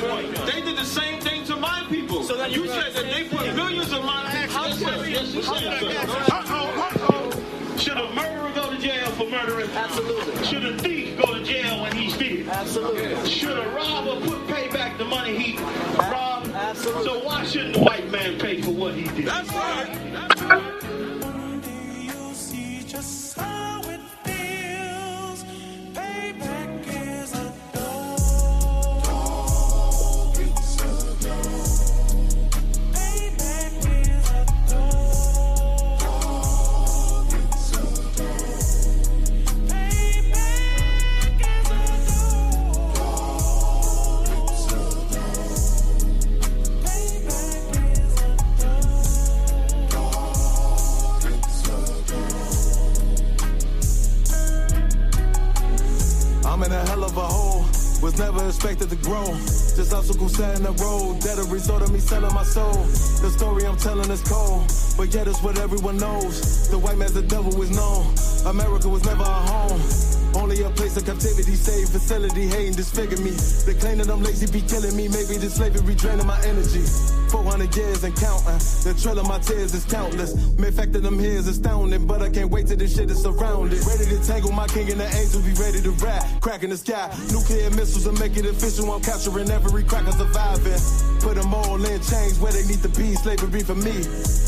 21. They did the same thing to my people. So that you said that they put millions of my houses. Should a murderer go to jail for murdering? Absolutely. Should a thief go to jail when he steals? Absolutely. Should a robber pay back the money he robbed? Absolutely. So why shouldn't the white man pay for what he did? That's right. That's right. Was never expected to grow. Just obstacles set in the road. That a result of me selling my soul. The story I'm telling is cold, but yet it's what everyone knows. The white man's the devil is known. America was never our home. Only a place of captivity, save facility, hating, disfigure me. They claim that I'm lazy, be killing me. Maybe this slavery draining my energy. 400 years and counting. The trail of my tears is countless. Main fact that I'm here is astounding, but I can't wait till this shit is surrounded. Ready to tangle my king and the angels, be ready to rap. Cracking the sky, nuclear missiles and make it official. I'm capturing every cracker surviving. Put them all in chains where they need to be. Slavery for me.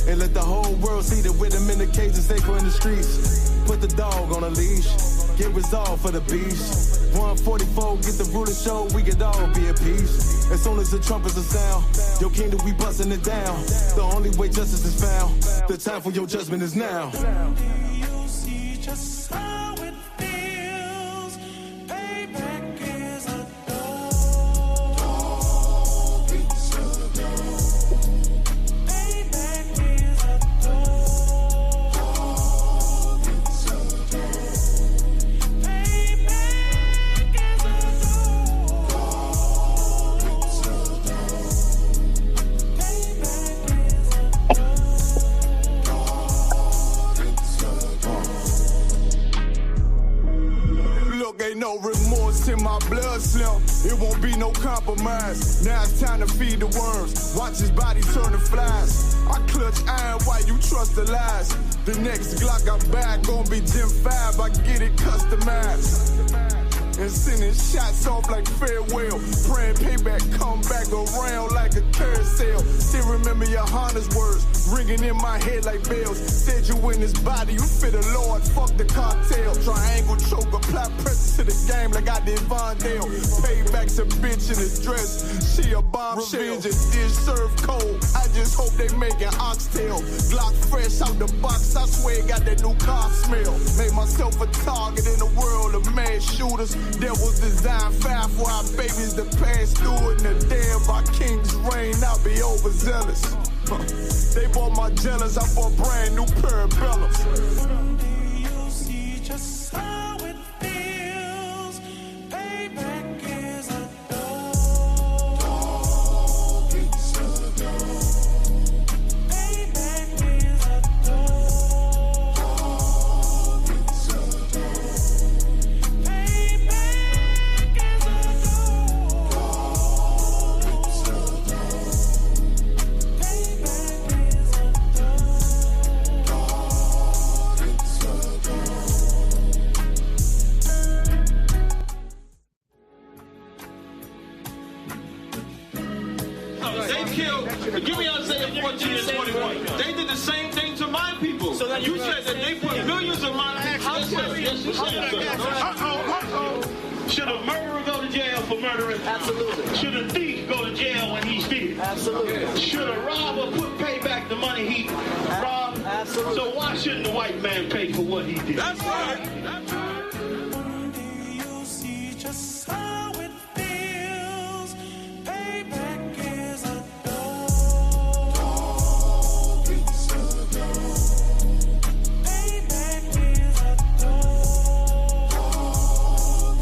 And let the whole world see that with them in the cage and safer in the streets. Put the dog on a leash. Get resolved for the beast. 144, get the ruler show, we could all be at peace. As soon as the trumpets are sound, your kingdom we busting it down. The only way justice is found, the time for your judgment is now. You see just how it feels. Payback is a dog. It's a dog. Payback is a dog. It's a dog. Ain't no remorse in my blood slim. It won't be no compromise. Now it's time to feed the worms. Watch his body turn to flies. I clutch iron while you trust the lies. The next Glock I buy gon' be Gen 5. I get it customized. And sending shots off like farewell. Praying payback come back around like a carousel. Still remember your Honda's words ringing in my head like bells. Said you in this body, you fit a Lord, fuck the cartel. Triangle choke, apply pressure to the game like I did Vondale. Payback's a bitch in a dress, she a bombshell. Revenge is dish served cold, I just hope they make an oxtail. Glock fresh out the box, I swear got that new car smell. Made myself a target in the world of mad shooters. Devil's design 5 for our babies to pass through. In the day of our king's reign, I'll be overzealous. They bought my jealous, I bought brand new parabellums. You see just how it feels. Payback is a dog. It's a dog. Payback is a dog. It's a dog. Payback is a They killed, give me Isaiah 14 and 21. They did the same thing to my people. So that you said that they put millions of my houses. Should a murderer go to jail for murdering? Absolutely. Should a thief go to jail when he steals? Absolutely. Should a robber pay back the money he robbed? Absolutely. So why shouldn't the white man pay for what he did? That's right. That's right. You see just how it feels. Payback is a dog. It's a dog. Payback is a dog.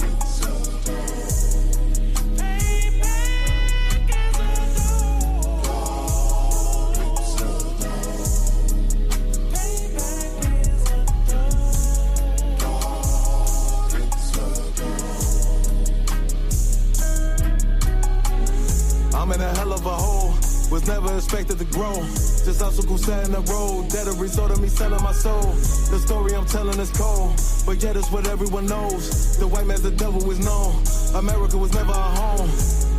It's a dog. Payback is a dog. It's a dog. Payback is a dog. It's a dog. I'm in a hell of a hole. Was never expected to grow. Just obstacle set in the road. That a result of me selling my soul. The story I'm telling is cold, but yet it's what everyone knows. The white man's the devil is known. America was never a home.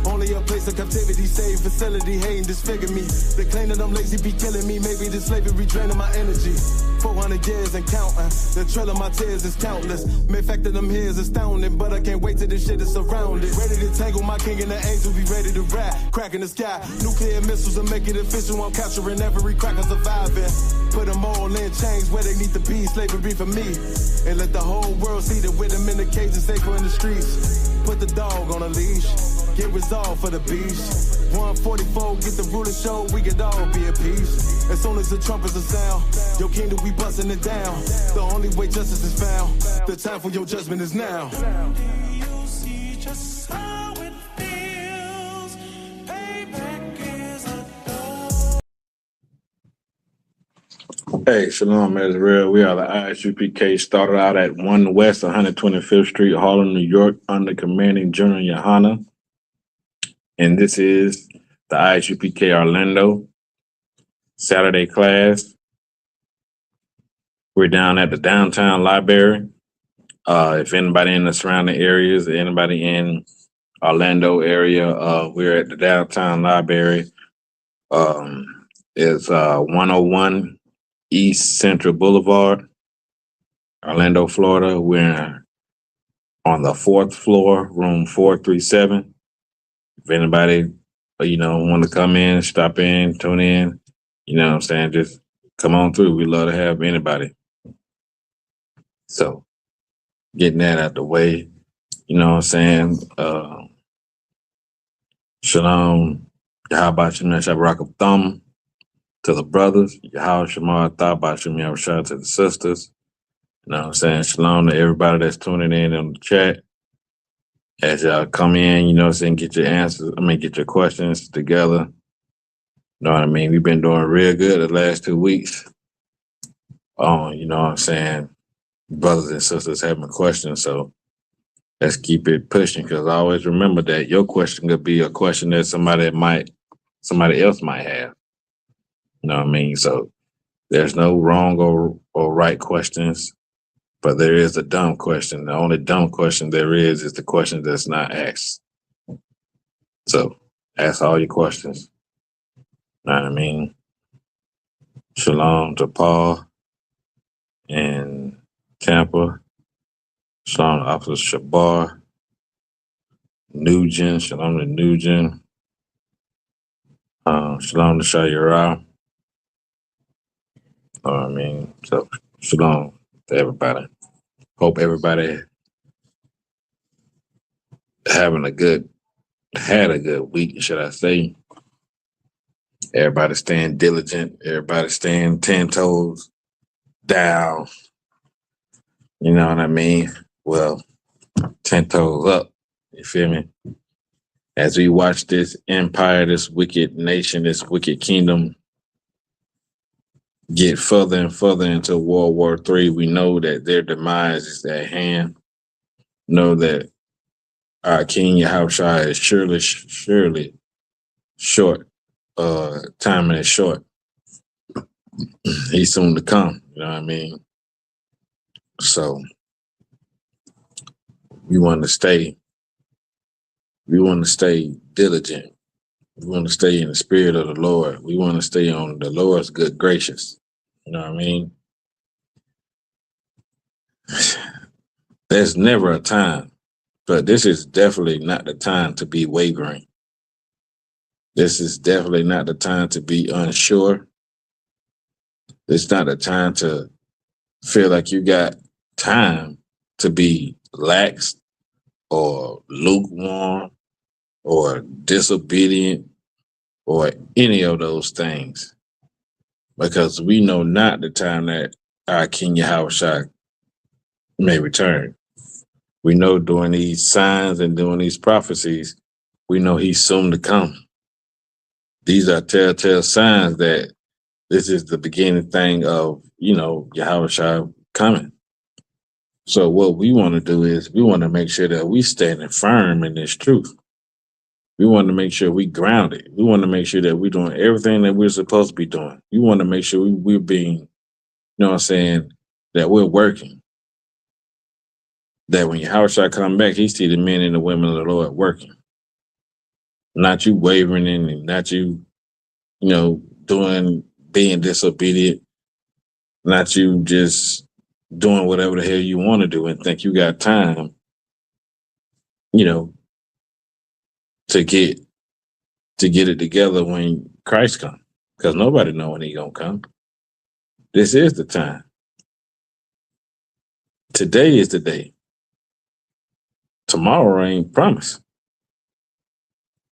Only a place of captivity, safe facility, hating, disfigure me. They claim that I'm lazy, be killing me. Maybe the slavery draining my energy. 400 years and counting. The trail of my tears is countless. Main fact that I'm here is astounding, but I can't wait till this shit is surrounded. Ready to tangle my king and the angel, be ready to rap. Cracking the sky, nuclear missiles and make it official. I'm capturing every crack I'm surviving. Put them all in chains where they need to be. Slavery for me. And let the whole world see that with them in the cage and safer in the streets. Put the dog on a leash. Get resolved for the beast. 144, get the ruler show, we could all be at peace. As soon as the trumpets are sound, your kingdom we busting it down. The only way justice is found, the time for your judgment is now. Do you see just how it feels? Payback is a dog. Hey, Shalom, Israel. We are the ISUPK, started out at 1 West 125th Street, Harlem, New York, under commanding General Yohana. And this is the ISUPK Orlando Saturday class. We're down at the downtown library. If anybody in the surrounding areas, anybody in Orlando area, we're at the downtown library. It's 101 East Central Boulevard, Orlando, Florida. We're on the 4th floor, room 437. If anybody, want to come in, stop in, tune in, what I'm saying, just come on through. We love to have anybody. So getting that out the way, what I'm saying? Shalom, Yahabashim Shabarak Thumb to the brothers, Yahweh Shamar Thabashim Yahushua to the sisters. What I'm saying? Shalom to everybody that's tuning in on the chat. As y'all come in, get your answers, get your questions together. Know what I mean? We've been doing real good the last 2 weeks. Brothers and sisters having questions, so let's keep it pushing, because I always remember that your question could be a question that somebody else might have. You know what I mean? So there's no wrong or right questions. But there is a dumb question. The only dumb question there is the question that's not asked. So ask all your questions. Know what I mean? Shalom to Paul in Tampa. Shalom to Officer Shabar. Nugent. Shalom to Nugent. Shalom to Shayara. So shalom to everybody. Hope everybody had a good week, should I say. Everybody staying diligent, everybody staying 10 toes down. You know what I mean? Well, 10 toes up, you feel me? As we watch this empire, this wicked nation, this wicked kingdom get further and further into World War III, we know that their demise is at hand. Know that our King Yahushua is surely short. Timing is short. He's soon to come. You know what I mean? So we want to stay diligent. We want to stay in the spirit of the Lord. We want to stay on the Lord's good gracious. You know what I mean? There's never a time, but this is definitely not the time to be wavering. This is definitely not the time to be unsure. It's not the time to feel like you got time to be lax or lukewarm or disobedient or any of those things. Because we know not the time that our King Yahushua may return. We know during these signs and during these prophecies, we know he's soon to come. These are telltale signs that this is the beginning thing of, Yahushua coming. So what we want to do is we want to make sure that we standing firm in this truth. We want to make sure we grounded. We want to make sure that we're doing everything that we're supposed to be doing. We want to make sure we're being, you know what I'm saying, that we're working. That when Yahushua come back, he see the men and the women of the Lord working. Not you wavering in and not you, being disobedient, not you just doing whatever the hell you want to do and think you got time, to get it together when Christ comes. Because nobody know when he gonna come. This is the time. Today is the day. Tomorrow ain't promised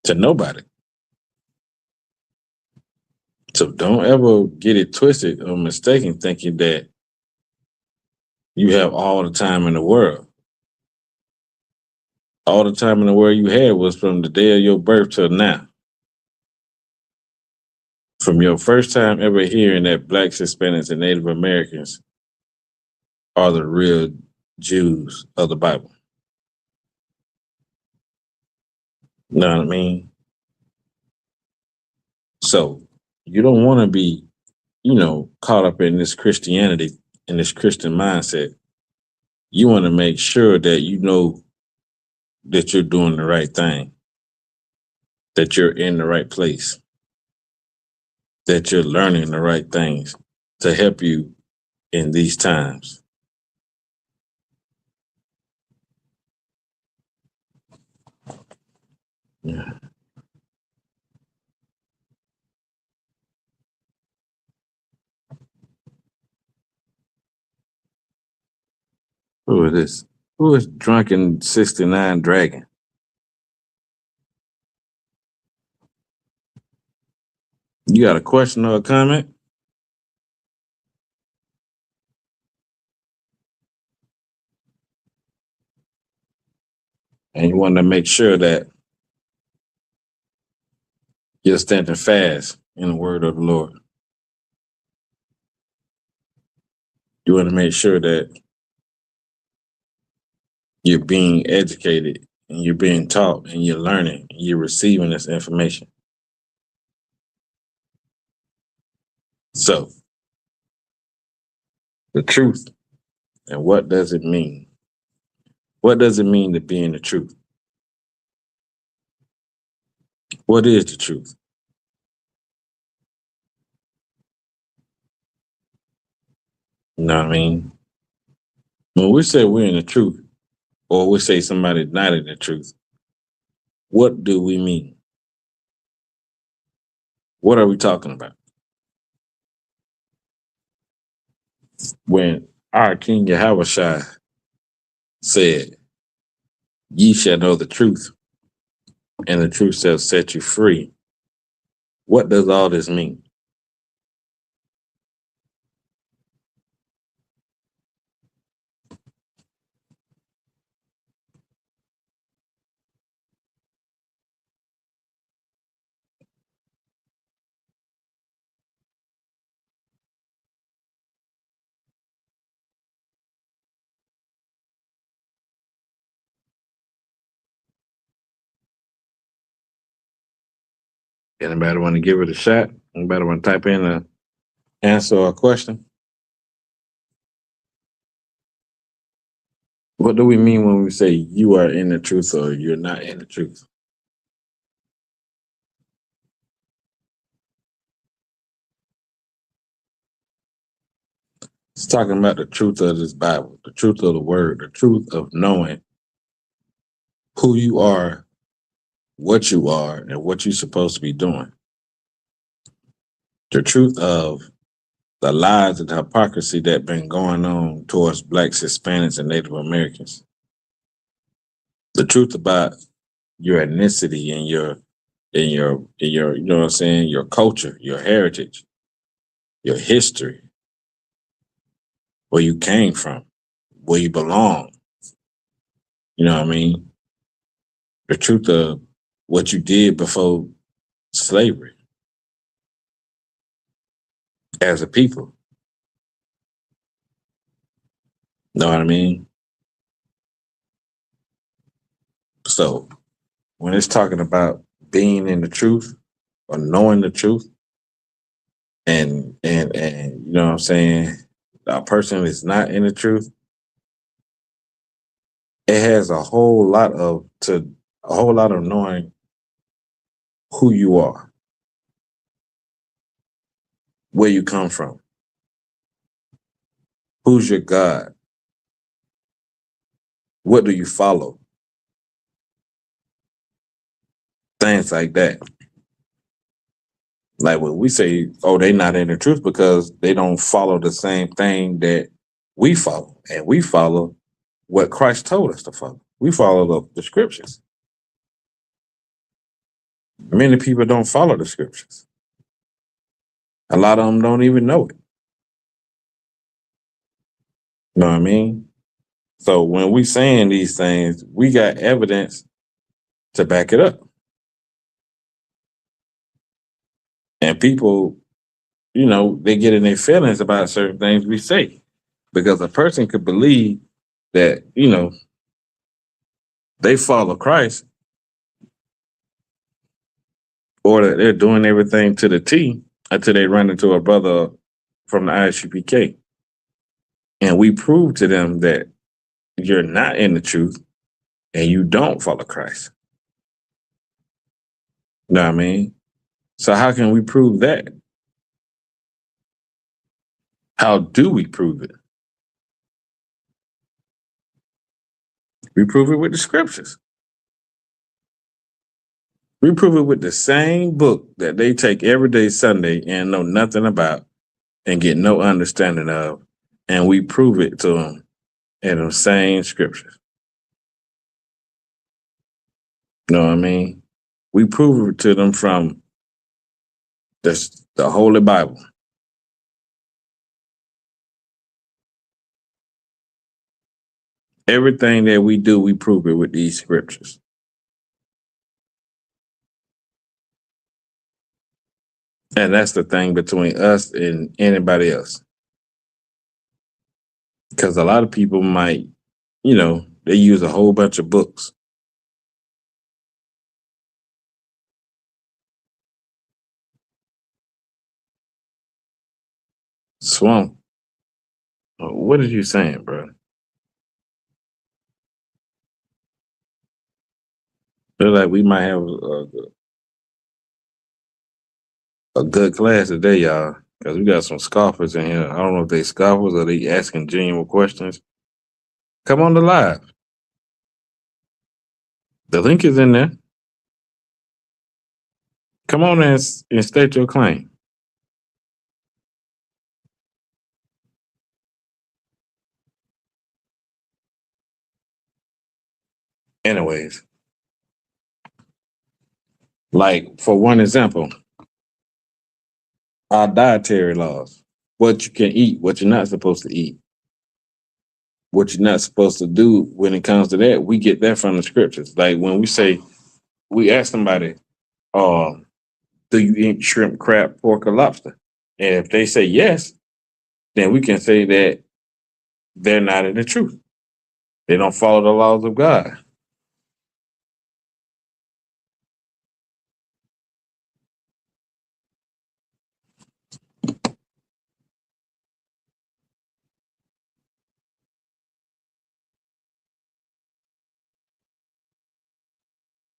to nobody. So don't ever get it twisted or mistaken thinking that you have all the time in the world. All the time in the world you had was from the day of your birth till now. From your first time ever hearing that Blacks, Hispanics, and Native Americans are the real Jews of the Bible. You know what I mean? So you don't want to be, caught up in this Christianity, in this Christian mindset. You want to make sure that you know that you're doing the right thing, that you're in the right place, that you're learning the right things to help you in these times. Yeah. Who is this? Who is Drunken 69 Dragon? You got a question or a comment? And you want to make sure that you're standing fast in the word of the Lord. You want to make sure that you're being educated and you're being taught and you're learning and you're receiving this information. So, the truth, and what does it mean? What does it mean to be in the truth? What is the truth? You know what I mean? When we say we're in the truth, or we say somebody's not in the truth, what do we mean? What are we talking about? When our King Yahushua said, ye shall know the truth, and the truth shall set you free. What does all this mean? Anybody want to give it a shot? Anybody want to type in an answer or a question? What do we mean when we say you are in the truth or you're not in the truth? It's talking about the truth of this Bible, the truth of the word, the truth of knowing who you are, and what you're supposed to be doing. The truth of the lies and the hypocrisy that been going on towards Blacks, Hispanics, and Native Americans. The truth about your ethnicity and your you know what I'm saying, your culture, your heritage, your history, where you came from, where you belong. You know what I mean? The truth of what you did before slavery as a people. Know what I mean? So when it's talking about being in the truth or knowing the truth, and you know what I'm saying, a person is not in the truth, it has a whole lot of knowing who you are, where you come from, who's your God, what do you follow, things like that. Like when we say, oh, they not in the truth because they don't follow the same thing that we follow. And we follow what Christ told us to follow. We follow the scriptures. Many people don't follow the scriptures. A lot of them don't even know it. You know what I mean? So when we saying these things, we got evidence to back it up. And people, you know, they get in their feelings about certain things we say. Because a person could believe that, you know, they follow Christ or that they're doing everything to the T until they run into a brother from the ISUPK. And we prove to them that you're not in the truth and you don't follow Christ. You know what I mean? So how can we prove that? How do we prove it? We prove it with the scriptures. We prove it with the same book that they take every day Sunday and know nothing about and get no understanding of. And we prove it to them in the same scriptures. You know what I mean? We prove it to them from the Holy Bible. Everything that we do, we prove it with these scriptures. And that's the thing between us and anybody else. Because a lot of people might, you know, they use a whole bunch of books. Swamp. What are you saying, bro? Feel like we might have a good class today, y'all. Because we got some scoffers in here. I don't know if they scoffers or they asking genuine questions. Come on the live. The link is in there. Come on and state your claim. Anyways, like for one example, our dietary laws, what you can eat, what you're not supposed to eat, what you're not supposed to do when it comes to that, we get that from the scriptures. Like when we say, we ask somebody, do you eat shrimp, crab, pork, or lobster? And if they say yes, then we can say that they're not in the truth. They don't follow the laws of God.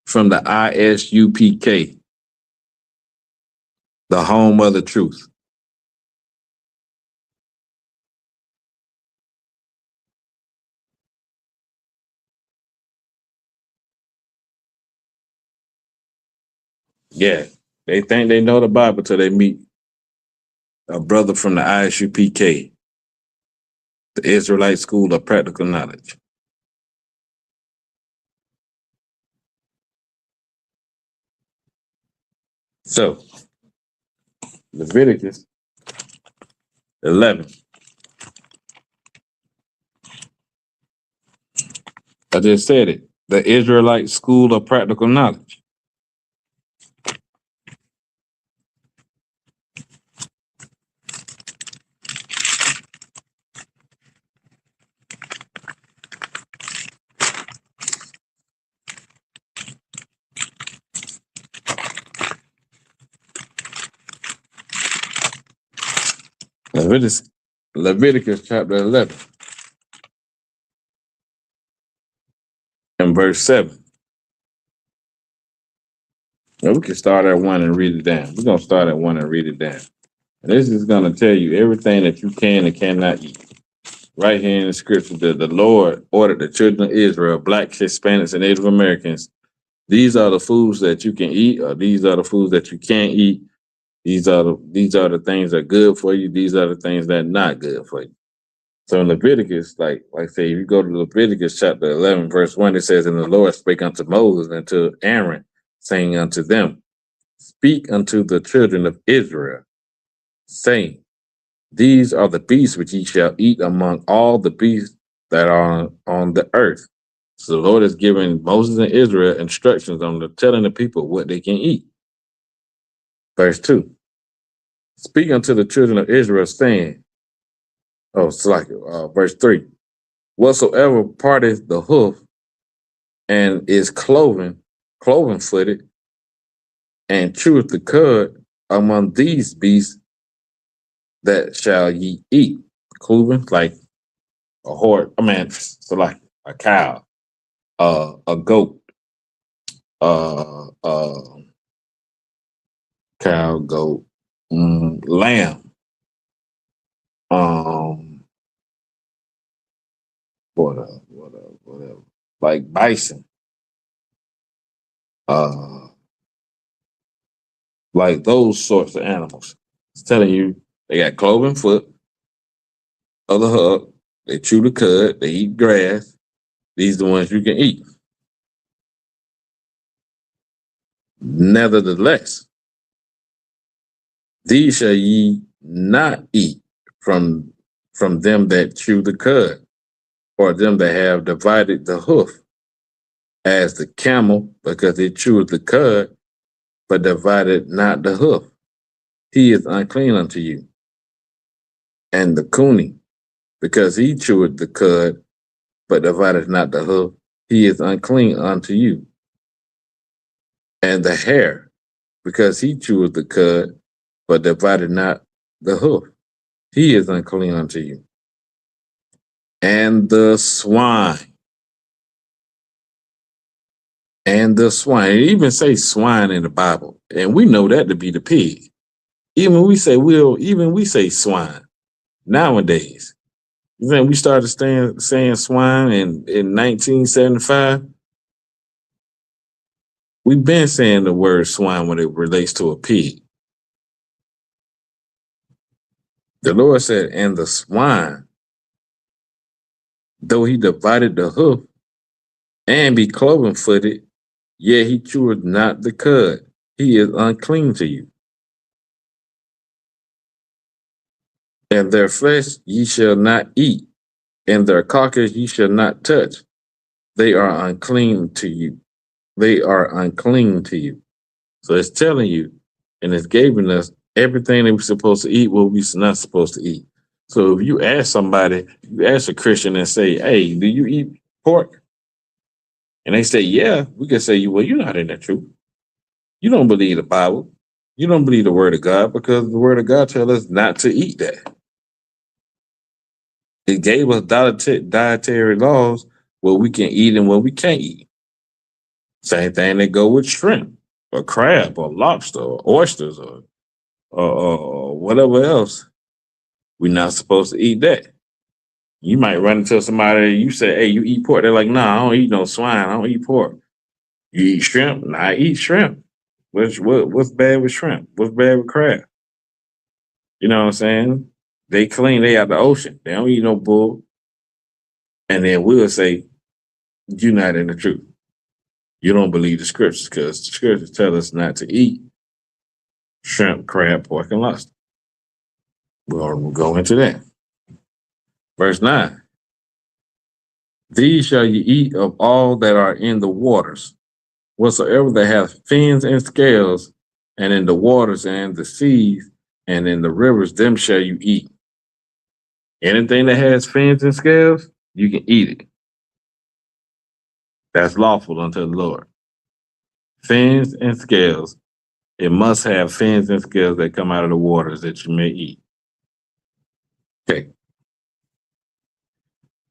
From the ISUPK, the home of the truth. Yeah, they think they know the Bible till they meet a brother from the ISUPK, the Israelite School of Practical Knowledge. So, Leviticus 11. I just said it. The Israelite School of Practical Knowledge. Leviticus chapter 11 and verse 7. Now we can start at 1 and read it down. We're going to start at 1 and read it down. And this is going to tell you everything that you can and cannot eat. Right here in the scripture, the Lord ordered the children of Israel, blacks, Hispanics, and Native Americans, these are the foods that you can eat, or these are the foods that you can't eat. These are the things that are good for you. These are the things that are not good for you. So in Leviticus, like I say, if you go to Leviticus chapter 11, verse 1, it says, "And the Lord spake unto Moses and to Aaron, saying unto them, Speak unto the children of Israel, saying, These are the beasts which ye shall eat among all the beasts that are on the earth." So the Lord is giving Moses and Israel instructions on telling the people what they can eat. Verse 2. "Speak unto the children of Israel, saying," verse 3. "Whatsoever parteth the hoof and is cloven footed, and cheweth the cud among these beasts, that shall ye eat." Cloven, like a horse, so like a cow, a goat, cow, goat, lamb, whatever, like bison, like those sorts of animals. It's telling you they got cloven foot of the hoof, they chew the cud, they eat grass. These are the ones you can eat. "Nevertheless, these shall ye not eat from them that chew the cud, or them that have divided the hoof, as the camel, because it cheweth the cud, but divided not the hoof. He is unclean unto you. And the coney, because he cheweth the cud, but divided not the hoof, he is unclean unto you. And the hare, because he cheweth the cud, but divided not the hoof, he is unclean unto you. And the swine." And the swine. It even says swine in the Bible. And we know that to be the pig. Even we say swine nowadays. Then we started saying swine in 1975. We've been saying the word swine when it relates to a pig. The Lord said, "And the swine, though he divided the hoof and be cloven footed, yet he cheweth not the cud. He is unclean to you. And their flesh ye shall not eat, and their carcass ye shall not touch. They are unclean to you. They are unclean to you." So it's telling you, and it's giving us everything that we're supposed to eat, what we're not supposed to eat. So if you ask somebody, you ask a Christian and say, "Hey, do you eat pork?" And they say, "Yeah," we can say, "Well, you're not in the truth. You don't believe the Bible. You don't believe the word of God, because the word of God tells us not to eat that." It gave us dietary laws, what we can eat and what we can't eat. Same thing that go with shrimp or crab or lobster or oysters or whatever else. We're not supposed to eat that. You might run into somebody, you say, "Hey, you eat pork?" They're like, "Nah, I don't eat no swine. I don't eat pork." "You eat shrimp?" "Nah, I eat shrimp." What's bad with shrimp? What's bad with crab? You know what I'm saying? They clean, they out the ocean. They don't eat no bull. And then we'll say, "You're not in the truth. You don't believe the scriptures, because the scriptures tell us not to eat shrimp, crab, pork, and lobster." We'll go into that. Verse 9. "These shall ye eat of all that are in the waters, whatsoever that hath fins and scales, and in the waters and the seas and in the rivers, them shall you eat." Anything that has fins and scales, you can eat it. That's lawful unto the Lord. Fins and scales. It must have fins and scales that come out of the waters that you may eat. Okay.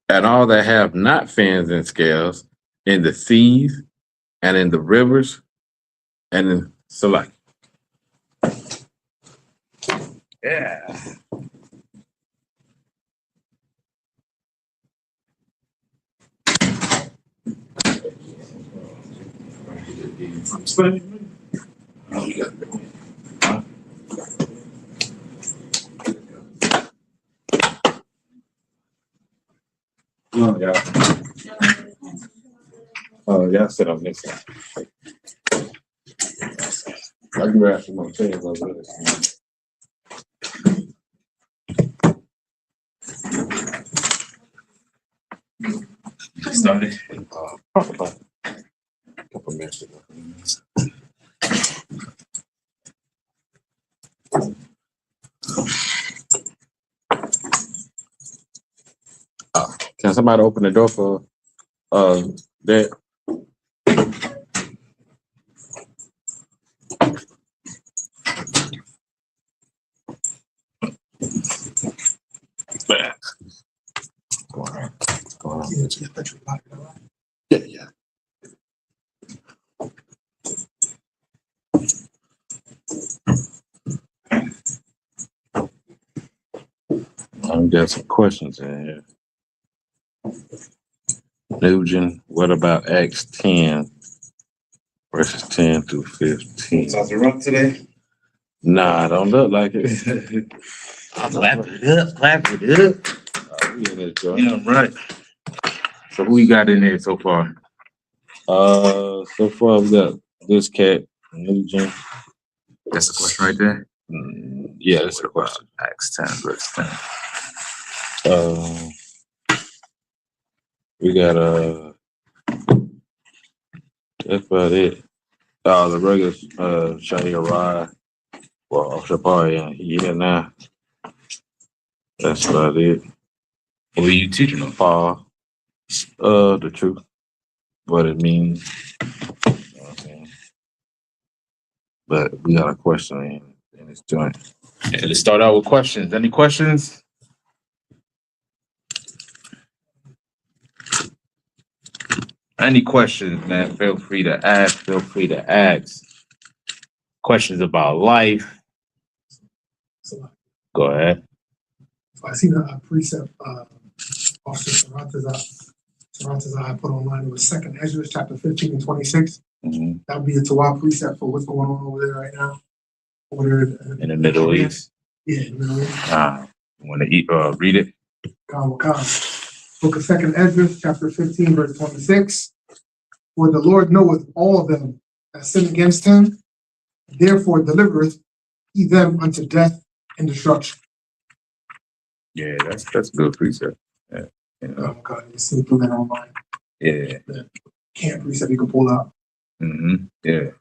And all that have not fins and scales in the seas and in the rivers and in select. Yeah. Oh, yeah. Oh, yeah, sit on this side. I can grab some more chairs over this. Started. About a couple minutes ago. Can somebody open the door for that? Go on. Yeah, yeah. I've got some questions in here. Nugent, what about Acts 10, verses 10 through 15? Sounds rough today. Nah, don't look like it. I'll clap it up, clap it up. We in this joint. Yeah, right. So who you got in there so far? So far we got this cat, Nugent. That's the question right there. Yeah, that's the question. Acts 10, verse 10. We got that's about it. The regular YAHAWADAH. Well, Shapari, he here now. That's about it. What are you teaching them? The truth. What it means. You know what I'm saying? But we got a question in this joint. Yeah, let's start out with questions. Any questions? Any questions, man? Feel free to ask. Feel free to ask. Questions about life. Go ahead. I seen a precept Officer Sarantazai put online. It was 2nd Ezra chapter 15 and 26. Mm-hmm. That would be a Torah precept for what's going on over there right now. Over there In the Middle East. Yeah, in the Middle East. Want to read it? Book of 2nd Ezra chapter 15 verse 26. For the Lord knoweth all of them that sin against him, therefore delivereth he them unto death and destruction. Yeah, that's a good precept. Yeah. You know? Oh God, you see put that online. Yeah. Can't precept you can pull out. Mm-hmm. Yeah.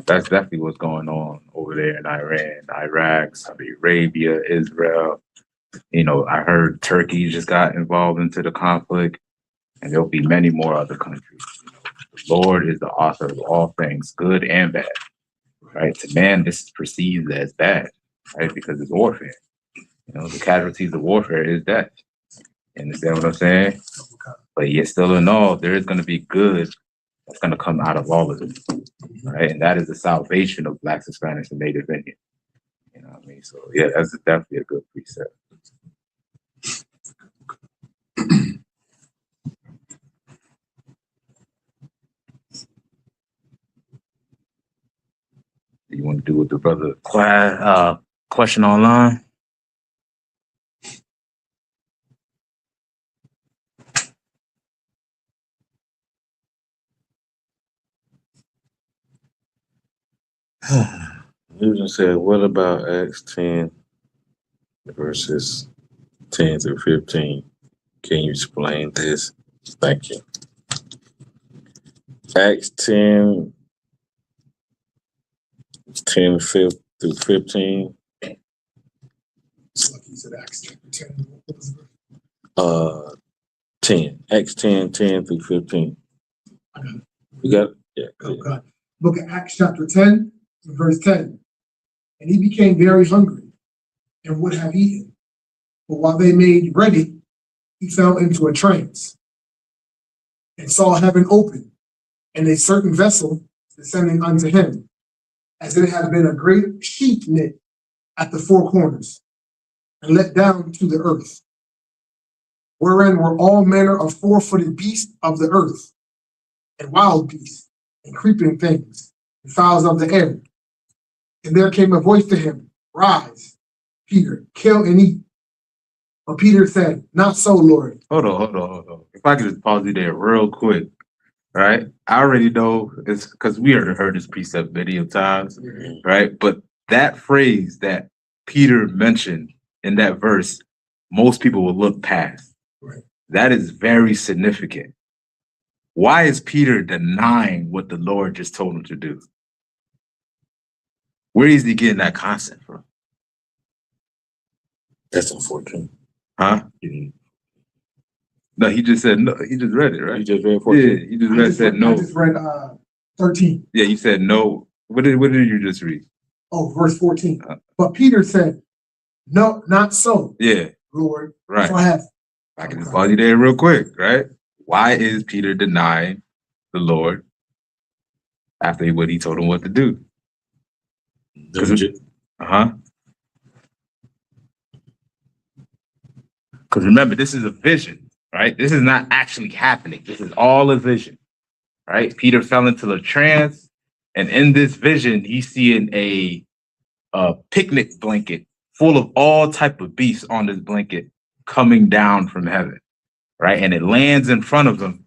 That's definitely what's going on over there in Iran, Iraq, Saudi Arabia, Israel. You know, I heard Turkey just got involved into the conflict, and there'll be many more other countries. You know, the Lord is the author of all things, good and bad. Right? To man, this is perceived as bad, right? Because it's warfare. You know, the casualties of warfare is death. You understand what I'm saying? But yet still in all, there is going to be good that's going to come out of all of this, right? And that is the salvation of Blacks, Hispanics, and Native Indians. You know what I mean? So yeah, that's definitely a good precept. You want to do with the brother question online? Nugent said, what about Acts 10, verses 10 through 15? Can you explain this? Thank you. Acts 10, 10 through 15. Like you said, Acts chapter 10. 10. Acts 10, 10 through 15. You got it? Yeah. Oh God. Book of Acts chapter 10, verse 10. And he became very hungry and would have eaten. But while they made ready, he fell into a trance and saw heaven open and a certain vessel descending unto him, as it had been a great sheet knit at the four corners and let down to the earth, wherein were all manner of four-footed beasts of the earth, and wild beasts, and creeping things, and fowls of the air. And there came a voice to him, Rise, Peter, kill and eat. But Peter said, Not so, Lord. Hold on. If I could just pause you there real quick, right? I already know it's because we already heard this precept many of times, right? But that phrase that Peter mentioned in that verse, most people will look past. Right. That is very significant. Why is Peter denying what the Lord just told him to do? Where is he getting that concept from? That's unfortunate. Huh? No, he just said no. He just read it, right? You just read 14? Yeah, he just said no. I just read 13. Yeah, you said no. What did you just read? Oh, verse 14. But Peter said, No, not so, Yeah, Lord. right. So I can just pause you there real quick, right? Why is Peter denying the Lord after what he told him what to do? Because remember, this is a vision, right? This is not actually happening. This is all a vision, right? Peter fell into a trance, and in this vision, he's seeing a picnic blanket full of all type of beasts on this blanket coming down from heaven, right? And it lands in front of him,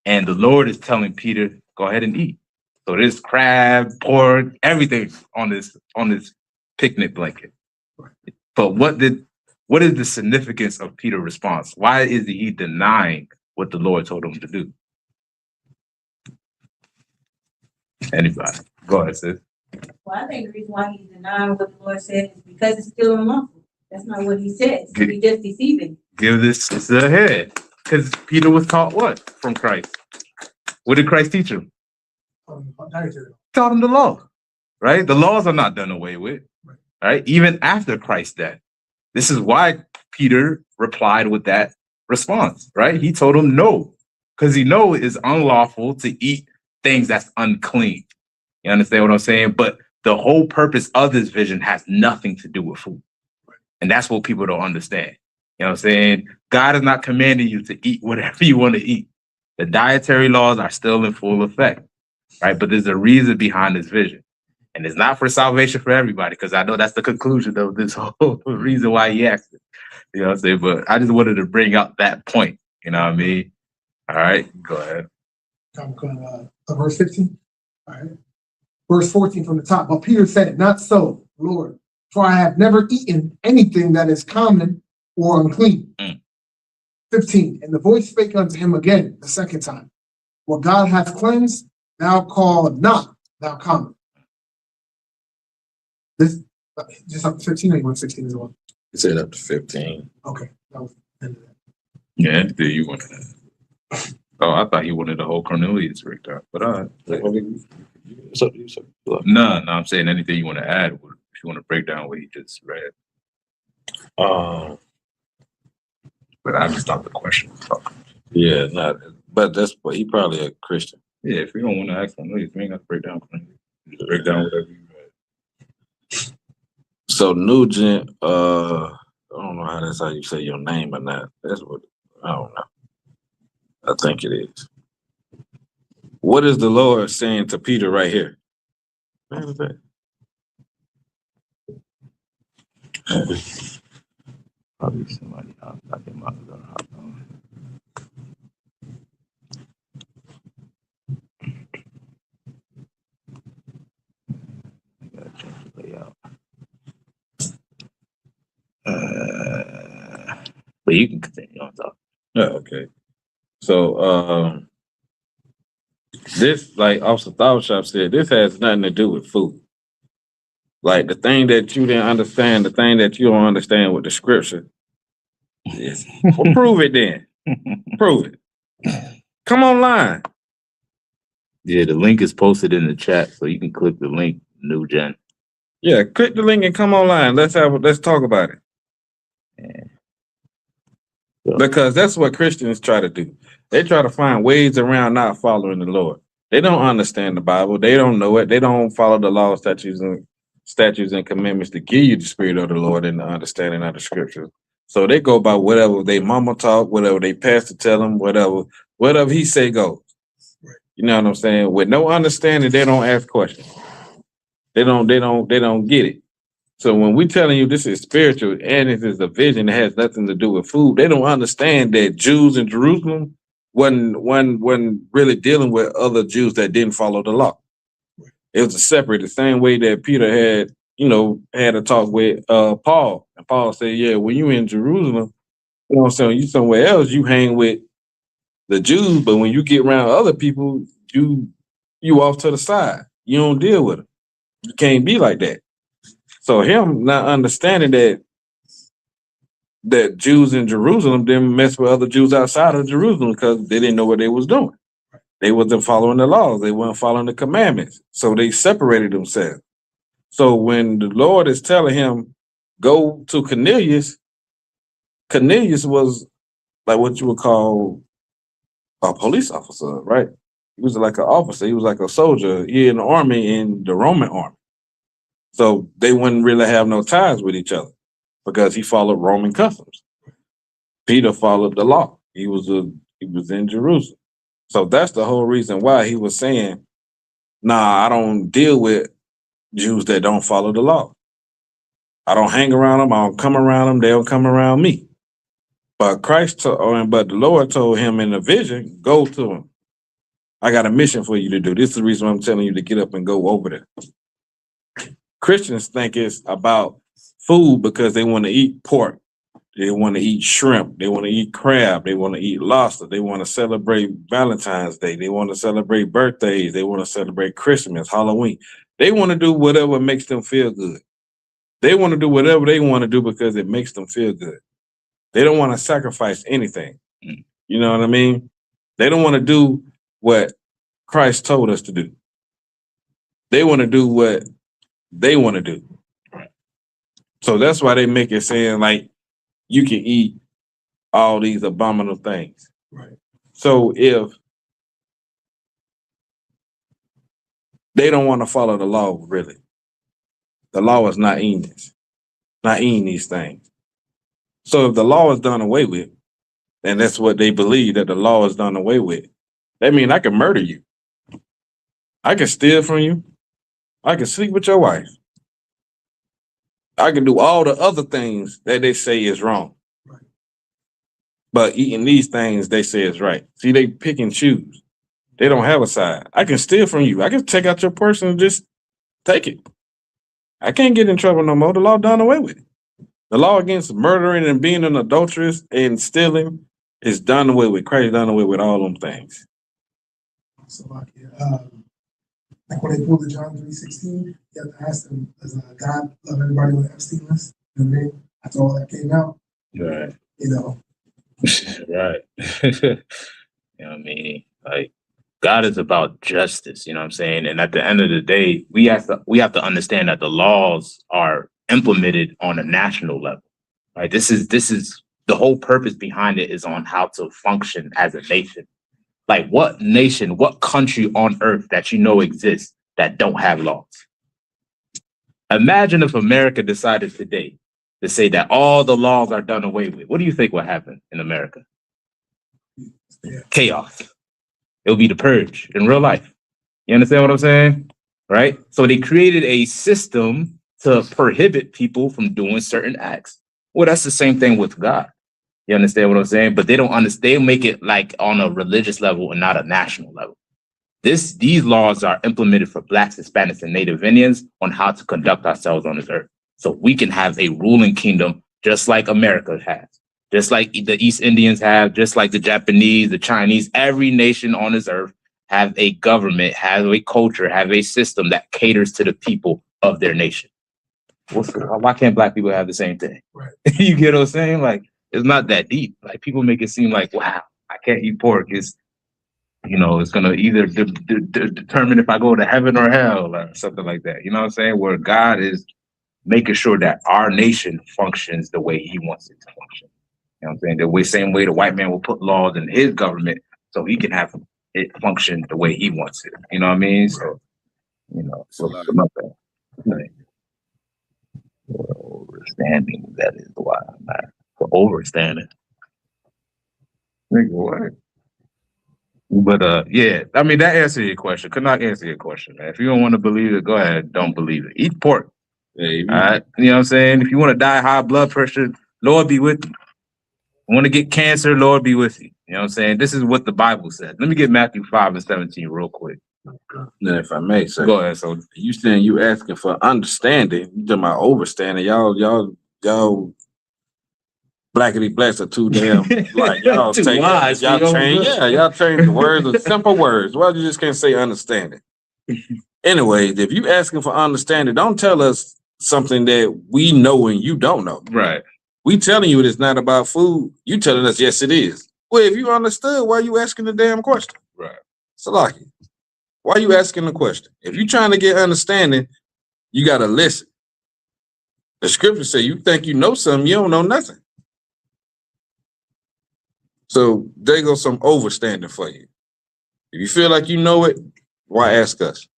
and the Lord is telling Peter, "Go ahead and eat." So there's crab, pork, everything on this picnic blanket. But what is the significance of Peter's response? Why is he denying what the Lord told him to do? Anybody? Go ahead, sis. Well, I think the reason why he's denying what the Lord said is because it's still unlawful. That's not what he said. So he's just deceiving. Give this a head. Because Peter was taught what from Christ? What did Christ teach him? Taught him the law, right? The laws are not done away with, right? Even after Christ's death. This is why Peter replied with that response, right? He told him no, because he knows it's unlawful to eat things that's unclean. You understand what I'm saying? But the whole purpose of this vision has nothing to do with food. And that's what people don't understand. You know what I'm saying? God is not commanding you to eat whatever you want to eat. The dietary laws are still in full effect, right? But there's a reason behind this vision. And it's not for salvation for everybody, because I know that's the conclusion of this whole reason why he asked it. You know what I'm saying? But I just wanted to bring up that point. You know what I mean? All right, go ahead. I'm going to verse 15. All right. Verse 14 from the top. But Peter said, Not so, Lord, for I have never eaten anything that is common or unclean. 15. And the voice spake unto him again the second time. What God hath cleansed, thou call not thou common. This just up to 15, or you want 16 as well? He said up to 15. Okay. That was the end of that. Yeah, do you want that? Oh, I thought he wanted the whole Cornelius breakdown, but no, I'm saying anything you want to add, if you want to break down what he just read. But I just thought the question was talking. Yeah, but that's what he probably a Christian. Yeah, if you don't want to ask Cornelius, we ain't got to break down Cornelius. Just break down whatever you read. So Nugent, I don't know that's how you say your name or not. That's what I don't know. I think it is. What is the Lord saying to Peter right here? What is that? Probably somebody else. I think my other hop on. I gotta change the layout. But you can continue on top. Yeah, okay. So this, like Officer Thawshop said, this has nothing to do with food. Like the thing that you didn't understand, the thing that you don't understand with the scripture. Yes. Well, prove it then. Prove it. Come online. Yeah, the link is posted in the chat, so you can click the link, New Gen. Yeah, click the link and come online. Let's talk about it. Yeah. Because that's what Christians try to do. They try to find ways around not following the Lord. They don't understand the Bible. They don't know it. They don't follow the law, statutes and commandments to give you the spirit of the Lord and the understanding of the scriptures. So they go by whatever they mama talk, whatever they pastor tell them, whatever he say goes. You know what I'm saying? With no understanding, they don't ask questions. They don't get it. So when we telling you this is spiritual and it is a vision that has nothing to do with food, they don't understand that Jews in Jerusalem wasn't really dealing with other Jews that didn't follow the law. It was a separate, the same way that Peter had a talk with Paul. And Paul said, yeah, when you in Jerusalem, you know what I'm saying, you somewhere else, you hang with the Jews, but when you get around other people, you off to the side. You don't deal with them. You can't be like that. So him not understanding that Jews in Jerusalem didn't mess with other Jews outside of Jerusalem because they didn't know what they was doing. They wasn't following the laws. They weren't following the commandments. So they separated themselves. So when the Lord is telling him, go to Cornelius, Cornelius was like what you would call a police officer, right? He was like an officer. He was like a soldier. He in the army, in the Roman army. So they wouldn't really have no ties with each other because he followed Roman customs. Peter followed the law. He was in Jerusalem. So that's the whole reason why he was saying, nah, I don't deal with Jews that don't follow the law. I don't hang around them. I don't come around them. They don't come around me. But but the Lord told him in the vision, go to him. I got a mission for you to do. This is the reason why I'm telling you to get up and go over there. Christians think it's about food because they want to eat pork. They want to eat shrimp. They want to eat crab. They want to eat lobster. They want to celebrate Valentine's Day. They want to celebrate birthdays. They want to celebrate Christmas, Halloween. They want to do whatever makes them feel good. They want to do whatever they want to do because it makes them feel good. They don't want to sacrifice anything. You know what I mean? They don't want to do what Christ told us to do. They want to do what they want to do. So that's why they make it saying like you can eat all these abominable things. Right. So if they don't want to follow the law, really, the law is not eating this, not eating these things. So if the law is done away with, and that's what they believe, that the law is done away with, that means I can murder you. I can steal from you. I can sleep with your wife. I can do all the other things that they say is wrong. Right. But eating these things, they say is right. See, they pick and choose. They don't have a side. I can steal from you. I can take out your purse and just take it. I can't get in trouble no more. The law done away with. The law against murdering and being an adulteress and stealing is done away with. Christ done away with all them things. So, like when they pulled the John 3:16, you have to ask them, does God love everybody with Epstein list? You know what I mean? That's all that came out. Right. You know. Right. You know what I mean? Like, God is about justice, you know what I'm saying? And at the end of the day, we have to understand that the laws are implemented on a national level. Right? This is the whole purpose behind it is on how to function as a nation. Like what nation, what country on earth that you know exists that don't have laws? Imagine if America decided today to say that all the laws are done away with. What do you think would happen in America? Yeah. Chaos. It would be the purge in real life. You understand what I'm saying? Right? So they created a system to prohibit people from doing certain acts. Well, that's the same thing with God. You understand what I'm saying? But they don't understand. They make it like on a religious level and not a national level. These laws are implemented for Blacks, Hispanics, and Native Indians on how to conduct ourselves on this earth. So we can have a ruling kingdom just like America has, just like the East Indians have, just like the Japanese, the Chinese. Every nation on this earth have a government, have a culture, have a system that caters to the people of their nation. Why can't Black people have the same thing? Right. You get what I'm saying? Like, it's not that deep. Like people make it seem like, wow, I can't eat pork. It's, you know, it's gonna either determine if I go to heaven or hell or something like that. You know what I'm saying? Where God is making sure that our nation functions the way He wants it to function. You know what I'm saying? The same way the white man will put laws in his government so he can have it function the way he wants it. You know what I mean? So, so not that. Like, for overstanding, that is why I'm not for overstanding. Nigga, what? But yeah, I mean that answered your question. Could not answer your question, man. If you don't want to believe it, go ahead. Don't believe it. Eat pork. All right. You know what I'm saying? If you want to die high blood pressure, Lord be with you. Want to get cancer, Lord be with you. You know what I'm saying? This is what the Bible said. Let me get Matthew 5:17 real quick. Now, if I may, sir. Go ahead. So you saying you asking for understanding, you talking about overstanding. Y'all blackity blacks are too damn like y'all Too take wise, y'all you know? change y'all change the words with simple words. Why you just can't say understanding? Anyway, if you asking for understanding, don't tell us something that we know and you don't know. right. We telling you it's not about food. You telling us yes it is. Well, if you understood, why you asking the damn question? Right. Salaki, why you asking the question? If you trying to get understanding, you gotta listen. The scripture say you think you know something, you don't know nothing. So there goes some overstanding for you. If you feel like you know it, why ask us?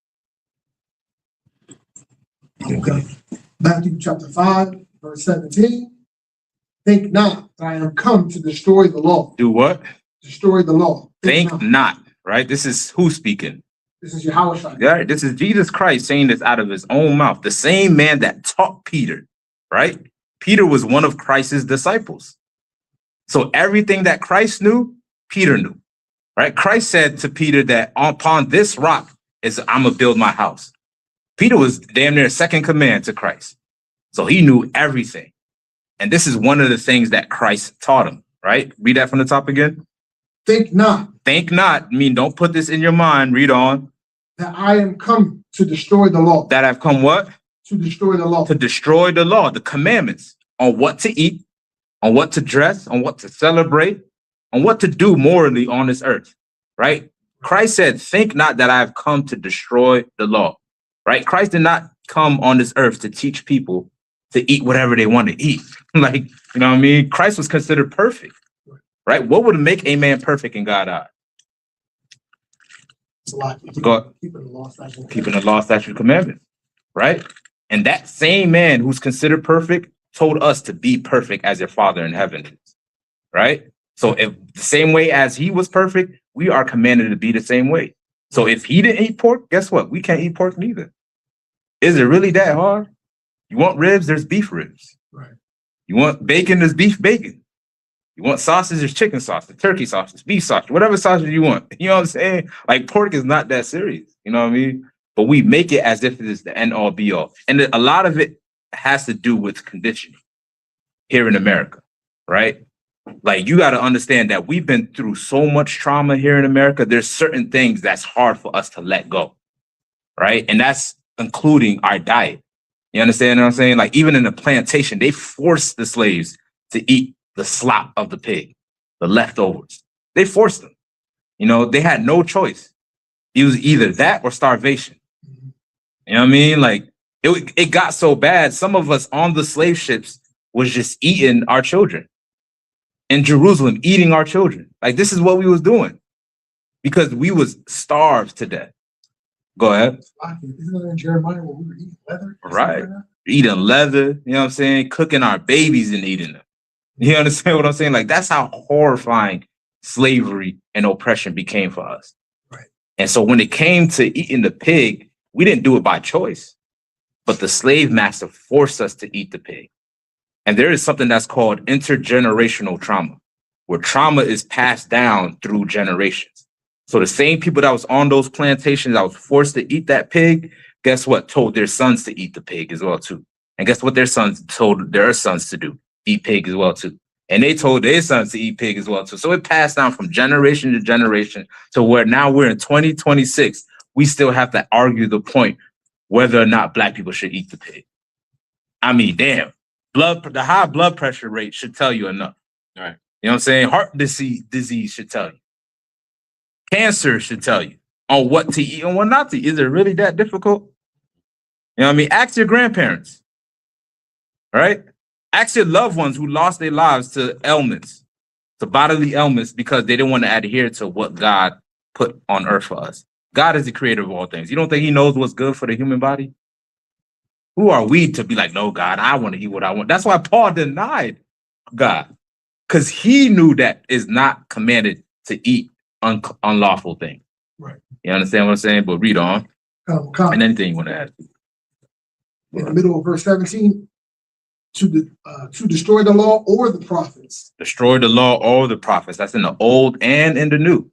Okay. Matthew chapter 5, verse 17. Think not that I am come to destroy the law. Do what? Destroy the law. Think not. Right? This is who speaking? This is Yahawadah. Yeah, this is Jesus Christ saying this out of his own mouth. The same man that taught Peter, right? Peter was one of Christ's disciples. So everything that Christ knew, Peter knew, right? Christ said to Peter that upon this rock I'm going to build my house. Peter was damn near second command to Christ. So he knew everything. And this is one of the things that Christ taught him, right? Read that from the top again. Think not. Think not. I mean, don't put this in your mind. Read on. That I am come to destroy the law. That I've come what? To destroy the law. To destroy the law, the commandments on what to eat, on what to dress, on what to celebrate, on what to do morally on this earth, right? Christ said, think not that I have come to destroy the law, right? Christ did not come on this earth to teach people to eat whatever they want to eat. Like, you know what I mean? Christ was considered perfect, right? What would make a man perfect in God's eyes? It's a lot. Keeping the law, statute, commandments, right? And that same man who's considered perfect told us to be perfect as your Father in heaven is, right? So if the same way as he was perfect, we are commanded to be the same way. So if he didn't eat pork, guess what? We can't eat pork neither. Is it really that hard? You want ribs? There's beef ribs. Right. You want bacon? There's beef bacon. You want sausage? There's chicken sausage, turkey sausage, beef sausage, whatever sausage you want. You know what I'm saying? Like pork is not that serious. You know what I mean? But we make it as if it is the end all be all. And a lot of it has to do with conditioning here in America, right? Like you got to understand that we've been through so much trauma here in America. There's certain things that's hard for us to let go, right? And that's including our diet. You understand what I'm saying? Like even in the plantation, they forced the slaves to eat the slop of the pig, the leftovers. They forced them. You know, they had no choice. It was either that or starvation. You know what I mean? Like it got so bad. Some of us on the slave ships was just eating our children in Jerusalem, eating our children. Like this is what we was doing because we was starved to death. Go ahead. Isn't that in Jeremiah where we were eating leather? Right. Eating leather, you know what I'm saying? Cooking our babies and eating them. You understand what I'm saying? Like that's how horrifying slavery and oppression became for us. Right. And so when it came to eating the pig, we didn't do it by choice, but the slave master forced us to eat the pig. And there is something that's called intergenerational trauma, where trauma is passed down through generations. So the same people that was on those plantations that was forced to eat that pig, guess what? Told their sons to eat the pig as well too. And guess what their sons told their sons to do? Eat pig as well too. And they told their sons to eat pig as well too. So it passed down from generation to generation to where now we're in 2026. We still have to argue the point whether or not Black people should eat the pig. I mean, damn, the high blood pressure rate should tell you enough. All right. You know what I'm saying? Heart disease should tell you. Cancer should tell you on what to eat and what not to eat. Is it really that difficult? You know what I mean? Ask your grandparents, right? Ask your loved ones who lost their lives to ailments, to bodily ailments, because they didn't want to adhere to what God put on earth for us. God is the creator of all things. You don't think he knows what's good for the human body? Who are we to be like, no, God, I want to eat what I want? That's why Paul denied God, because he knew that is not commanded to eat unlawful things. Right. You understand what I'm saying? But read on. And anything you want to add. In the middle of verse 17, to destroy the law or the prophets. Destroy the law or the prophets. That's in the old and in the new.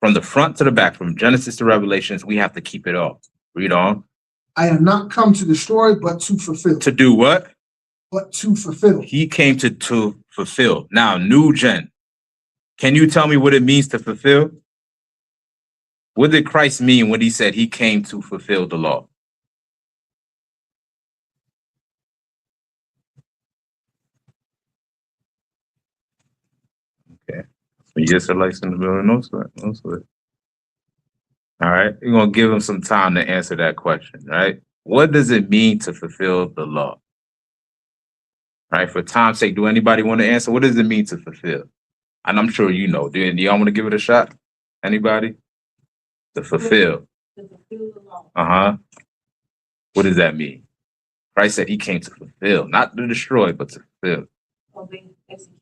From the front to the back, from Genesis to Revelations, we have to keep it all. Read on. I am not come to destroy, but to fulfill. To do what? But to fulfill. He came to fulfill. Now, new gen. Can you tell me what it means to fulfill? What did Christ mean when he said he came to fulfill the law? Okay. Yes, I like in the building. No sweat. No sweat. All right. We're going to give him some time to answer that question, right? What does it mean to fulfill the law? Right. For time's sake, do anybody want to answer? What does it mean to fulfill? And I'm sure you know. Do y'all want to give it a shot? Anybody? To fulfill. To fulfill the law. Uh-huh. What does that mean? Christ said he came to fulfill, not to destroy, but to fulfill. Obey, execute.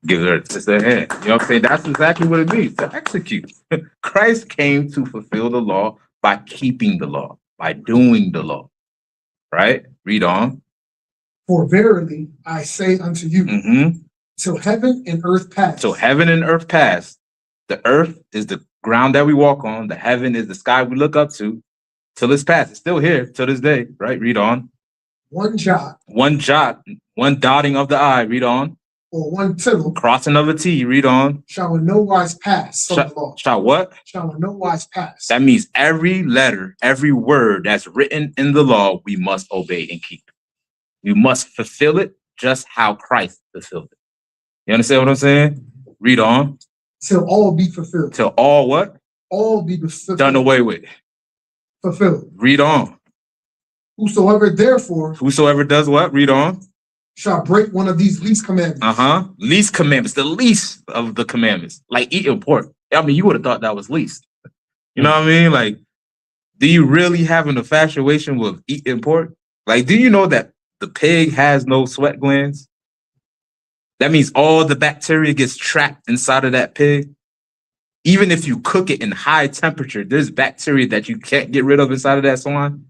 Give her just a hand. You know what I'm saying? That's exactly what it means, to execute. Christ came to fulfill the law by keeping the law, by doing the law. Right? Read on. For verily I say unto you, till heaven and earth pass. So heaven and earth pass. The earth is the ground that we walk on. The heaven is the sky we look up to. Till it's past. It's still here till this day. Right? Read on. One jot, one dotting of the I. Read on. Or one tittle, crossing of a T. Read on. Shall in no wise pass from the law. Shall what? Shall in no wise pass. That means every letter, every word that's written in the law, we must obey and keep. We must fulfill it just how Christ fulfilled it. You understand what I'm saying? Read on. Till all be fulfilled. Till all what? All be fulfilled. Done away with. Fulfilled. Read on. Whosoever therefore. Whosoever does what? Read on. Shall break one of these least commandments. Least commandments. The least of the commandments. Like eating pork. I mean, you would have thought that was least. You know what I mean? Like, do you really have an infatuation with eating pork? Like, do you know that the pig has no sweat glands? That means all the bacteria gets trapped inside of that pig. Even if you cook it in high temperature, there's bacteria that you can't get rid of inside of that swine.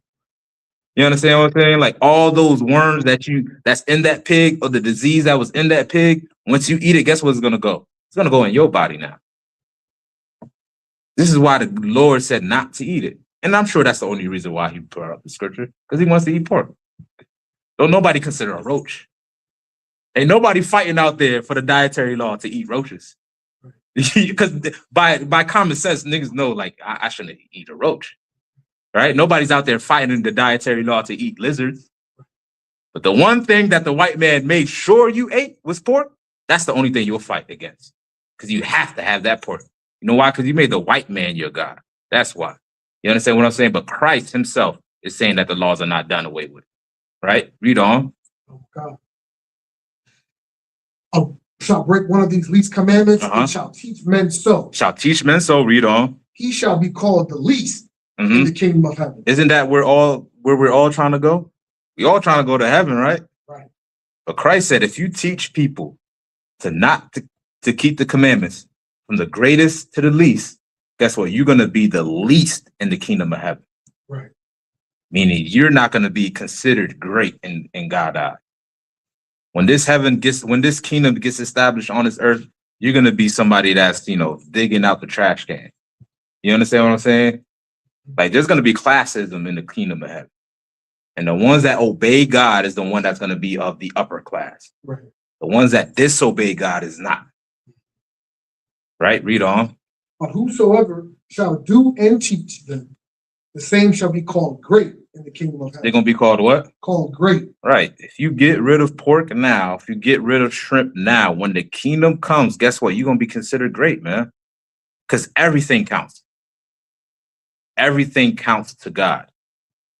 You understand what I'm saying? Like all those worms that's in that pig, or the disease that was in that pig, once you eat it, guess where it's gonna go? It's gonna go in your body now. This is why the Lord said not to eat it. And I'm sure that's the only reason why he brought up the scripture, because he wants to eat pork. Don't nobody consider a roach. Ain't nobody fighting out there for the dietary law to eat roaches. Because by common sense, niggas know like I shouldn't eat a roach. Right? Nobody's out there fighting the dietary law to eat lizards. But the one thing that the white man made sure you ate was pork. That's the only thing you'll fight against. Because you have to have that pork. You know why? Because you made the white man your God. That's why. You understand what I'm saying? But Christ himself is saying that the laws are not done away with. Right? Read on. Oh, God. Shall break one of these least commandments and shall teach men so. Shall teach men so. Read on. He shall be called the least in the kingdom of heaven. Isn't that where we're all trying to go? We all trying to go to heaven, right? Right. But Christ said, if you teach people to keep the commandments from the greatest to the least, guess what? You're going to be the least in the kingdom of heaven. Right. Meaning you're not going to be considered great in God's eye. When this kingdom gets established on this earth, you're going to be somebody that's, digging out the trash can. You understand what I'm saying? Like there's going to be classism in the kingdom of heaven. And the ones that obey God is the one that's going to be of the upper class. Right. The ones that disobey God is not. Right? Read on. But whosoever shall do and teach them, the same shall be called great in the kingdom of heaven. They're going to be called what? Called great. Right. If you get rid of pork now, if you get rid of shrimp now, when the kingdom comes, guess what? You're going to be considered great, man. Because everything counts. Everything counts to God.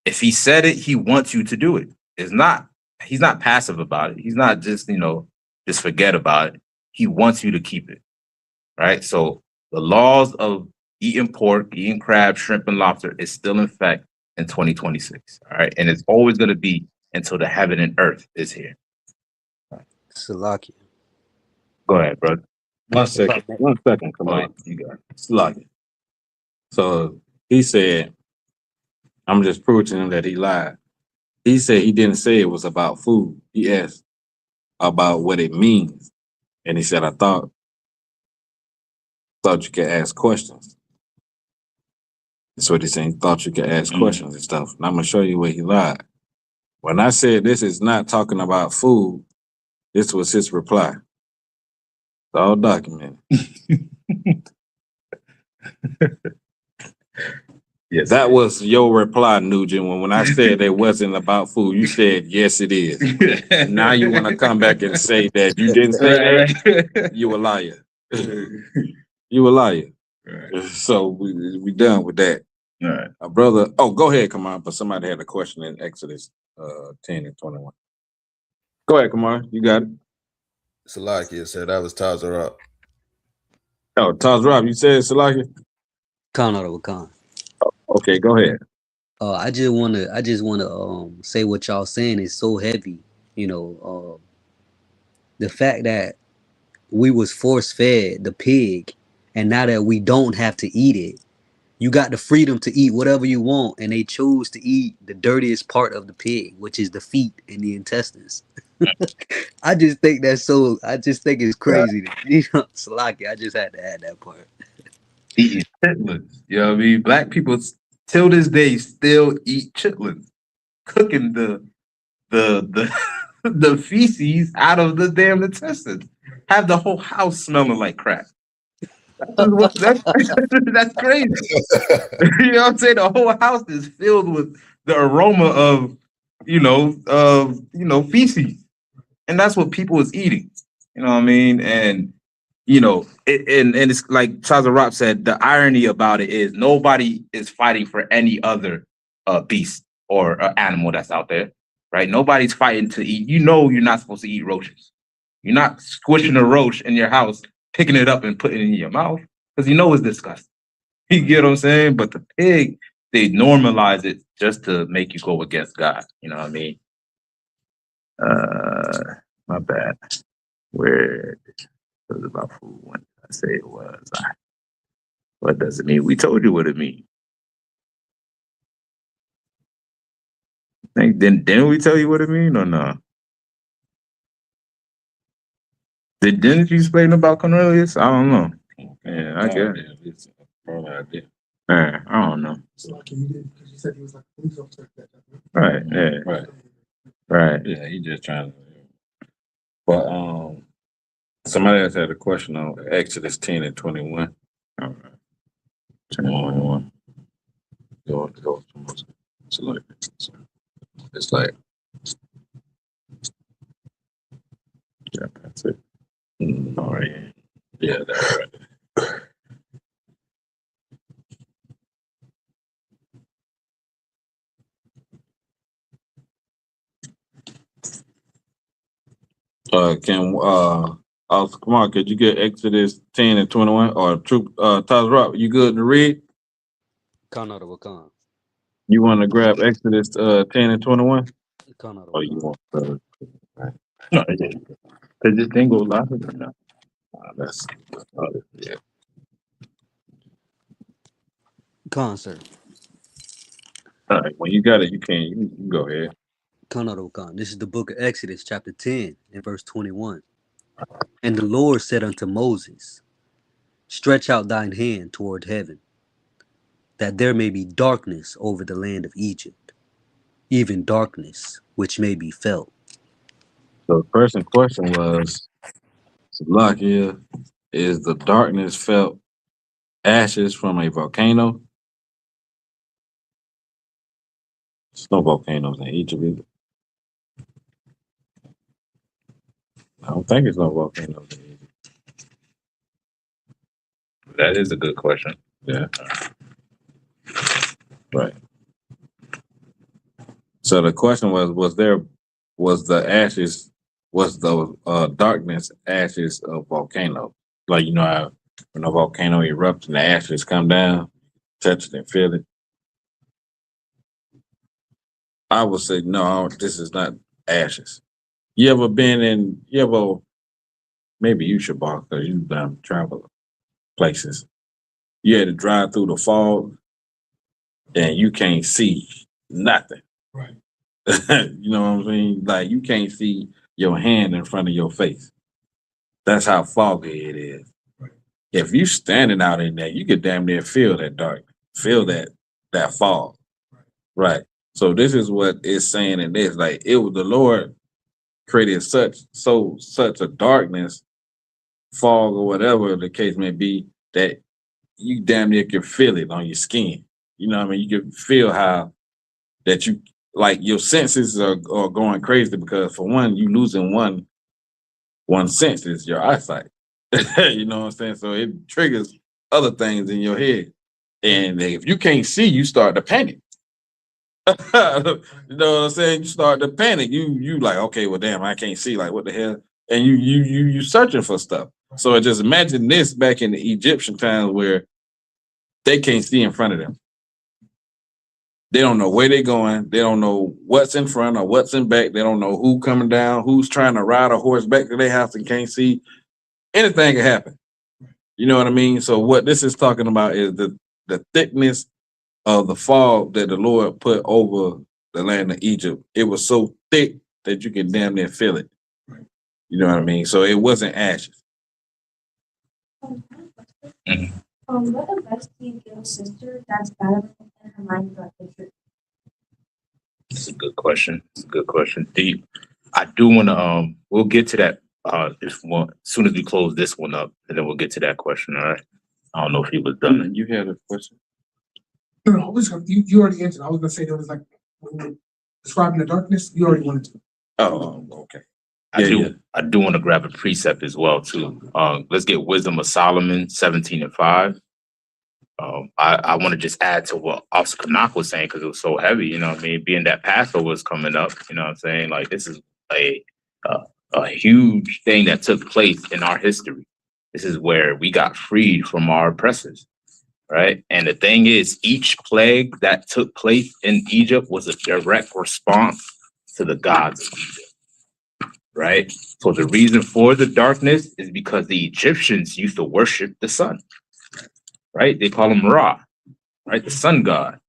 If he said it, he wants you to do it. It's not he's not passive about it. He's not just, just forget about it. He wants you to keep it, right? So the laws of eating pork, eating crab, shrimp, and lobster is still in effect in 2026, all right? And it's always going to be until the heaven and earth is here. Salakia. Go ahead, brother. 1 second. 1 second. Come on. You got it. Slugging. So he said, I'm just proving to him that he lied. He said he didn't say it was about food. He asked about what it means. And he said, I thought you could ask questions. That's what he's saying. He thought you could ask questions and stuff. And I'm going to show you where he lied. When I said this is not talking about food, this was his reply. It's all documented. Yes, that was your reply, Nugent. When I said it wasn't about food, you said, yes, it is. Now you want to come back and say that you didn't say that? You a liar. You a liar. Right. So we done with that. All right. Brother, go ahead, Kamar, but somebody had a question in Exodus 10 and 21. Go ahead, Kamar. You got it. Salakia said that was Tazarab. Oh, Tazarab, you said Salakia? Khan. Okay, go ahead. I just wanna say what y'all saying is so heavy. The fact that we was force fed the pig, and now that we don't have to eat it, you got the freedom to eat whatever you want, and they chose to eat the dirtiest part of the pig, which is the feet and the intestines. I just think it's crazy. Salaki, I just had to add that part. Eating chitlins. You know what I mean? Black people till this day still eat chitlins. Cooking the the feces out of the damn intestines. Have the whole house smelling like crap. That's crazy. You know what I'm saying? The whole house is filled with the aroma of, feces. And that's what people is eating. You know what I mean? And and it's like Chazarab said, the irony about it is nobody is fighting for any other beast or animal that's out there, right? Nobody's fighting to eat. You're not supposed to eat roaches. You're not squishing a roach in your house, picking it up and putting it in your mouth because it's disgusting. You get what I'm saying? But the pig, they normalize it just to make you go against God. You know what I mean? My bad. Where it was about food when I say it was. What does it mean? We told you what it means. Didn't we tell you what it means or no? Didn't you explain about Cornelius? I don't know. Yeah, I guess. It's probably idea. I don't know. So like you did because you said he was like a police officer. Right. Yeah. Right. Yeah, he just trying to. But somebody else had a question on Exodus 10 and 21. All right. 21. Go. It's like. Yeah, that's it. All right. Yeah, that's right. Come on, could you get Exodus 10 and 21 or Tazarab, you good to read? Khan. You want to grab Exodus 10 and 21? Or you want No, it just didn't go live or no? That's yeah. Khan, sir. All right, when you got it, you can go ahead. Khan. This is the book of Exodus, chapter 10, and verse 21. And the Lord said unto Moses, stretch out thine hand toward heaven, that there may be darkness over the land of Egypt, even darkness which may be felt. So the person question was, Salakia, is the darkness felt ashes from a volcano? There's no volcanoes in Egypt either. I don't think it's no volcanoes in Egypt. That is a good question. Yeah. Right. So the question was there was the ashes, was the darkness ashes of volcano. Like, you know how when a volcano erupts and the ashes come down, touch it and feel it. I would say, no, this is not ashes. You ever maybe you should walk because you've done travel places. You had to drive through the fog and you can't see nothing. Right. You know what I'm saying? Like you can't see your hand in front of your face. That's how foggy it is. Right. If you standing out in there, you could damn near feel that dark, feel that fog. Right. So this is what it's saying in this. Like it was the Lord created such a darkness, fog or whatever the case may be, that you damn near can feel it on your skin. You know what I mean? You can feel how that you like your senses are going crazy because for one, you losing one sense is your eyesight. You know what I'm saying? So it triggers other things in your head. And if you can't see, you start to panic. You know what I'm saying? You start to panic. You like, okay, well, damn, I can't see. Like, what the hell? And you searching for stuff. So just imagine this back in the Egyptian times where they can't see in front of them. They don't know where they're going. They don't know what's in front or what's in back. They don't know who coming down, who's trying to ride a horse back to their house and can't see. Anything can happen. You know what I mean? So what this is talking about is the thickness of the fog that the Lord put over the land of Egypt. It was so thick that you can damn near feel it. You know what I mean? So it wasn't ashes. What advice do you give a sister that's battling and her mind got hatred? It's a good question. It's a good question. Deep. I do want to. We'll get to that. As soon as we close this one up, and then we'll get to that question. All right. I don't know if he was done. You had a question. No, you already answered. I was gonna say there was like when you're describing the darkness, you already wanted to. Oh, okay. I do want to grab a precept as well too. Let's get Wisdom of Solomon 17:5. I want to just add to what Officer CHAANAK was saying because it was so heavy. You know what I mean? Being that Passover was coming up, you know what I'm saying? Like this is a huge thing that took place in our history. This is where we got freed from our oppressors, right? And the thing is, each plague that took place in Egypt was a direct response to the gods of Egypt. Right? So the reason for the darkness is because the Egyptians used to worship the sun, right? They call him Ra, right? The sun god,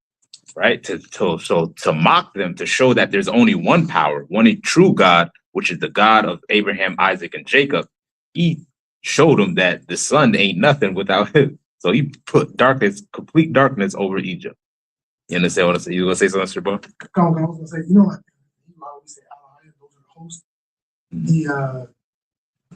right? To mock them, to show that there's only one power, one true God, which is the God of Abraham, Isaac, and Jacob. He showed them that the sun ain't nothing without him. So he put darkness, complete darkness over Egypt. You understand what I'm saying? You gonna say something, Sir Bo? I was gonna say, you know what? You always say, those are the hosts. The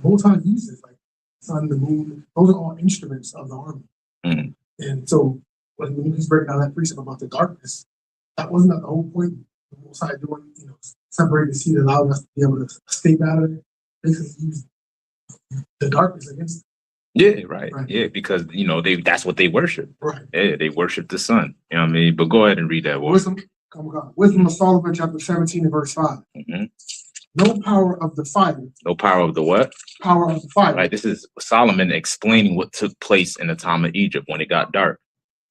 Most High uses like sun, the moon. Those are all instruments of the army. And so when he's breaking down that precept about the darkness, that wasn't the whole point. The Most High doing, separating the seed, allowing us to be able to escape out of it. Basically, use the darkness against them. Yeah, right. Yeah, because that's what they worship. Right. Yeah, they worship the sun. You know what I mean? But go ahead and read that word. Wisdom of Solomon, chapter 17 and verse 5. No power of the fire. No power of the what? Power of the fire. Right. This is Solomon explaining what took place in the time of Egypt when it got dark.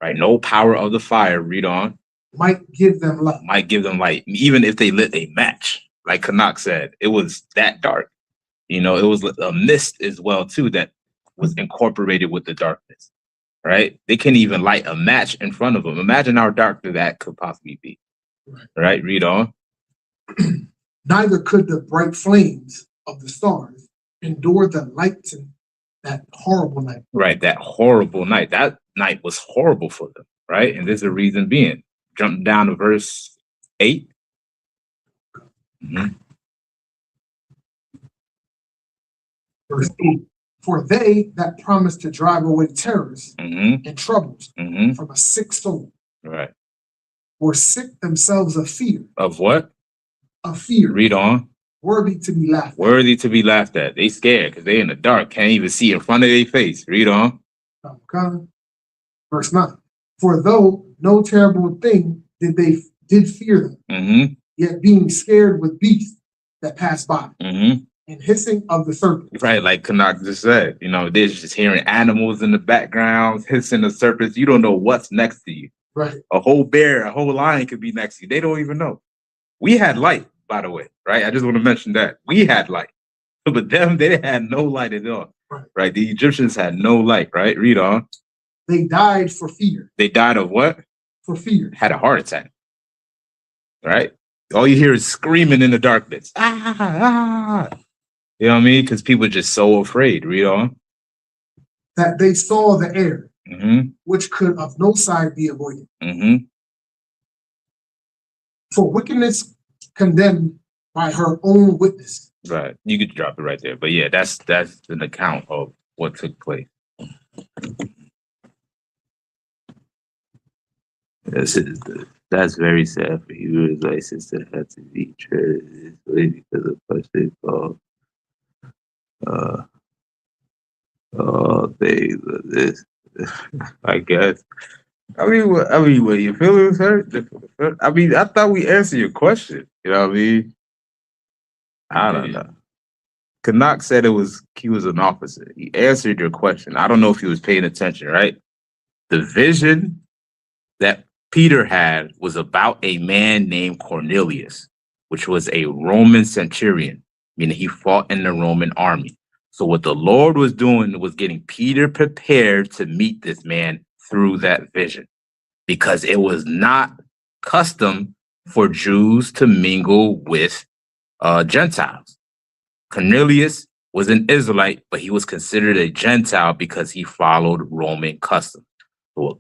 Right. No power of the fire. Read on. Might give them light. Might give them light. Even if they lit a match, like CHAANAK said, it was that dark. It was a mist as well too that was incorporated with the darkness. Right. They couldn't even light a match in front of them. Imagine how dark that could possibly be. Right. Read on. Neither could the bright flames of the stars endure the lights in that horrible night. Right, that horrible night. That night was horrible for them, right? And there's a reason being. Jump down to verse 8. Verse 8. For they that promise to drive away terrors and troubles from a sick soul. Right. Or sick themselves of fear. Of what? Of fear. Read on. Worthy to be laughed at. Worthy to be laughed at. They scared because they in the dark, can't even see in front of their face. Read on. Verse 9. For though no terrible thing did fear them, yet being scared with beasts that passed by, Mm-hmm. and hissing of the serpents. Right, like CHAANAK just said, you know, there's just hearing animals in the background, hissing of serpents. You don't know what's next to you. Right. A whole bear, a whole lion could be next to you. They don't even know. We had light, by the way, right? I just want to mention that. We had light. But them, they had no light at all. Right? The Egyptians had no light, right? Read on. They died for fear. They died of what? For fear. Had a heart attack. Right? All you hear is screaming in the darkness. Ah, ah. You know what I mean? Because people are just so afraid. Read on. That they saw the air, Mm-hmm. which could of no side be avoided. Mm-hmm. For wickedness condemned by her own witness. Right. You could drop it right there. But yeah, that's an account of what took place. That's very sad for Hebrew Israelites that had to be treated this way because of what they call all days of this. I guess. I mean, what your feelings hurt? I mean, I thought we answered your question. You know what I mean? I don't know. CHAANAK said he was an officer. He answered your question. I don't know if he was paying attention, right? The vision that Peter had was about a man named Cornelius, which was a Roman centurion, meaning he fought in the Roman army. So what the Lord was doing was getting Peter prepared to meet this man through that vision, because it was not custom for Jews to mingle with Gentiles. Cornelius was an Israelite, but he was considered a Gentile because he followed Roman customs. So what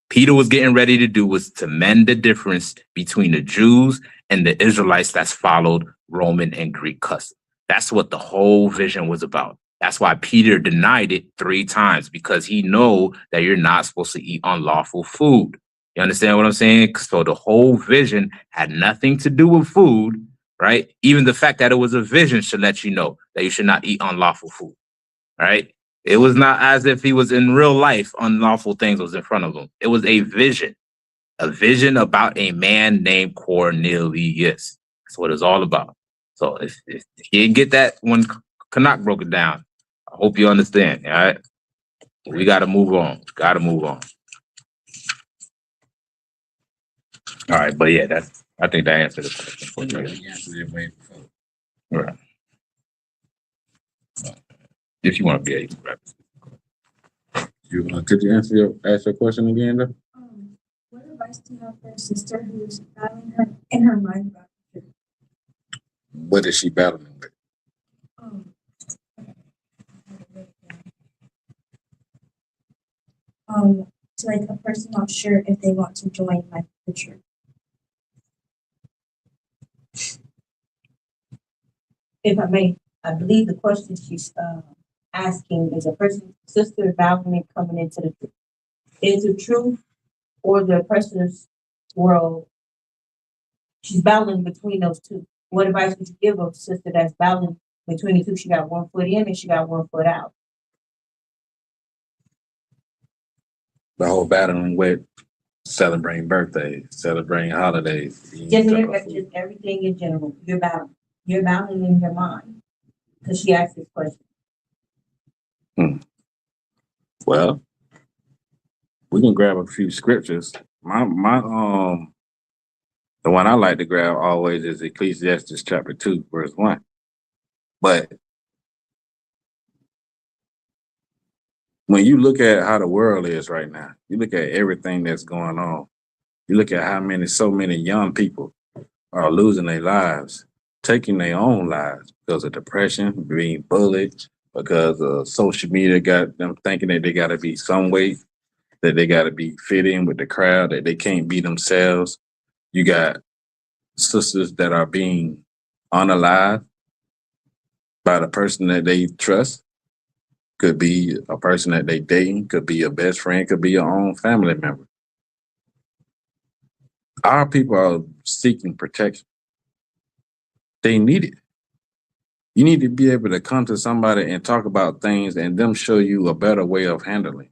Peter was getting ready to do was to mend the difference between the Jews and the Israelites that's followed Roman and Greek customs. That's what the whole vision was about. That's why Peter denied it 3 times, because he know that you're not supposed to eat unlawful food. You understand what I'm saying? So the whole vision had nothing to do with food, right? Even the fact that it was a vision should let you know that you should not eat unlawful food, right? It was not as if he was in real life, unlawful things was in front of him. It was a vision about a man named Cornelius. That's what it's all about. So if you didn't get that when CHAANAK broke it down, I hope you understand, all right? We got to move on. All right, but yeah, I think that answered the question. Right. If you want to be able to grab it. Could you ask your question again, though? What advice do you have for a sister who is battling her in her mind about the truth? What is she battling with? To like a person not sure if they want to join like the church. If I may, I believe the question she's asking is a person, sister battling coming into the truth. Is the truth or the person's world? She's battling between those two. What advice would you give a sister that's battling between the two? She got one foot in and she got one foot out. The whole battling with celebrating birthdays, celebrating holidays. Just everything in general. You're battling. You're battling in your mind. Because she asked this question. Well, we can grab a few scriptures. The one I like to grab always is Ecclesiastes chapter 2, verse 1. But when you look at how the world is right now, you look at everything that's going on, you look at how so many young people are losing their lives, taking their own lives because of depression, being bullied, because social media got them thinking that they got to be some way, that they got to be fit in with the crowd, that they can't be themselves. You got sisters that are being unalived by the person that they trust. Could be a person that they dating, could be a best friend, could be your own family member. Our people are seeking protection. They need it. You need to be able to come to somebody and talk about things and them show you a better way of handling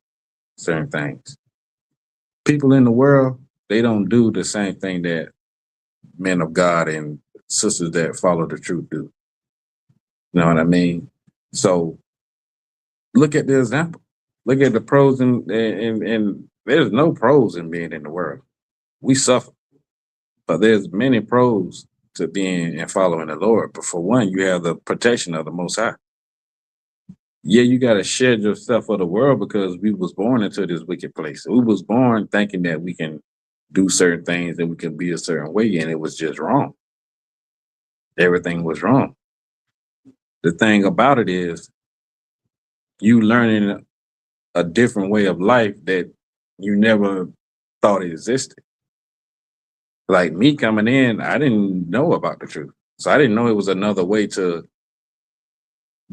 certain things. People in the world, they don't do the same thing that men of God and sisters that follow the truth do. You know what I mean? So look at the example. Look at the pros and there's no pros in being in the world. We suffer, but there's many pros to being and following the Lord. But for one, you have the protection of the Most High. Yeah, you got to shed yourself for the world because we was born into this wicked place. We was born thinking that we can do certain things, that we can be a certain way, and it was just wrong. Everything was wrong. The thing about it is you learning a different way of life that you never thought existed. Like me coming in, I didn't know about the truth. So I didn't know it was another way to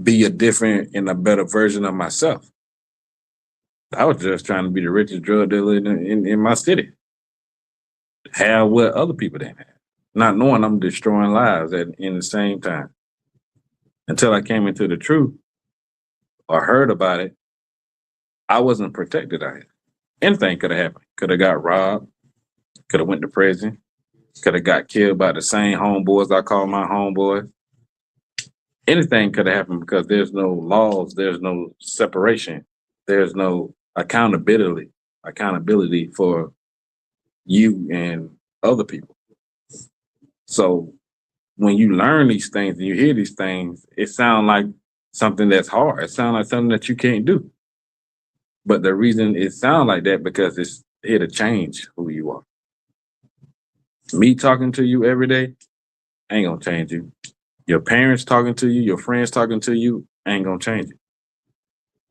be a different and a better version of myself. I was just trying to be the richest drug dealer in my city. Have what other people didn't have. Not knowing I'm destroying lives in the same time. Until I came into the truth or heard about it, I wasn't protected out here. Anything could have happened. Could have got robbed. Could have went to prison. Could have got killed by the same homeboys I call my homeboys. Anything could have happened because there's no laws, there's no separation, there's no accountability for you and other people. So when you learn these things and you hear these things, it sounds like something that's hard. It sounds like something that you can't do. But the reason it sounds like that because it's here to change who you are. Me talking to you every day ain't gonna change you. Your parents talking to you, your friends talking to you ain't gonna change it.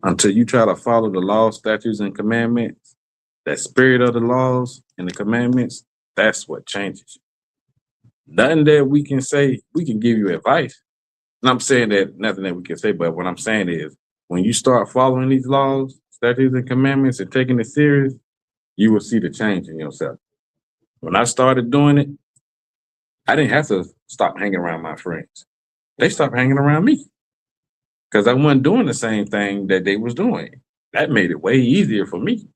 Until you try to follow the laws, statutes, and commandments, that spirit of the laws and the commandments, that's what changes. Nothing that we can say, we can give you advice. And I'm saying that nothing that we can say, but what I'm saying is when you start following these laws, statutes, and commandments and taking it serious, you will see the change in yourself. When I started doing it, I didn't have to stop hanging around my friends. They stopped hanging around me because I wasn't doing the same thing that they was doing. That made it way easier for me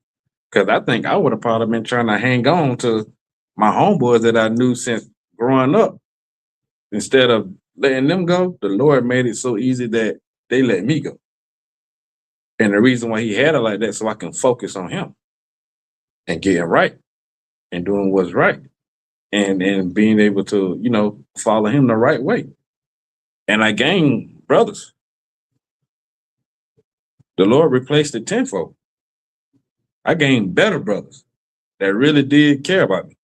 because I think I would have probably been trying to hang on to my homeboys that I knew since growing up. Instead of letting them go, the Lord made it so easy that they let me go. And the reason why he had it like that, so I can focus on him and getting right and doing what's right and being able to, follow him the right way. And I gained brothers. The Lord replaced it tenfold. I gained better brothers that really did care about me.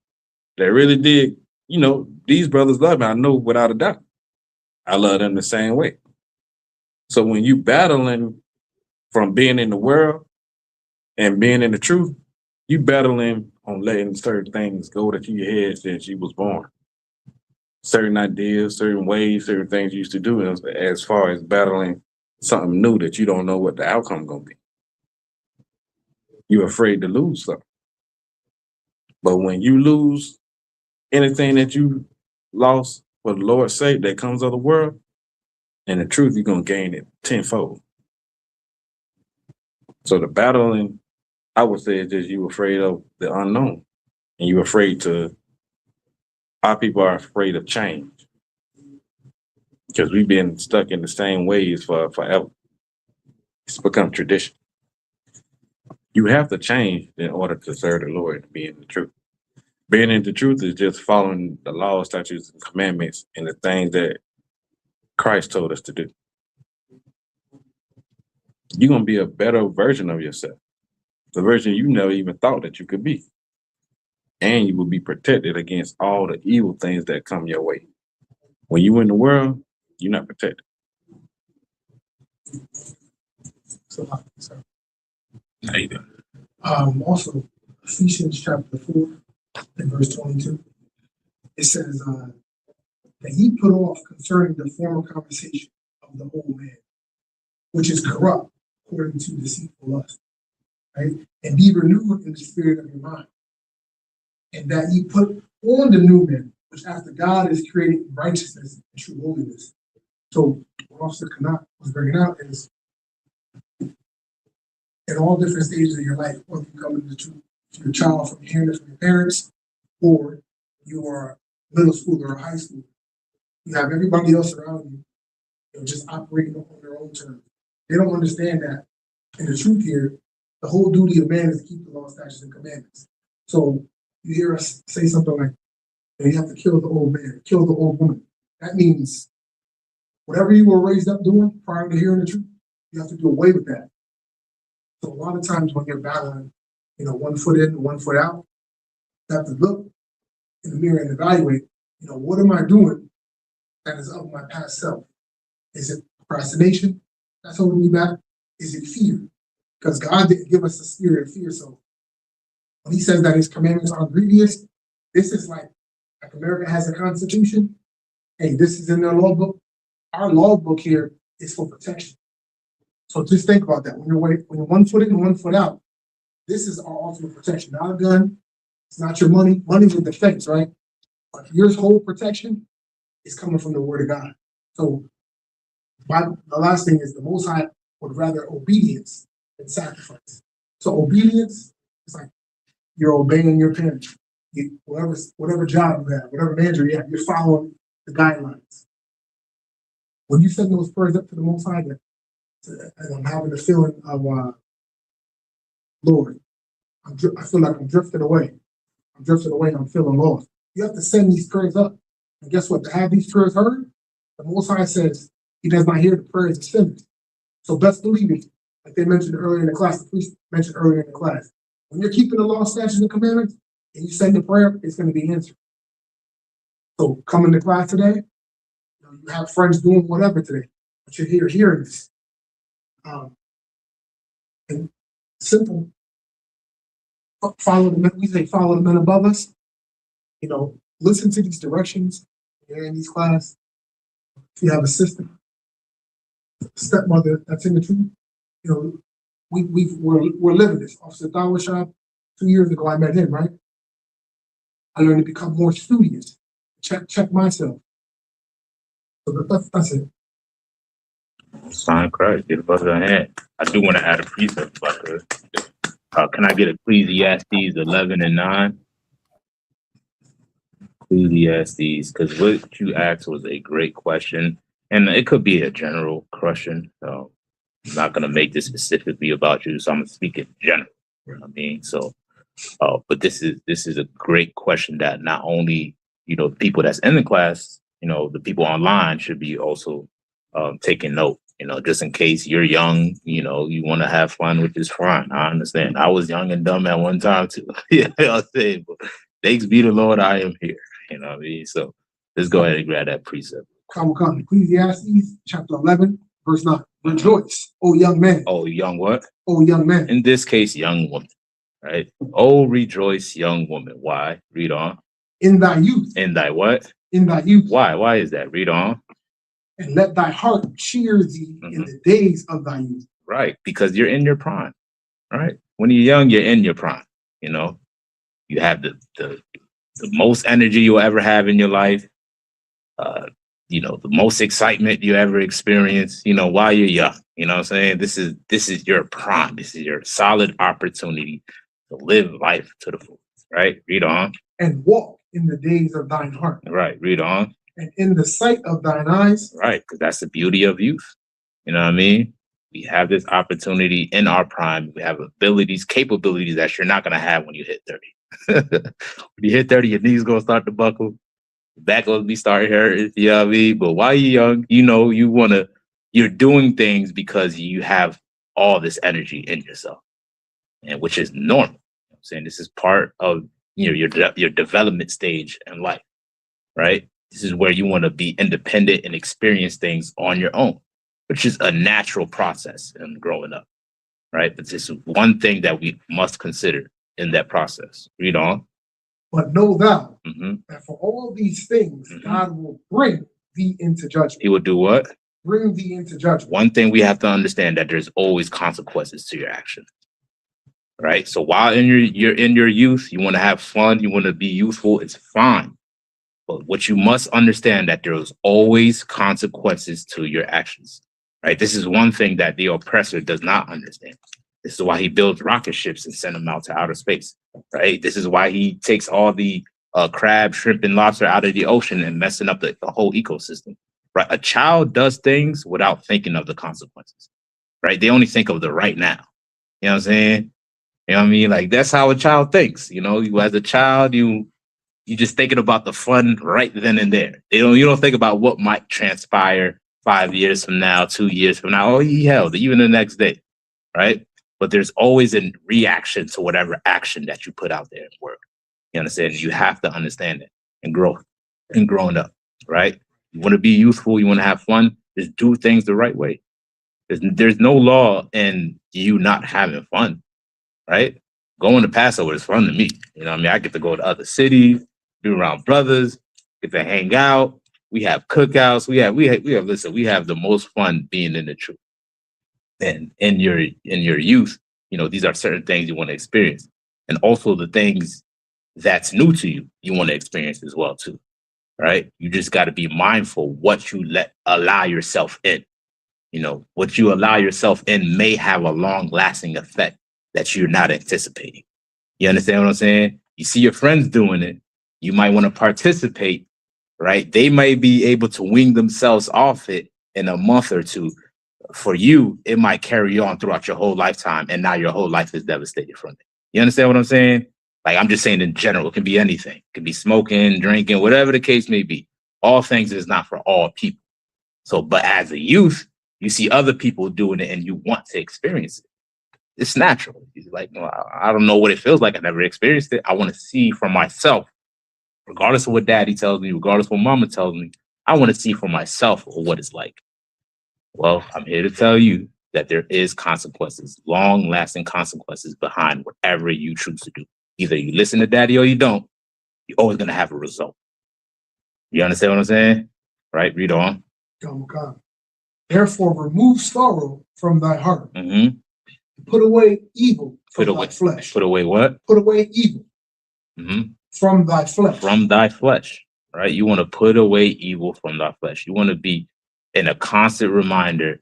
That really did, these brothers love me. I know without a doubt. I love them the same way. So when you battling from being in the world and being in the truth, you battling on letting certain things go to your head since you was born. Certain ideas, certain ways, certain things you used to do as far as battling something new that you don't know what the outcome gonna be. You're afraid to lose something. But when you lose anything that you lost for the Lord's sake that comes of the world, and the truth, you're gonna gain it tenfold. So the battling, I would say, is just you afraid of the unknown. And you're afraid to, our people are afraid of change. Because we've been stuck in the same ways for forever. It's become tradition. You have to change in order to serve the Lord and be in the truth. Being in the truth is just following the laws, statutes, and commandments and the things that Christ told us to do. You're going to be a better version of yourself. The version you never even thought that you could be. And you will be protected against all the evil things that come your way. When you're in the world, you're not protected. So, How you doing? also, Ephesians chapter 4 and verse 22, it says that ye put off concerning the former conversation of the old man, which is corrupt according to deceitful lust, right? And be renewed in the spirit of your mind, and that ye put on the new man, which after God is created in righteousness and true holiness. So what Officer CHAANAK was bringing out is in all different stages of your life, whether you come into truth, your child from your parents, from your parents, or you are middle school or high school, you have everybody else around you They're just operating on their own terms. They don't understand that in the truth here, the whole duty of man is to keep the law, statutes, and commandments. So you hear us say something like, you have to kill the old man, kill the old woman. That means whatever you were raised up doing prior to hearing the truth, you have to do away with that. So a lot of times when you're battling, 1 foot in, 1 foot out, you have to look in the mirror and evaluate, what am I doing that is of my past self? Is it procrastination that's holding me back? Is it fear? Because God didn't give us a spirit of fear. So when he says that his commandments are grievous, this is like America has a constitution. Hey, this is in their law book. Our law book here is for protection. So just think about that. When you're 1 foot in and 1 foot out, this is our ultimate protection. Not a gun. It's not your money. Money's a defense, right? But your whole protection is coming from the word of God. So the last thing is the Most High would rather obedience than sacrifice. So obedience is like you're obeying your parents. Whatever job you have, whatever manager you have, you're following the guidelines. When you send those prayers up to the Most High, and I'm having a feeling of, Lord, I feel like I'm drifting away. I'm feeling lost. You have to send these prayers up. And guess what? To have these prayers heard, the Most High says he does not hear the prayers of sinners. So best believe it, like they mentioned earlier in the class, the priest mentioned earlier in the class. When you're keeping the law, statutes, and commandments, and you send the prayer, it's going to be answered. So coming to class today, you have friends doing whatever today, but you're here hearing this. And simple, follow the men above us. Listen to these directions. You're in these class. If you have a sister, stepmother that's in the truth, we're living this. Officer Dawashab, 2 years ago, I met him, right? I learned to become more studious, check myself. So that's it. Sign Christ, get above the hand. I do want to add a precept if I could. Can I get Ecclesiastes 11 and 9? Ecclesiastes, because what you asked was a great question, and it could be a general question. I'm not going to make this specifically about you, so I'm going to speak in general. You know what I mean? So, but this is a great question that not only people that's in the class, the people online should be also taking note. Just in case you're young, you want to have fun, which is fine. I understand. I was young and dumb at one time too. I'll say, but thanks be the Lord, I am here. You know what I mean? So let's go ahead and grab that precept. Come. Ecclesiastes chapter 11, verse 9. Rejoice, O young man. Oh, young what? O young man. In this case, young woman, right? Oh, rejoice, young woman. Why? Read on. In thy youth. In thy what? In thy youth. Why? Why is that? Read on. And let thy heart cheer thee in the days of thy youth. Right, because you're in your prime, right? When you're young, you're in your prime. You have the most energy you'll ever have in your life. The most excitement you ever experience. While you're young. You know what I'm saying? This is your prime. This is your solid opportunity to live life to the fullest. Right. Read on. And walk in the days of thine heart. Right. Read on. And in the sight of thine eyes. Right, because that's the beauty of youth. You know what I mean? We have this opportunity in our prime. We have capabilities that you're not going to have when you hit 30. When you hit 30, your knees going to start to buckle. Your back going to be starting hurting. You know what I mean? But while you're young, you're doing things because you have all this energy in yourself, and which is normal. You know what I'm saying? This is part of your development stage in life, right? This is where you want to be independent and experience things on your own, which is a natural process in growing up, right? But this is one thing that we must consider in that process. Read on. But know thou that for all these things, God will bring thee into judgment. He will do what? Bring thee into judgment. One thing we have to understand that there's always consequences to your actions, right? So while you're in your youth, you want to have fun, you want to be youthful, it's fine. But what you must understand that there's always consequences to your actions, right? This is one thing that the oppressor does not understand. This is why he builds rocket ships and send them out to outer space, right? This is why he takes all the crab, shrimp, and lobster out of the ocean and messing up the whole ecosystem, right? A child does things without thinking of the consequences, right? They only think of the right now. You know what I'm saying? You know what I mean? Like that's how a child thinks. You know, you as a child, you just thinking about the fun right then and there. You don't think about what might transpire 5 years from now, 2 years from now, or hell, even the next day, right? But there's always a reaction to whatever action that you put out there in the world. You understand? You have to understand it and grow and growing up, right? You want to be youthful, you want to have fun, just do things the right way. There's no law in you not having fun, right? Going to Passover is fun to me. You know what I mean? I get to go to other cities, be around brothers, get to hang out. We have cookouts. We have listen, we have the most fun being in the truth. And in your youth, you know, these are certain things you want to experience. And also the things that's new to you, you want to experience as well too. Right? You just got to be mindful what you allow yourself in. You know, what you allow yourself in may have a long lasting effect that you're not anticipating. You understand what I'm saying? You see your friends doing it, you might want to participate, right? They might be able to wing themselves off it in a month or two. For you, it might carry on throughout your whole lifetime, and now your whole life is devastated from it. You understand what I'm saying? Like, I'm just saying in general, it can be anything. It can be smoking, drinking, whatever the case may be. All things is not for all people. So, but as a youth, you see other people doing it and you want to experience it. It's natural. You're like, well, I don't know what it feels like. I never experienced it. I want to see for myself, regardless of what daddy tells me, regardless of what mama tells me. I want to see for myself what it's like. Well, I'm here to tell you that there is consequences, long-lasting consequences behind whatever you choose to do. Either you listen to daddy or you don't. You're always going to have a result. You understand what I'm saying? Right? Read on. Therefore, remove sorrow from thy heart. Mm-hmm. Put away evil from thy flesh. Put away what? Put away evil from thy flesh. From thy flesh, right? You want to put away evil from thy flesh. You want to be in a constant reminder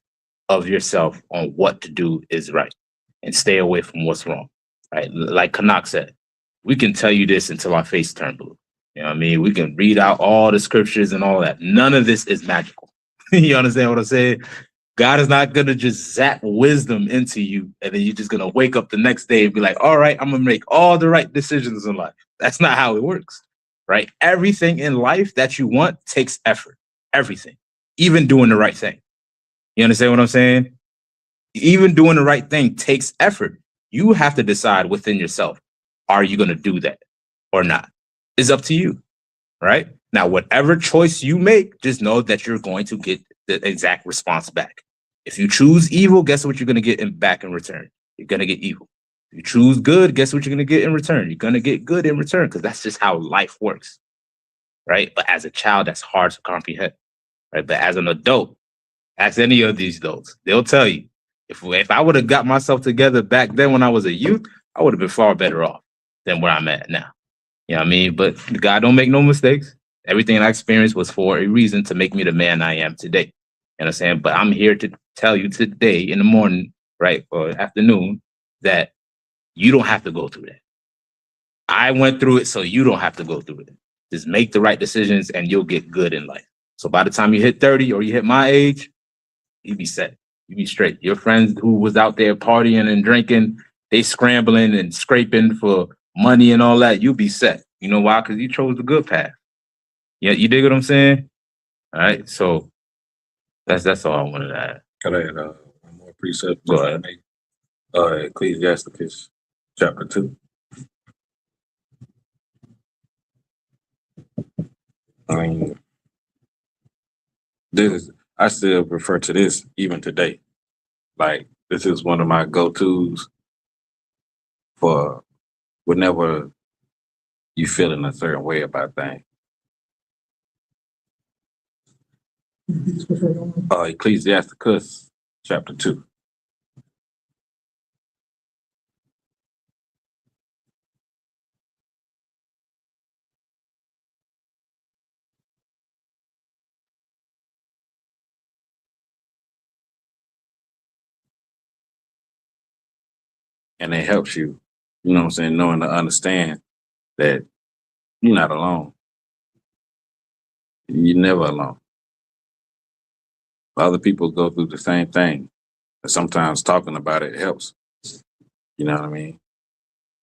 of yourself on what to do is right and stay away from what's wrong, right? Like CHAANAK said, we can tell you this until our face turn blue. You know what I mean? We can read out all the scriptures and all that. None of this is magical. You understand what I'm saying? God is not going to just zap wisdom into you and then you're just going to wake up the next day and be like, all right, I'm going to make all the right decisions in life. That's not how it works, right? Everything in life that you want takes effort. Everything. Even doing the right thing. You understand what I'm saying? Even doing the right thing takes effort. You have to decide within yourself, are you going to do that or not? It's up to you, right? Now, whatever choice you make, just know that you're going to get the exact response back. If you choose evil, guess what you're going to get back in return? You're going to get evil. If you choose good, guess what you're going to get in return? You're going to get good in return because that's just how life works, right? But as a child, that's hard to comprehend, right? But as an adult, ask any of these adults. They'll tell you, if I would have got myself together back then when I was a youth, I would have been far better off than where I'm at now. You know what I mean? But God don't make no mistakes. Everything I experienced was for a reason to make me the man I am today. You know what I'm saying? But I'm here to tell you today in the morning, right, or afternoon, that you don't have to go through that. I went through it, so you don't have to go through it. Just make the right decisions and you'll get good in life. So by the time you hit 30 or you hit my age, you be set. You be straight. Your friends who was out there partying and drinking, they scrambling and scraping for money and all that, you be set. You know why? Because you chose the good path. Yeah, you dig what I'm saying? All right, so that's all I wanted to add. Can I add one more precept? Go ahead. Ecclesiasticus chapter 2. I mean, I still refer to this even today. Like, this is one of my go-tos for whenever you feeling a certain way about things. Ecclesiasticus chapter 2. And it helps you, you know what I'm saying, knowing to understand that you're not alone. You're never alone. Other people go through the same thing. And sometimes talking about it helps. You know what I mean?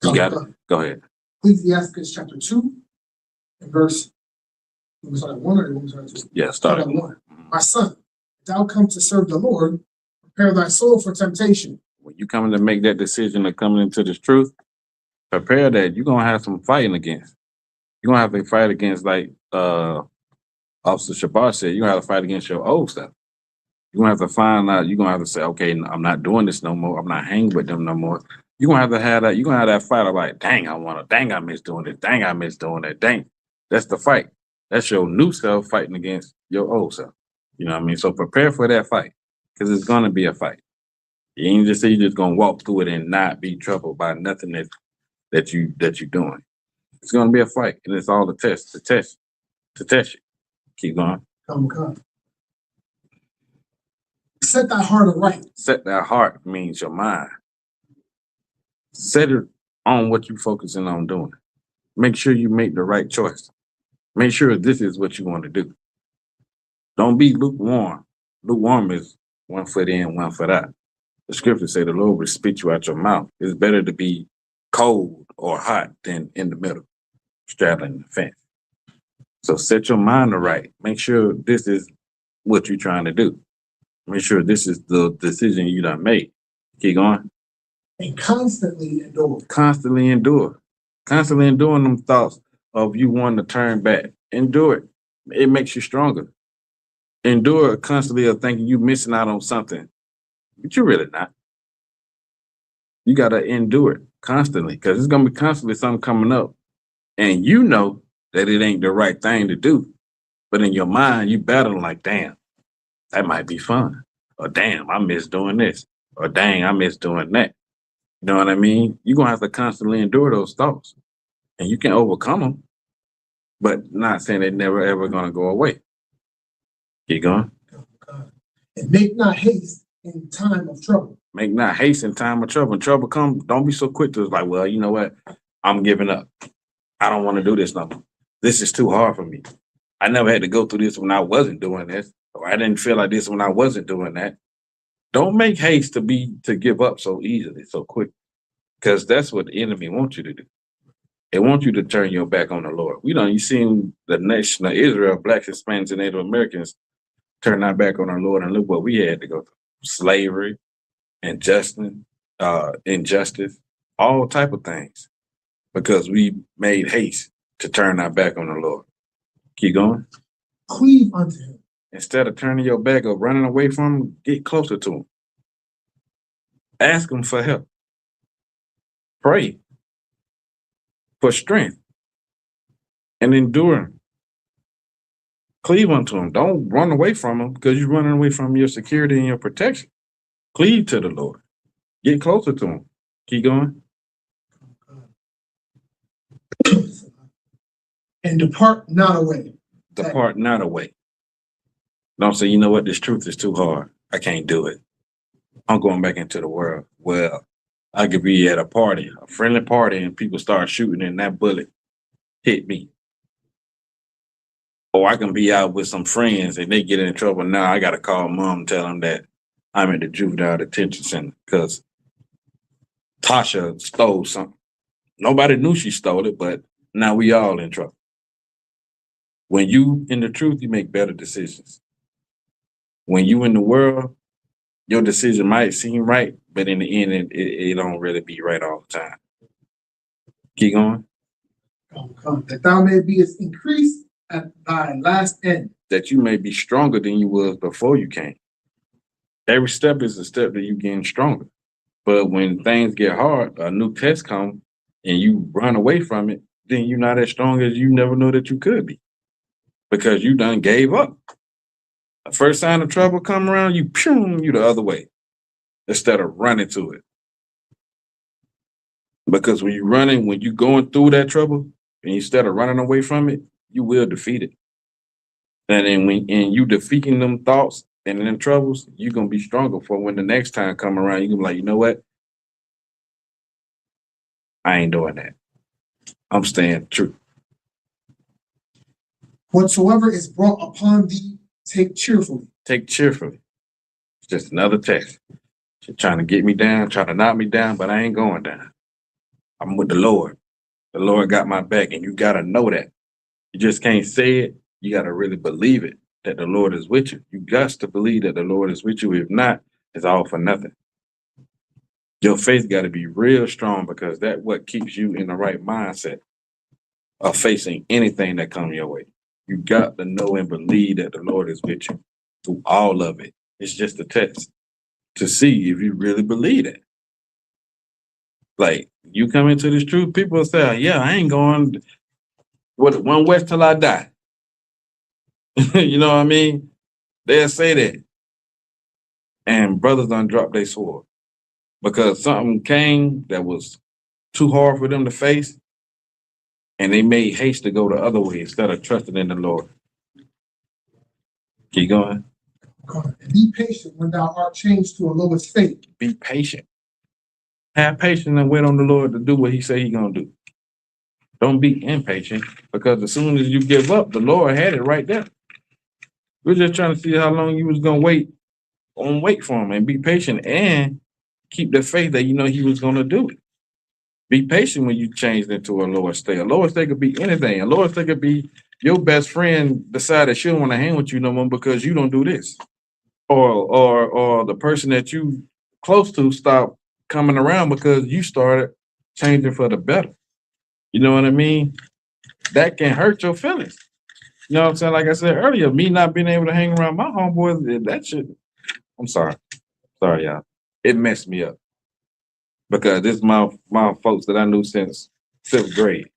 You got it. Go ahead. Ecclesiastes chapter 2 and verse, was that 1 or was that 2? Yeah, start at 1. My son, if thou come to serve the Lord, prepare thy soul for temptation. When you coming to make that decision of coming into this truth, prepare that you're gonna have some fighting against. You're gonna have to fight against, like Officer Shabar said, you're gonna have to fight against your old stuff. You're gonna have to find out, you're gonna have to say, okay, I'm not doing this no more, I'm not hanging with them no more. You're gonna have that, you're gonna have that fight of like, dang, I miss doing this, dang, I miss doing that, dang. That's the fight. That's your new self fighting against your old self. You know what I mean? So prepare for that fight, because it's gonna be a fight. You ain't just say you're just gonna walk through it and not be troubled by nothing that you're doing. It's gonna be a fight, and it's all to test you. Keep going. Come. Set thy heart aright. Set that heart means your mind. Set it on what you're focusing on doing. Make sure you make the right choice. Make sure this is what you want to do. Don't be lukewarm. Lukewarm is 1 foot in, 1 foot out. The scriptures say the Lord will spit you out your mouth. It's better to be cold or hot than in the middle, straddling the fence. So set your mind right. Make sure this is what you're trying to do. Make sure this is the decision you done made. Keep going. And constantly endure. Constantly endure. Constantly enduring them thoughts of you wanting to turn back. Endure it. It makes you stronger. Endure constantly of thinking you're missing out on something, but you're really not. You got to endure it constantly, because it's going to be constantly something coming up. And you know that it ain't the right thing to do. But in your mind, you battling like, damn, that might be fun. Or damn, I miss doing this. Or dang, I miss doing that. You know what I mean? You're going to have to constantly endure those thoughts. And you can overcome them, but not saying they're never, ever going to go away. Keep going. And make not haste in time of trouble. Make not haste in time of trouble. When trouble comes, don't be so quick to like, well, you know what? I'm giving up. I don't want to do this no more. This is too hard for me. I never had to go through this when I wasn't doing this, or I didn't feel like this when I wasn't doing that. Don't make haste to give up so easily, so quick, because that's what the enemy wants you to do. They want you to turn your back on the Lord. You seen the nation of Israel, blacks, Hispanics, and Native Americans turn our back on our Lord, and look what we had to go through. Slavery, injustice, all type of things, because we made haste to turn our back on the Lord. Keep going. Cleave unto him. Instead of turning your back or running away from him, get closer to him. Ask him for help. Pray for strength and endure. Cleave unto him. Don't run away from him, because you're running away from your security and your protection. Cleave to the Lord. Get closer to him. Keep going. And depart not away. Depart not away. Don't say, you know what, this truth is too hard. I can't do it. I'm going back into the world. Well, I could be at a party, a friendly party, and people start shooting and that bullet hit me. Or I can be out with some friends and they get in trouble. Now I got to call mom and tell them that I'm at the juvenile detention center because Tasha stole something. Nobody knew she stole it, but now we all in trouble. When you in the truth, you make better decisions. When you in the world, your decision might seem right, but in the end, it don't really be right all the time. Keep going. That thou may be increased at thy last end. That you may be stronger than you was before you came. Every step is a step that you getting stronger. But when things get hard, a new test comes and you run away from it, then you're not as strong as you never know that you could be. Because you done gave up. The first sign of trouble come around, you the other way instead of running to it. Because when you're going through that trouble, and instead of running away from it, you will defeat it. And then when you defeating them thoughts and them troubles, you're gonna be stronger for when the next time come around. You're gonna be like, you know what? I ain't doing that. I'm staying true. Whatsoever is brought upon thee, take cheerfully. Take cheerfully. It's just another test. She's trying to get me down, trying to knock me down, but I ain't going down. I'm with the Lord. The Lord got my back, and you gotta know that. You just can't say it. You gotta really believe it, that the Lord is with you. You got to believe that the Lord is with you. If not, it's all for nothing. Your faith got to be real strong, because that's what keeps you in the right mindset of facing anything that comes your way. You got to know and believe that the Lord is with you through all of it. It's just a test to see if you really believe it. Like, you come into this truth, people say, yeah, I ain't going one west till I die. You know what I mean? They'll say that. And brothers done dropped their sword because something came that was too hard for them to face, and they made haste to go the other way instead of trusting in the Lord. Keep going. Be patient when thou art changed to a lower state. Be patient. Have patience and wait on the Lord to do what he say he gonna do. Don't be impatient, because as soon as you give up, the Lord had it right there. We're just trying to see how long you was gonna wait for him, and be patient and keep the faith that you know he was gonna do it. Be patient when you changed into a lower state. A lower state could be anything. A lower state could be your best friend decided she don't want to hang with you no more because you don't do this. Or the person that you close to stopped coming around because you started changing for the better. You know what I mean? That can hurt your feelings. You know what I'm saying? Like I said earlier, me not being able to hang around my homeboys, that shit. I'm sorry. Sorry, y'all. It messed me up. Because this is my folks that I knew since 5th grade.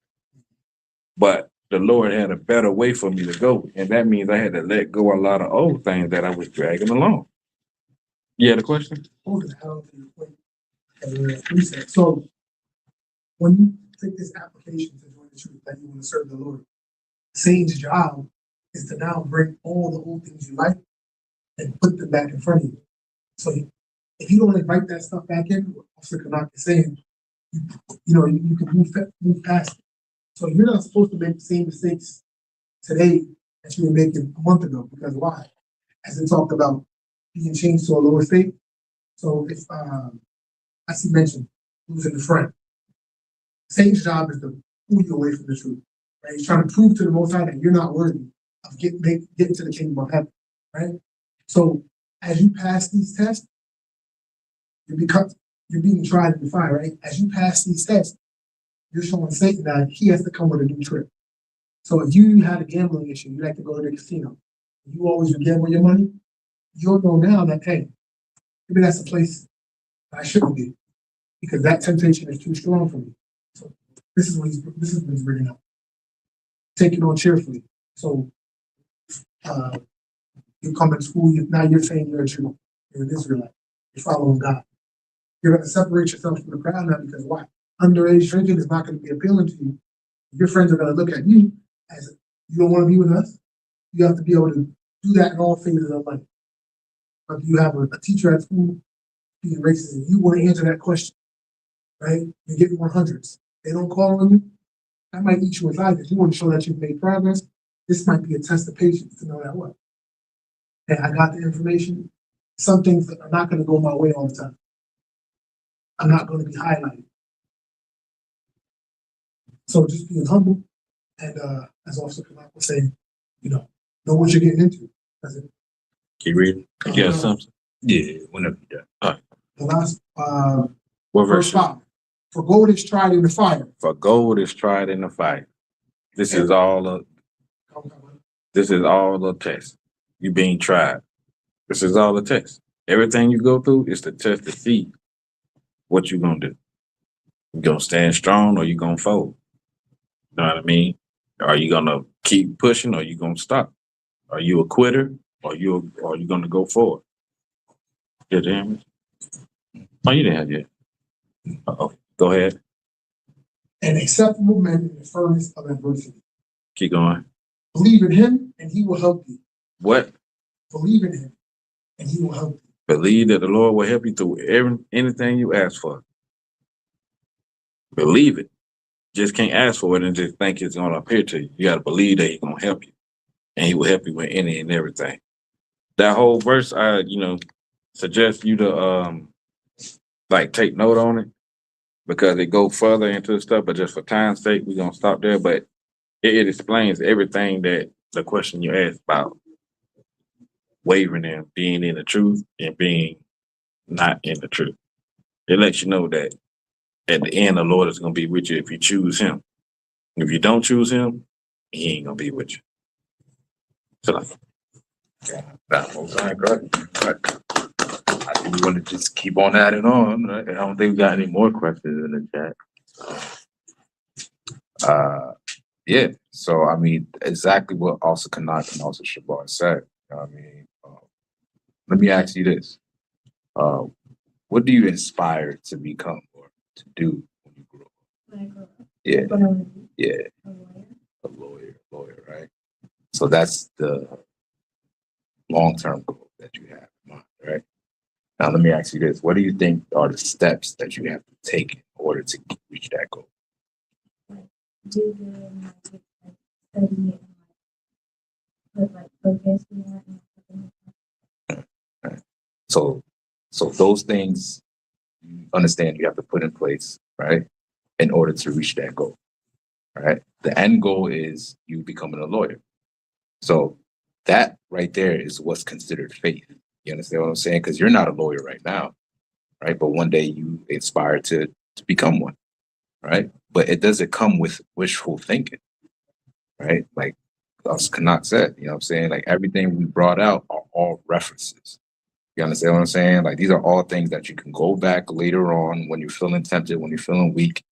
But the Lord had a better way for me to go. And that means I had to let go a lot of old things that I was dragging along. You had a question? So when you take this application to join the truth that you want to serve the Lord, Sage's job is to now bring all the old things you like and put them back in front of you. So if you don't invite that stuff back in, what Officer CHAANAK is saying, you can move past it. So you're not supposed to make the same mistakes today that you were making a month ago. Because why? As it talked about being changed to a lower state. So if as he mentioned, losing the friend, Sage's job is to pull you away from the truth. Right? He's trying to prove to the Most High that you're not worthy of getting to the kingdom of heaven. Right? So as you pass these tests, you're being tried in the fire, right? As you pass these tests, you're showing Satan that he has to come with a new trick. So if you had a gambling issue, you like to go to the casino, you always would gamble your money, you'll know now that, hey, maybe that's a place I shouldn't be, because that temptation is too strong for me. So this is what he's bringing up. Take it on cheerfully. So you come to school, now you're saying you're a Jew, you're an Israelite, you're following God. You're going to separate yourself from the crowd now, because why? Underage drinking is not going to be appealing to you. Your friends are going to look at you as, you don't want to be with us. You have to be able to do that in all phases of life. But you have a teacher at school being racist, and you want to answer that question, right? You're getting 100s. They don't call on you. That might eat you alive. If you want to show that you've made progress, this might be a test of patience to know that what? Hey, I got the information. Some things that are not going to go my way all the time. I'm not going to be highlighted. So just being humble, and as Officer CHAANAK was saying, know what you're getting into. That's it. Keep reading. You got something? Yeah, whenever you're done. All right. The last What verse verse? 5. For gold is tried in the fire. For gold is tried in the fire. This is all the test. You being tried. This is all the test. Everything you go through is the test to see what you're gonna do. You gonna stand strong, or you gonna fold? You know what I mean? Are you gonna keep pushing, or you gonna stop? Are you a quitter, or you gonna go forward? Did you hear me? Oh, you didn't have yet. Uh-oh. Go ahead. An acceptable man in the furnace of adversity. Keep going. Believe in him, and he will help you. What? Believe in him, and he will help you. Believe that the Lord will help you through anything you ask for. Believe it. Just can't ask for it and just think it's going to appear to you. You got to believe that he's going to help you, and he will help you with any and everything. That whole verse, suggest you to like take note on it because it go further into the stuff. But just for time's sake, we're gonna stop there. But it explains everything that the question you asked about wavering and being in the truth and being not in the truth. It lets you know that at the end, the Lord is gonna be with you if you choose Him. If you don't choose Him, He ain't gonna be with you. So, That was right. I think we want to just keep on adding on. Right? I don't think we got any more questions in the chat. Yeah. So I mean, exactly what also CHAANAK and also Shabar said. I mean, let me ask you this: what do you inspire to become or to do when you grow up? When I grow up. Yeah. What I want to be. Yeah. A lawyer. A lawyer, right? So that's the long-term goal that you have in mind, right? Now, let me ask you this. What do you think are the steps that you have to take in order to reach that goal? Do the magic, like study it, put like focus in that and Right. So those things you understand you have to put in place, right, in order to reach that goal, right? The end goal is you becoming a lawyer. So that right there is what's considered faith. You understand what I'm saying? Because you're not a lawyer right now, right? But one day you aspire to become one, right? But it doesn't come with wishful thinking, right? Like us CHAANAK said, you know what I'm saying? Like everything we brought out are all references. You understand what I'm saying? Like these are all things that you can go back later on when you're feeling tempted, when you're feeling weak,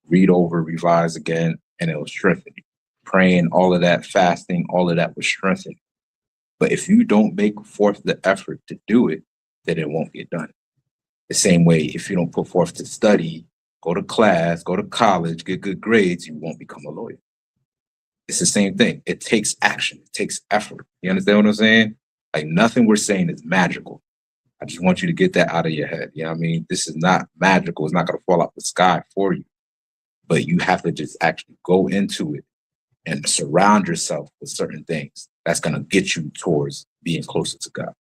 read over, revise again, and it'll strengthen you. Praying, all of that, fasting, all of that will strengthen you. But if you don't make forth the effort to do it, then it won't get done. The same way, if you don't put forth to study, go to class, go to college, get good grades, you won't become a lawyer. It's the same thing. It takes action. It takes effort. You understand what I'm saying? Like nothing we're saying is magical. I just want you to get that out of your head. You know what I mean? This is not magical. It's not going to fall out the sky for you. But you have to just actually go into it and surround yourself with certain things that's going to get you towards being closer to God.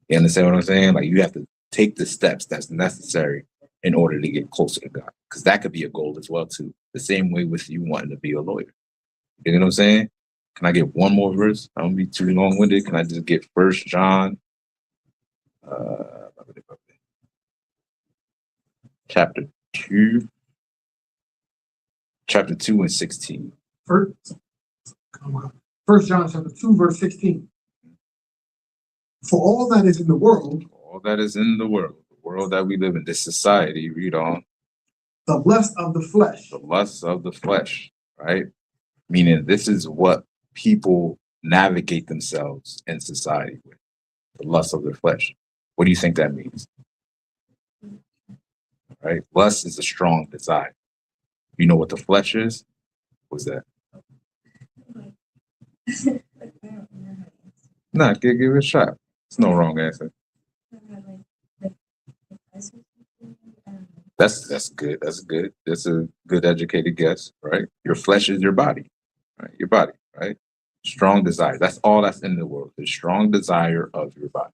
You understand what I'm saying? Like you have to take the steps that's necessary in order to get closer to God. Because that could be a goal as well, too. The same way with you wanting to be a lawyer. You know what I'm saying? Can I get one more verse? I don't be too long-winded. Can I just get 1 John chapter 2 and 16. First John chapter 2, verse 16. For all that is in the world, the world that we live in, this society, read on. The lust of the flesh, right? Meaning this is what people navigate themselves in society with, the lust of the flesh. What do you think that means? Right? Lust is a strong desire. You know what the flesh is? What's that? Nah, give it a shot. It's no wrong answer. That's good. That's a good educated guess, right? Your flesh is your body, right? Your body, right? Strong desire. That's all that's in the world. The strong desire of your body.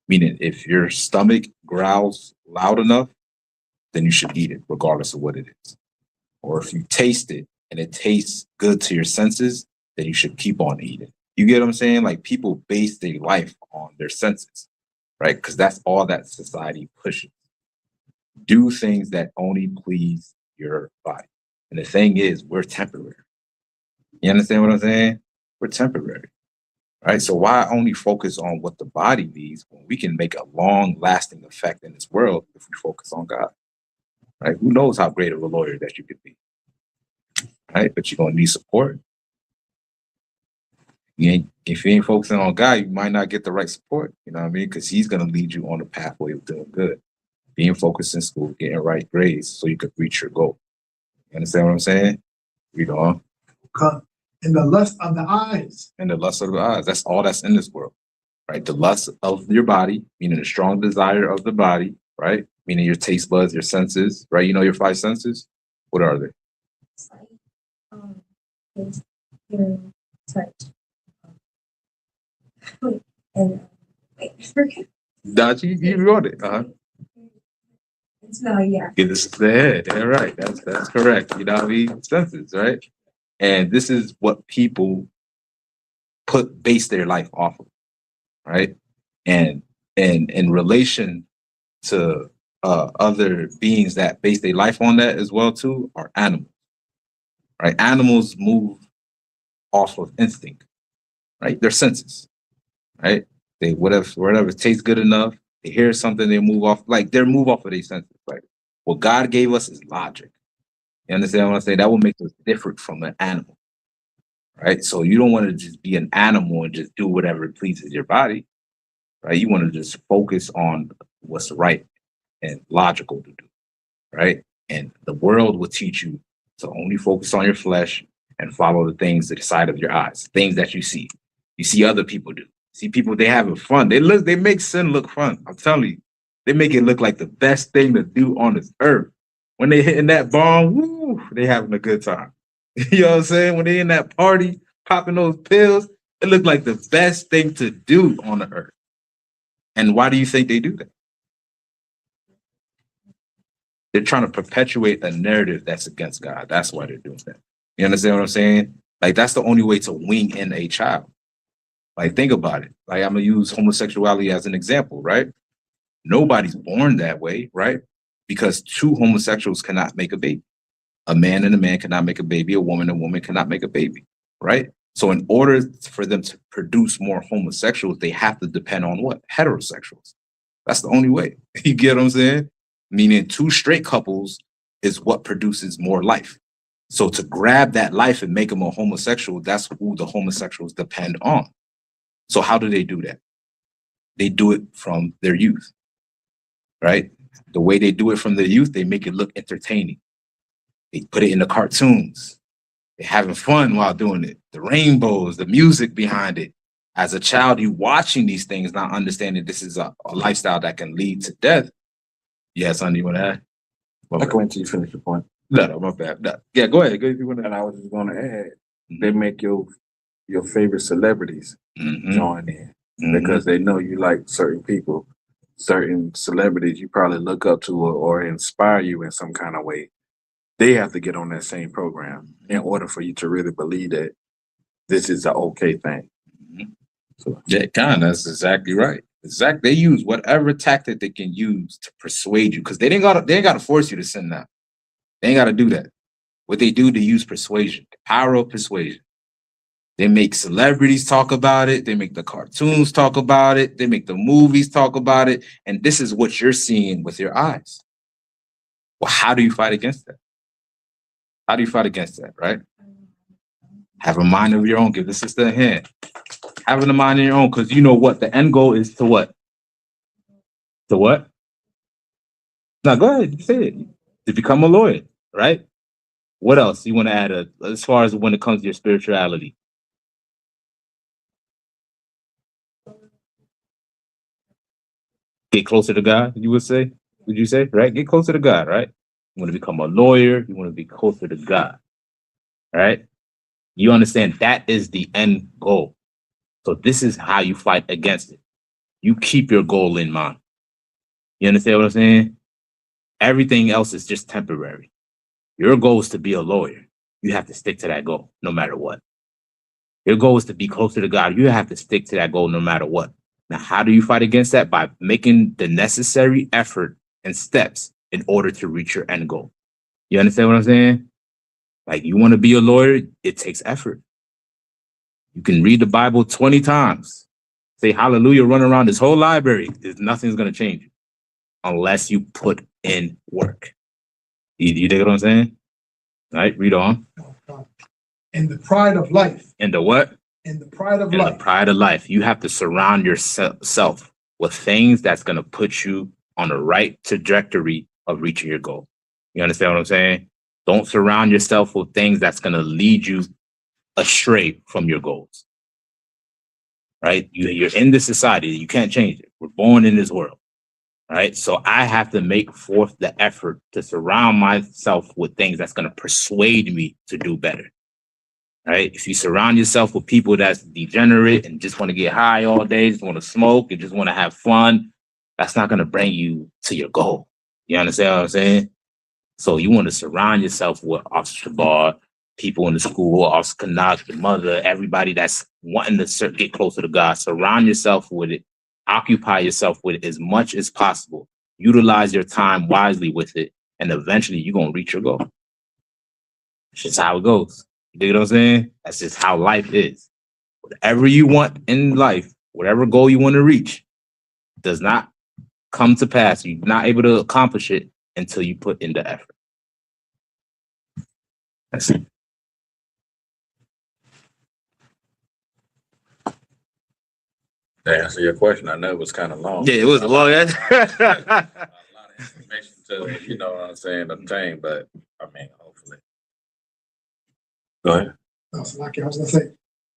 Meaning if your stomach growls loud enough, then you should eat it, regardless of what it is. Or if you taste it and it tastes good to your senses, then you should keep on eating. You get what I'm saying? Like people base their life on their senses, right? Because that's all that society pushes. Do things that only please your body. And the thing is, we're temporary. You understand what I'm saying? We're temporary, right? So why only focus on what the body needs when we can make a long-lasting effect in this world if we focus on God, right? Who knows how great of a lawyer that you could be, right? But you're going to need support. If you ain't focusing on God, you might not get the right support, you know what I mean? Because he's going to lead you on the pathway of doing good. Being focused in school, getting right grades so you could reach your goal. You understand what I'm saying? Read on. And the lust of the eyes. And the lust of the eyes. That's all that's in this world, right? The lust of your body, meaning the strong desire of the body, right? Meaning your taste buds, your senses, right? You know your 5 senses? What are they? Sight, taste, hearing, touch. And I forget. Dodge, you wrote it. No, yeah. Give this to the head. Yeah, right. That's correct. You know what I mean? Senses, right? And this is what people base their life off of, right? And in relation to other beings that base their life on that as well too are animals, right? Animals move off of instinct, right? Their senses, right? They whatever tastes good enough. They hear something, they move off. Like they move off of their senses. Like what God gave us is logic. You understand what I'm saying? That will make us different from an animal, right? So you don't want to just be an animal and just do whatever pleases your body, right? You want to just focus on what's right and logical to do, right? And the world will teach you to only focus on your flesh and follow the things to the side of your eyes, things that you see. You see other people do. See people, they having fun. They make sin look fun. I'm telling you, they make it look like the best thing to do on this earth. When they hitting that bomb, woo, they having a good time. You know what I'm saying? When they in that party, popping those pills, it looked like the best thing to do on the earth. And why do you think they do that? They're trying to perpetuate a narrative that's against God. That's why they're doing that. You understand what I'm saying? Like, that's the only way to wing in a child. Like, think about it. Like, I'm going to use homosexuality as an example, right? Nobody's born that way, right? Because two homosexuals cannot make a baby. A man and a man cannot make a baby. A woman and a woman cannot make a baby, right? So in order for them to produce more homosexuals, they have to depend on what? Heterosexuals. That's the only way. You get what I'm saying? Meaning two straight couples is what produces more life. So to grab that life and make them a homosexual, that's who the homosexuals depend on. So how do they do that? They do it from their youth, right? The way they do it from their youth, they make it look entertaining. They put it in the cartoons. They're having fun while doing it. The rainbows, the music behind it. As a child, you watching these things, not understanding this is a lifestyle that can lead to death. Yes, honey, you want to add? I can wait till you finish your point. No, my bad. No. Yeah, go ahead. Go if you want to. And I was just going to add, they make your favorite celebrities join in because they know you like certain people, certain celebrities you probably look up to or inspire you in some kind of way. They have to get on that same program in order for you to really believe that this is an okay thing. So yeah, that's exactly right. Exactly. They use whatever tactic they can use to persuade you because they ain't gotta force you to sin now. They ain't gotta do that. What they do, they use persuasion, the power of persuasion. They make celebrities talk about it. They make the cartoons talk about it. They make the movies talk about it. And this is what you're seeing with your eyes. Well, how do you fight against that? How do you fight against that, right? Have a mind of your own. Give the sister a hand. Having a mind of your own, because you know what? The end goal is to what? To what? Now, go ahead. Say it. To become a lawyer, right? What else you want to add as far as when it comes to your spirituality? Get closer to God, you would say? Would you say? Right? Get closer to God, right? You want to become a lawyer. You want to be closer to God, right? You understand that is the end goal. So this is how you fight against it. You keep your goal in mind. You understand what I'm saying? Everything else is just temporary. Your goal is to be a lawyer. You have to stick to that goal no matter what. Your goal is to be closer to God. You have to stick to that goal no matter what. Now, how do you fight against that? By making the necessary effort and steps in order to reach your end goal. You understand what I'm saying? Like, you want to be a lawyer, it takes effort. You can read the Bible 20 times, say hallelujah, run around this whole library. Nothing's going to change you unless you put in work. You dig what I'm saying? All right, read on. In the pride of life. In the what? In the pride of In life. the pride of life. You have to surround yourself with things that's going to put you on the right trajectory of reaching your goal. You understand what I'm saying? Don't surround yourself with things that's going to lead you astray from your goals. Right? You're in this society. You can't change it. We're born in this world. Right? So I have to make forth the effort to surround myself with things that's going to persuade me to do better. Right? If you surround yourself with people that's degenerate and just want to get high all day, just want to smoke and just want to have fun, that's not going to bring you to your goal. You understand what I'm saying? So you want to surround yourself with Officer Bar, people in the school, Officer CHAANAK, the mother, everybody that's wanting to get closer to God. Surround yourself with it. Occupy yourself with it as much as possible. Utilize your time wisely with it, and eventually you're going to reach your goal. It's just how it goes. You dig what I'm saying? That's just how life is. Whatever you want in life, whatever goal you want to reach, does not come to pass. You're not able to accomplish it until you put in the effort. That's it. To answer your question, I know it was kind of long. Yeah, it was a long answer. A lot of information to, you know what I'm saying, obtain, but I mean, hopefully. Go ahead. No, so like I was gonna say,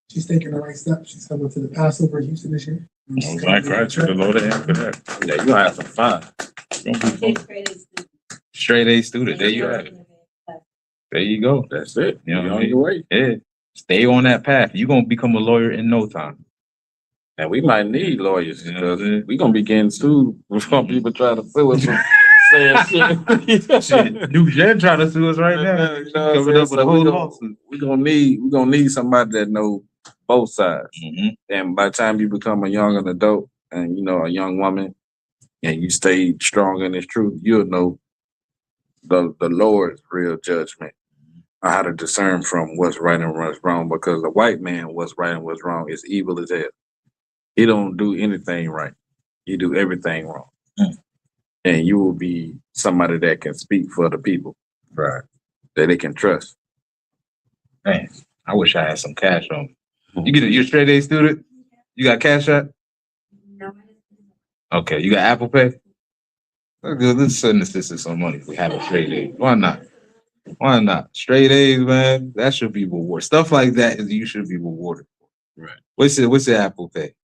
she's taking the right step. She's coming to the Passover in Houston this year. Right, the Lord for that. Yeah, you're gonna have some fun. Straight A student. There you have it. There you go. That's it. You know You're on your way. Yeah. Stay on that path. You're gonna become a lawyer in no time. And we might need lawyers because we're gonna be getting sued from people trying to sue us for saying shit. New Gen trying to sue us right now. You know Coming up with a whole lawsuit. We're gonna need somebody that know both sides. Mm-hmm. And by the time you become a young adult and you know a young woman and you stay strong in this truth, you'll know the Lord's real judgment on how to discern from what's right and what's wrong, because the white man, what's right and what's wrong is evil as hell. He don't do anything right. He do everything wrong. And you will be somebody that can speak for the people. Right. That they can trust. Man, I wish I had some cash on me. You're a straight A student? You got Cash App? No. Okay, you got Apple Pay? Let's send the sister some money if we have a straight A. Why not? Why not? Straight A's, man. That should be rewarded. Stuff like that is you should be rewarded for. Right. What's the Apple Pay?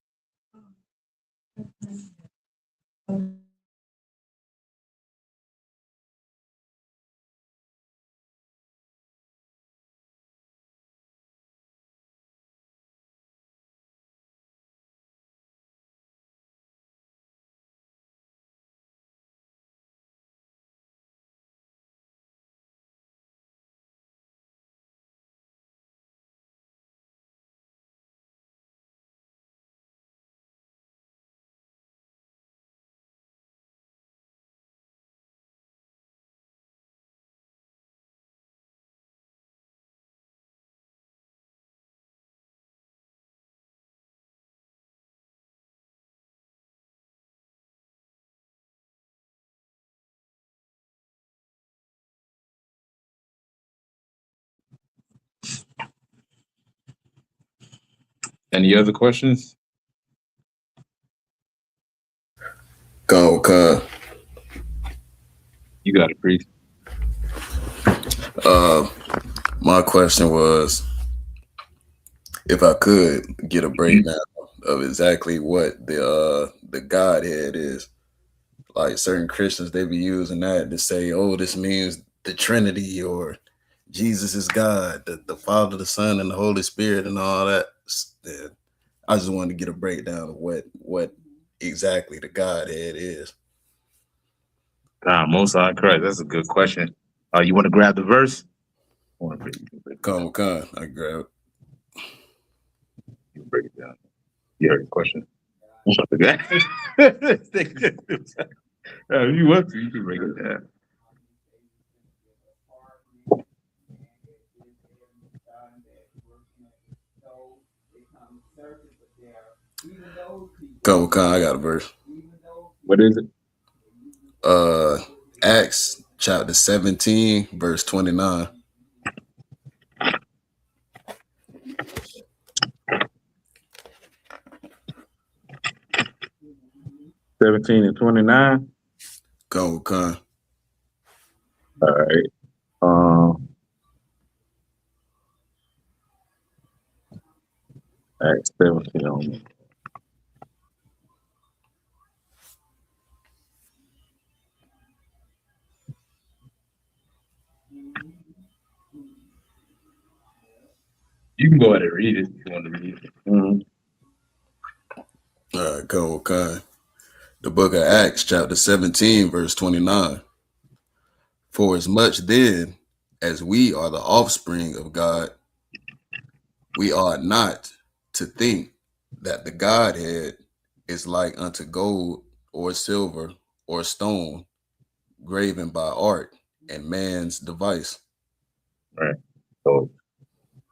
Any other questions? Go, cuz. You got it, Priest. My question was if I could get a breakdown of exactly what the Godhead is. Like certain Christians, they be using that to say, oh, this means the Trinity or Jesus is God, the Father, the Son, and the Holy Spirit and all that. I just wanted to get a breakdown of what exactly the Godhead is. Most High Christ. That's a good question. You want to grab the verse? Come, I grab it. You break it down. You heard the question. If you want to, you can break it down. Come, I got a verse. What is it? Acts chapter 17, verse 29. (17 and 29). Go, All right. Acts 17. You can go ahead and read it if you want to read it. All right, go. The book of Acts, chapter 17, verse 29. For as much then as we are the offspring of God, we ought not to think that the Godhead is like unto gold or silver or stone graven by art and man's device. Right. So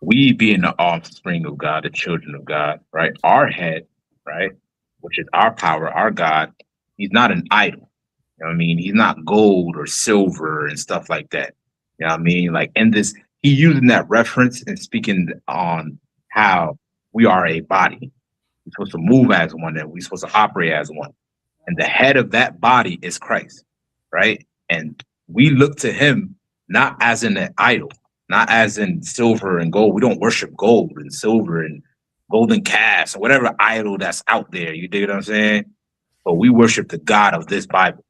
we being the offspring of God, the children of God, right? Our head, right, which is our power, our God, he's not an idol. You know what I mean? He's not gold or silver and stuff like that. You know what I mean? Like in this, he using that reference and speaking on how we are a body. We're supposed to move as one and we're supposed to operate as one. And the head of that body is Christ, right? And we look to him not as in an idol, not as in silver and gold. We don't worship gold and silver and golden calves or whatever idol that's out there. You dig what I'm saying? But we worship the God of this Bible.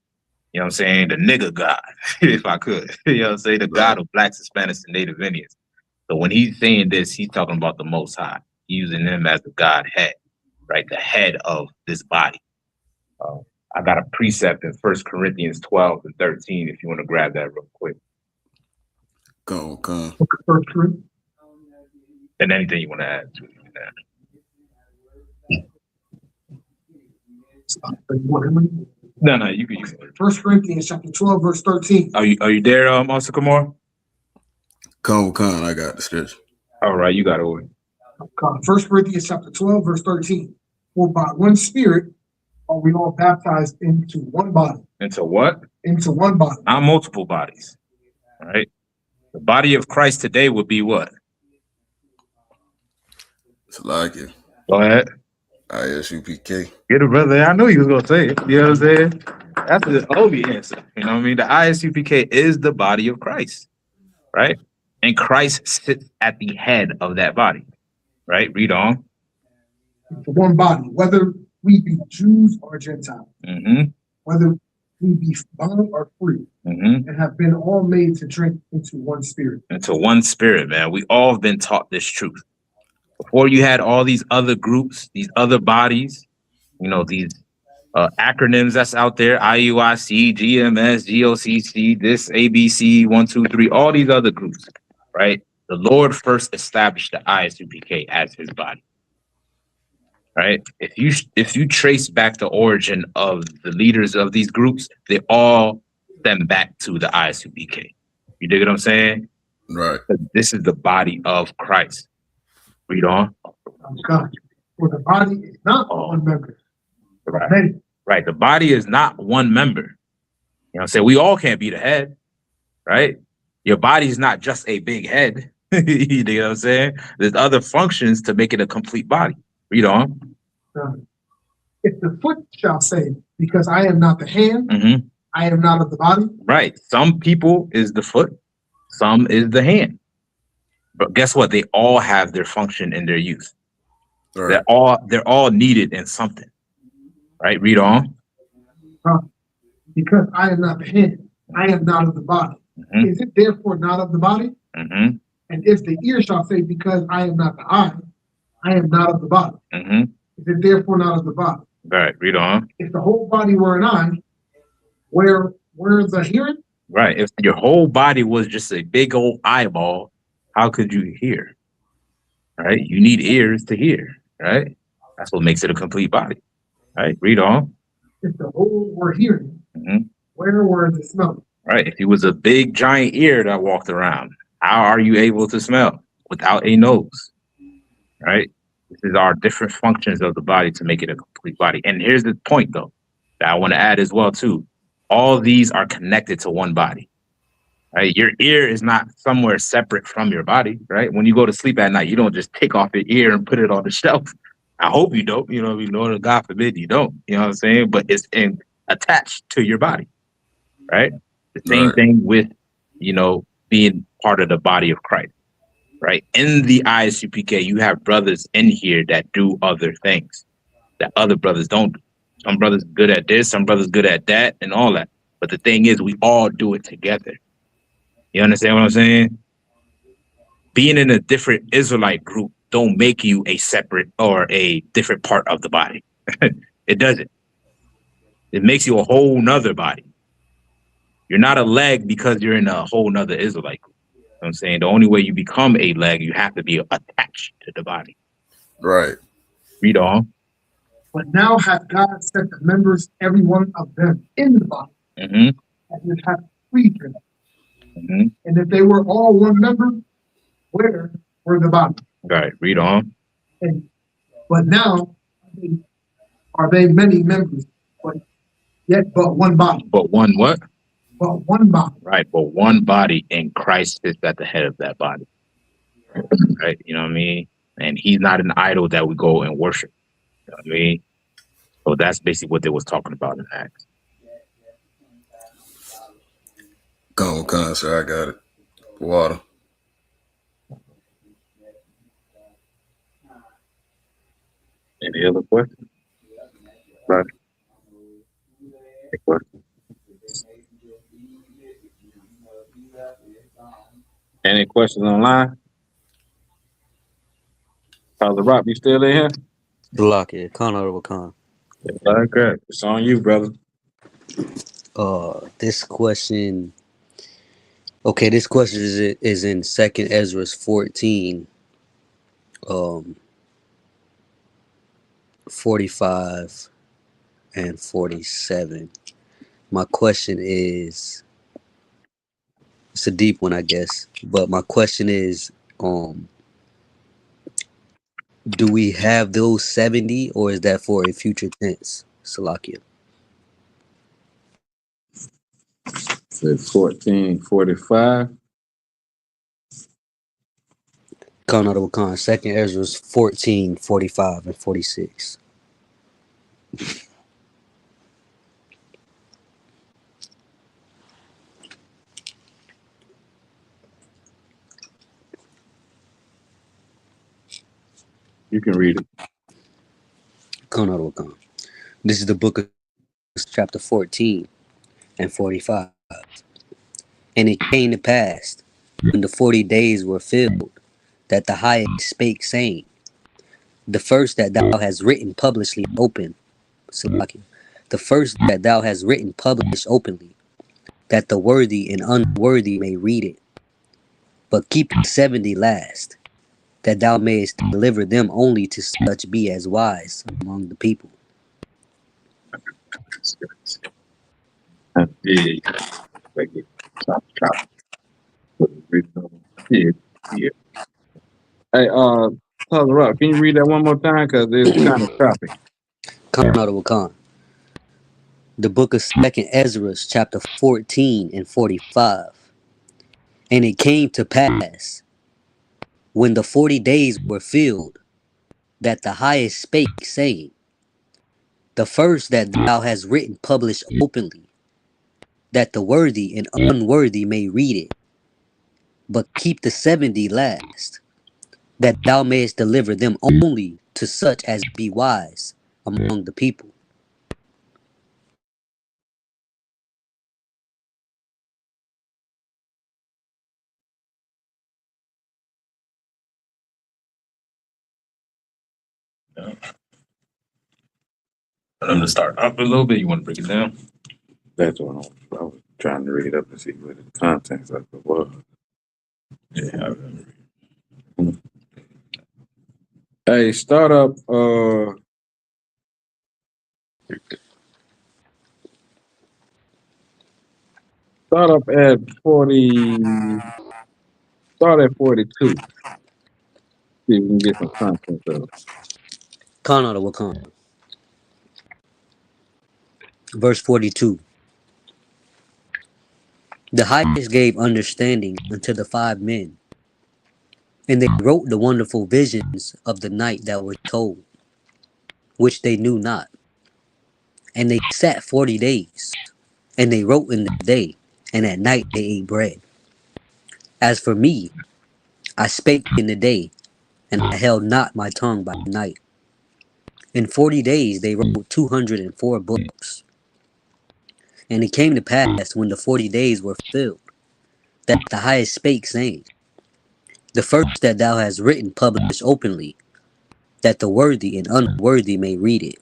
You know what I'm saying? The nigga God, if I could. You know what I'm saying? The God of blacks, Hispanics, and Native Indians. So when he's saying this, he's talking about the Most High, using him as the Godhead, right? The head of this body. I got a precept in 1 Corinthians 12 and 13 if you want to grab that real quick. Come. And anything you want to add to it. No, you can use it. 1 Corinthians chapter 12, verse 13. Are you there, Master Kamar? Come, I got the scripture. All right, you got it. 1 Corinthians chapter 12, verse 13. For by one Spirit are we all baptized into one body. Into what? Into one body. Not multiple bodies. All right. The body of Christ today would be what? It's like it. Go ahead. ISUPK. Get it, brother. I knew you was gonna say it. You know what I'm saying? That's the only answer. You know what I mean? The ISUPK is the body of Christ, right? And Christ sits at the head of that body, right? Read on. Into one body, whether we be Jews or Gentiles, whether we be bond or free, and have been all made to drink into one spirit. Into one spirit, man. We all have been taught this truth. Before you had all these other groups, these other bodies, you know, these acronyms that's out there, IUIC, GMS, GOCC, this ABC, 1, 2, 3, all these other groups, right? The Lord first established the ISUPK as his body. Right? If you trace back the origin of the leaders of these groups, they all stem back to the ISUPK. You dig what I'm saying? Right. This is the body of Christ. Read on. God. For the body is not one member. Right. Right. The body is not one member. You know what I'm saying? We all can't be the head, right? Your body is not just a big head. You know what I'm saying? There's other functions to make it a complete body. Read on. If the foot shall say, because I am not the hand, I am not of the body. Right. Some people is the foot, some is the hand. But guess what? They all have their function in their use. Right. They're all needed in something. Right? Read on. Because I am not the hand, I am not of the body. Is it therefore not of the body? And if the ear shall say, because I am not the eye, I am not of the body. Is it therefore not of the body? Right. Read on. If the whole body were an eye, where is the hearing? Right. If your whole body was just a big old eyeball, how could you hear? Right? You need ears to hear. Right? That's what makes it a complete body. Right? Read on. If the whole were hearing, where were the smell? Right. If it was a big giant ear that walked around, how are you able to smell without a nose? Right? This is our different functions of the body to make it a complete body. And here's the point, though, that I want to add as well, too. All these are connected to one body. Right? Your ear is not somewhere separate from your body, right? When you go to sleep at night, you don't just take off your ear and put it on the shelf. I hope you don't, you know, God forbid you don't, you know what I'm saying? But it's attached to your body, right? The same thing with, you know, being part of the body of Christ, right? In the ISUPK, you have brothers in here that do other things that other brothers don't do. Some brothers good at this, some brothers good at that, and all that. But the thing is, we all do it together. You understand what I'm saying? Being in a different Israelite group don't make you a separate or a different part of the body. It doesn't. It makes you a whole nother body. You're not a leg because you're in a whole nother Israelite group. You know what I'm saying? The only way you become a leg, you have to be attached to the body. Right. Read on. But now hath God set the members, every one of them, in the body, Mm-hmm. and hath freed them. Mm-hmm. And if they were all one member, where were the body? Right. Read on. But now are they many members, but yet but one body. But one what? But one body. Right. But one body, and Christ is at the head of that body. Right. You know what I mean? And he's not an idol that we go and worship. You know what I mean? So that's basically what they was talking about in Acts. Come on, sir. I got it. Water. Any other questions? Right. Any questions? Any questions online? Father Rock, you still in here? Block it. Con or con. Okay. It's on you, brother. This question. Okay, this question is in 2nd Ezra 14, 45 and 47. My question is, it's a deep one, I guess, but my question is, do we have those 70, or is that for a future tense? Salakia. Says 1445. Con out of Wakan, 2nd Ezra 14, 45 and 46. You can read it. Con out of Wakan. This is the book of chapter 14 and 45. And it came to pass, when the 40 days were filled, that the highest spake, saying, the first that thou hast written publicly open, Salakia, the first that thou hast written published openly, that the worthy and unworthy may read it. But keep the 70 last, that thou mayest deliver them only to such be as wise among the people. Yeah. Yeah. Hey, Father Rock, can you read that one more time? Because it's kind of choppy. Come out of Wakan. The book of 2nd Ezra, chapter 14 and 45. And it came to pass, when the 40 days were filled, that the highest spake, saying, the first that thou hast written published openly, that the worthy and unworthy may read it. But keep the 70 last, that thou mayest deliver them only to such as be wise among the people. For them to start up a little bit, you want to break it down? That's what I was trying to read up and see what the contents of it was. Yeah. Hey, start up. Start up at 40. Start at 42. See if we can get some content of it. Con out of Wakan. Verse 42. The highest gave understanding unto the 5 men, and they wrote the wonderful visions of the night that were told, which they knew not. And they sat 40 days, and they wrote in the day, and at night they ate bread. As for me, I spake in the day, and I held not my tongue by night. In 40 days they wrote 204 books. And it came to pass, when the 40 days were filled, that the highest spake, saying, the first that thou hast written publish openly, that the worthy and unworthy may read it.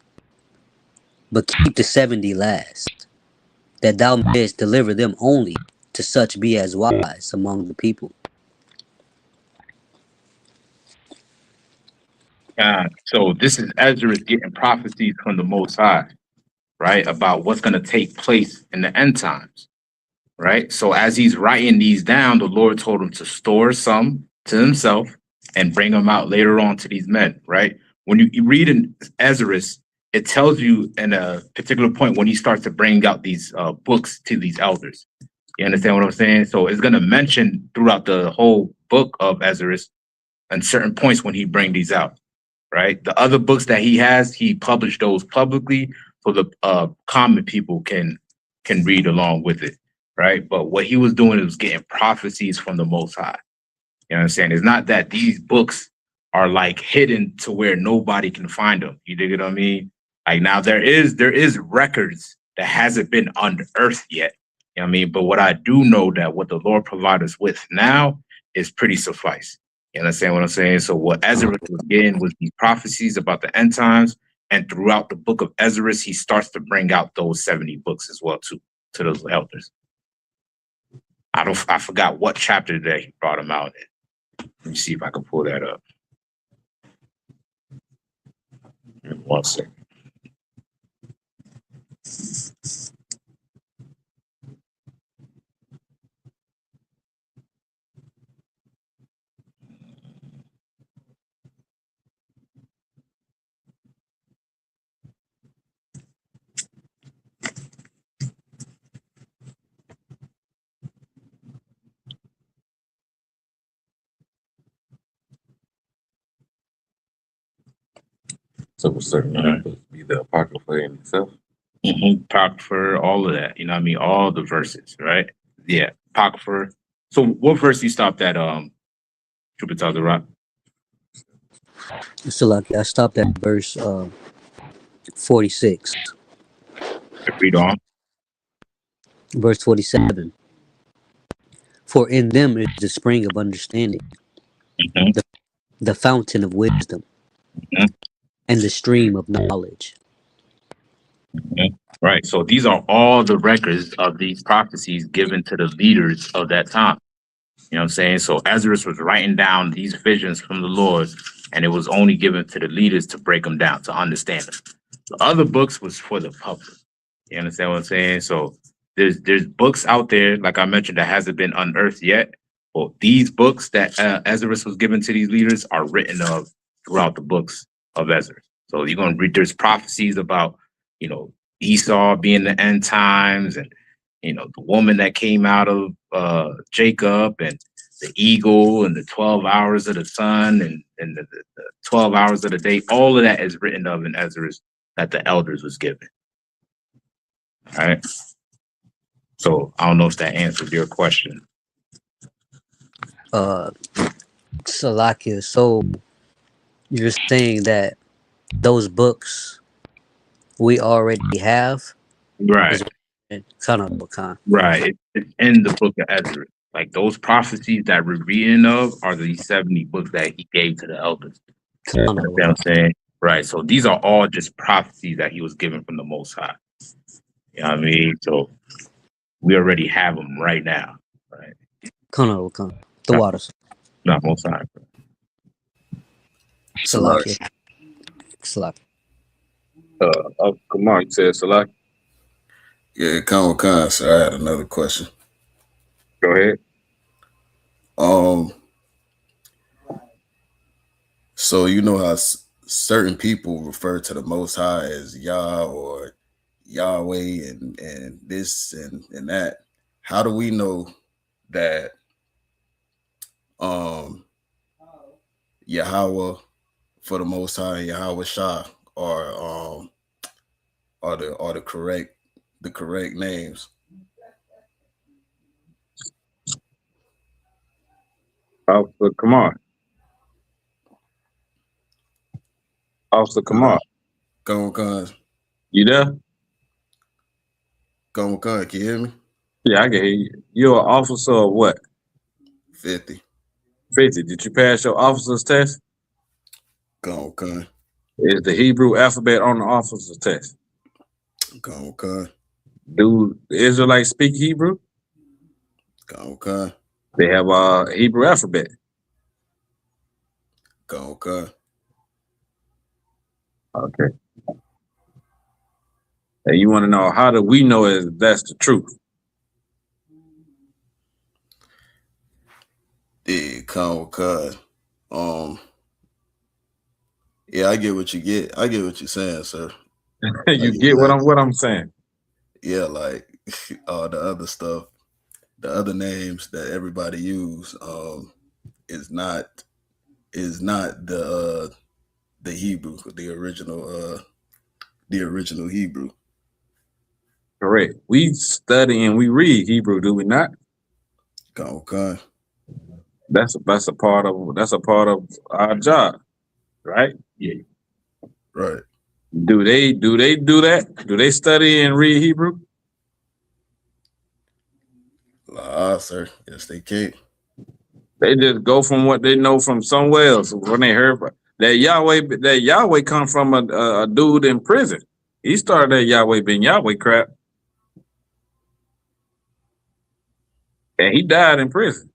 but keep the 70 last, that thou mayest deliver them only to such be as wise among the people. So this is Ezra getting prophecies from the Most High, right, about what's going to take place in the end times, right? So as he's writing these down, the Lord told him to store some to himself and bring them out later on to these men, right? When you read in Ezra, it tells you in a particular point when he starts to bring out these books to these elders. You understand what I'm saying? So it's going to mention throughout the whole book of Ezra and certain points when he bring these out, right? The other books that he has, he published those publicly so the common people can read along with it, right? But what he was doing was getting prophecies from the Most High. You know what I'm saying? It's not that these books are like hidden to where nobody can find them. You dig what I mean? Like now there is records that hasn't been unearthed yet. You know what I mean? But what I do know that what the Lord provides us with now is pretty suffice. You understand what I'm saying? So what Ezra was getting was these prophecies about the end times, and throughout the book of Ezra, he starts to bring out those 70 books as well too to those elders. I forgot what chapter that he brought them out in. Let me see if I can pull that up. 1 second. So certain be the Apocrypha in itself. Apocrypha, all of that. You know what I mean? All the verses, right? Yeah, Apocrypha. So what verse you stopped at, Jupiter the Rock? So like I stopped at verse 46. Read on. Verse 47. For in them is the spring of understanding, the fountain of wisdom, and the stream of knowledge. Right. So these are all the records of these prophecies given to the leaders of that time. You know what I'm saying? So Ezra was writing down these visions from the Lord, and it was only given to the leaders to break them down, to understand them. The other books was for the public. You understand what I'm saying? So there's books out there, like I mentioned, that hasn't been unearthed yet. Well, these books that Ezra was given to these leaders are written of throughout the books of Ezra. So you're going to read, there's prophecies about, you know, Esau being the end times, and, you know, the woman that came out of Jacob, and the eagle, and the 12 hours of the sun, and the 12 hours of the day. All of that is written of in Ezra that the elders was given. All right. So I don't know if that answers your question. Salakia, so you're saying that those books we already have? Right. Kind of. Right. It's in the book of Ezra. Like those prophecies that we're reading of are the 70 books that he gave to the elders. You know what I'm saying? Right. So these are all just prophecies that he was given from the Most High. You know what I mean? So we already have them right now. Right. The waters. Not Most High. Salakia. Come on, you said Salak. Yeah, come. So I had another question. Go ahead. So you know how certain people refer to the Most High as Yah or Yahweh and this and that. How do we know that Yahweh for the Most High and Yahweh Shah are the correct names? Come on. Officer, come on. Go on. You there? Go on. Can you hear me? Yeah, I can hear you. You're an officer or what? 50. 50. Did you pass your officer's test? Go on. Is the Hebrew alphabet on the officer's test? Okay. Do the Israelites speak Hebrew? Okay. They have a Hebrew alphabet. Okay. Okay. And you want to know, how do we know if that's the truth? Yeah, okay. Yeah, I get what you get. I get what you're saying, sir. You Like get exactly. what I'm saying? Yeah, like all the other stuff, the other names that everybody use, is not the Hebrew, the original Hebrew. Correct. We study and we read Hebrew, do we not? Okay. That's a part of our job, right? Yeah. Right. Do they do that? Do they study and read Hebrew? Sir. Yes, they can. They just go from what they know from somewhere else. When they heard that Yahweh come from a dude in prison. He started that Yahweh being Yahweh crap, and he died in prison.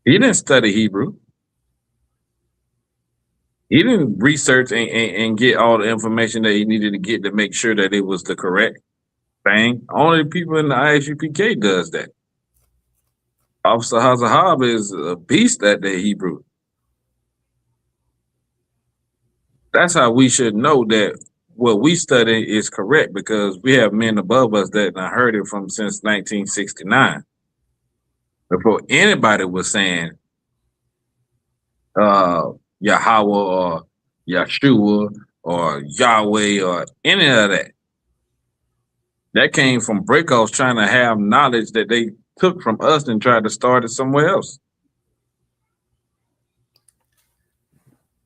He didn't study Hebrew. He didn't research and get all the information that he needed to get to make sure that it was the correct thing. Only people in the ISUPK does that. Officer Hazahab is a beast at the Hebrew. That's how we should know that what we study is correct, because we have men above us that I heard it from since 1969. Before anybody was saying Yahweh or Yeshua or Yahweh or any of that. That came from breakoffs trying to have knowledge that they took from us and tried to start it somewhere else.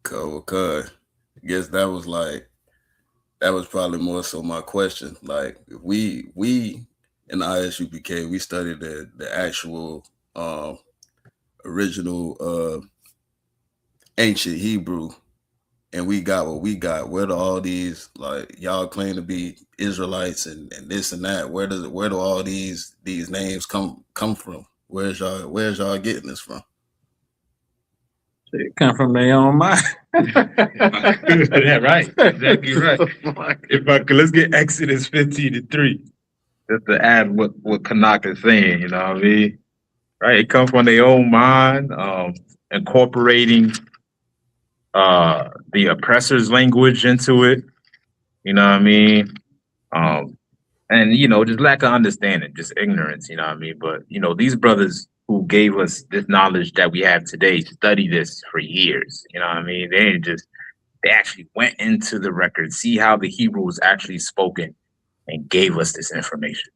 Okay. I guess that was probably more so my question. Like we in the ISUPK, we studied the actual original ancient Hebrew, and we got what we got. Where do all these, like, y'all claim to be Israelites and this and that? Where do all these names come from? Where's y'all getting this from? It come from their own mind. Yeah, right. Exactly right. If I could, let's get Exodus 15:3. Just to add what CHAANAK is saying, you know what I mean? Right. It comes from their own mind, incorporating the oppressor's language into it. You know what I mean? And just lack of understanding, just ignorance, you know what I mean? But these brothers who gave us this knowledge that we have today study this for years. You know what I mean? They actually went into the record, see how the Hebrew was actually spoken, and gave us this information.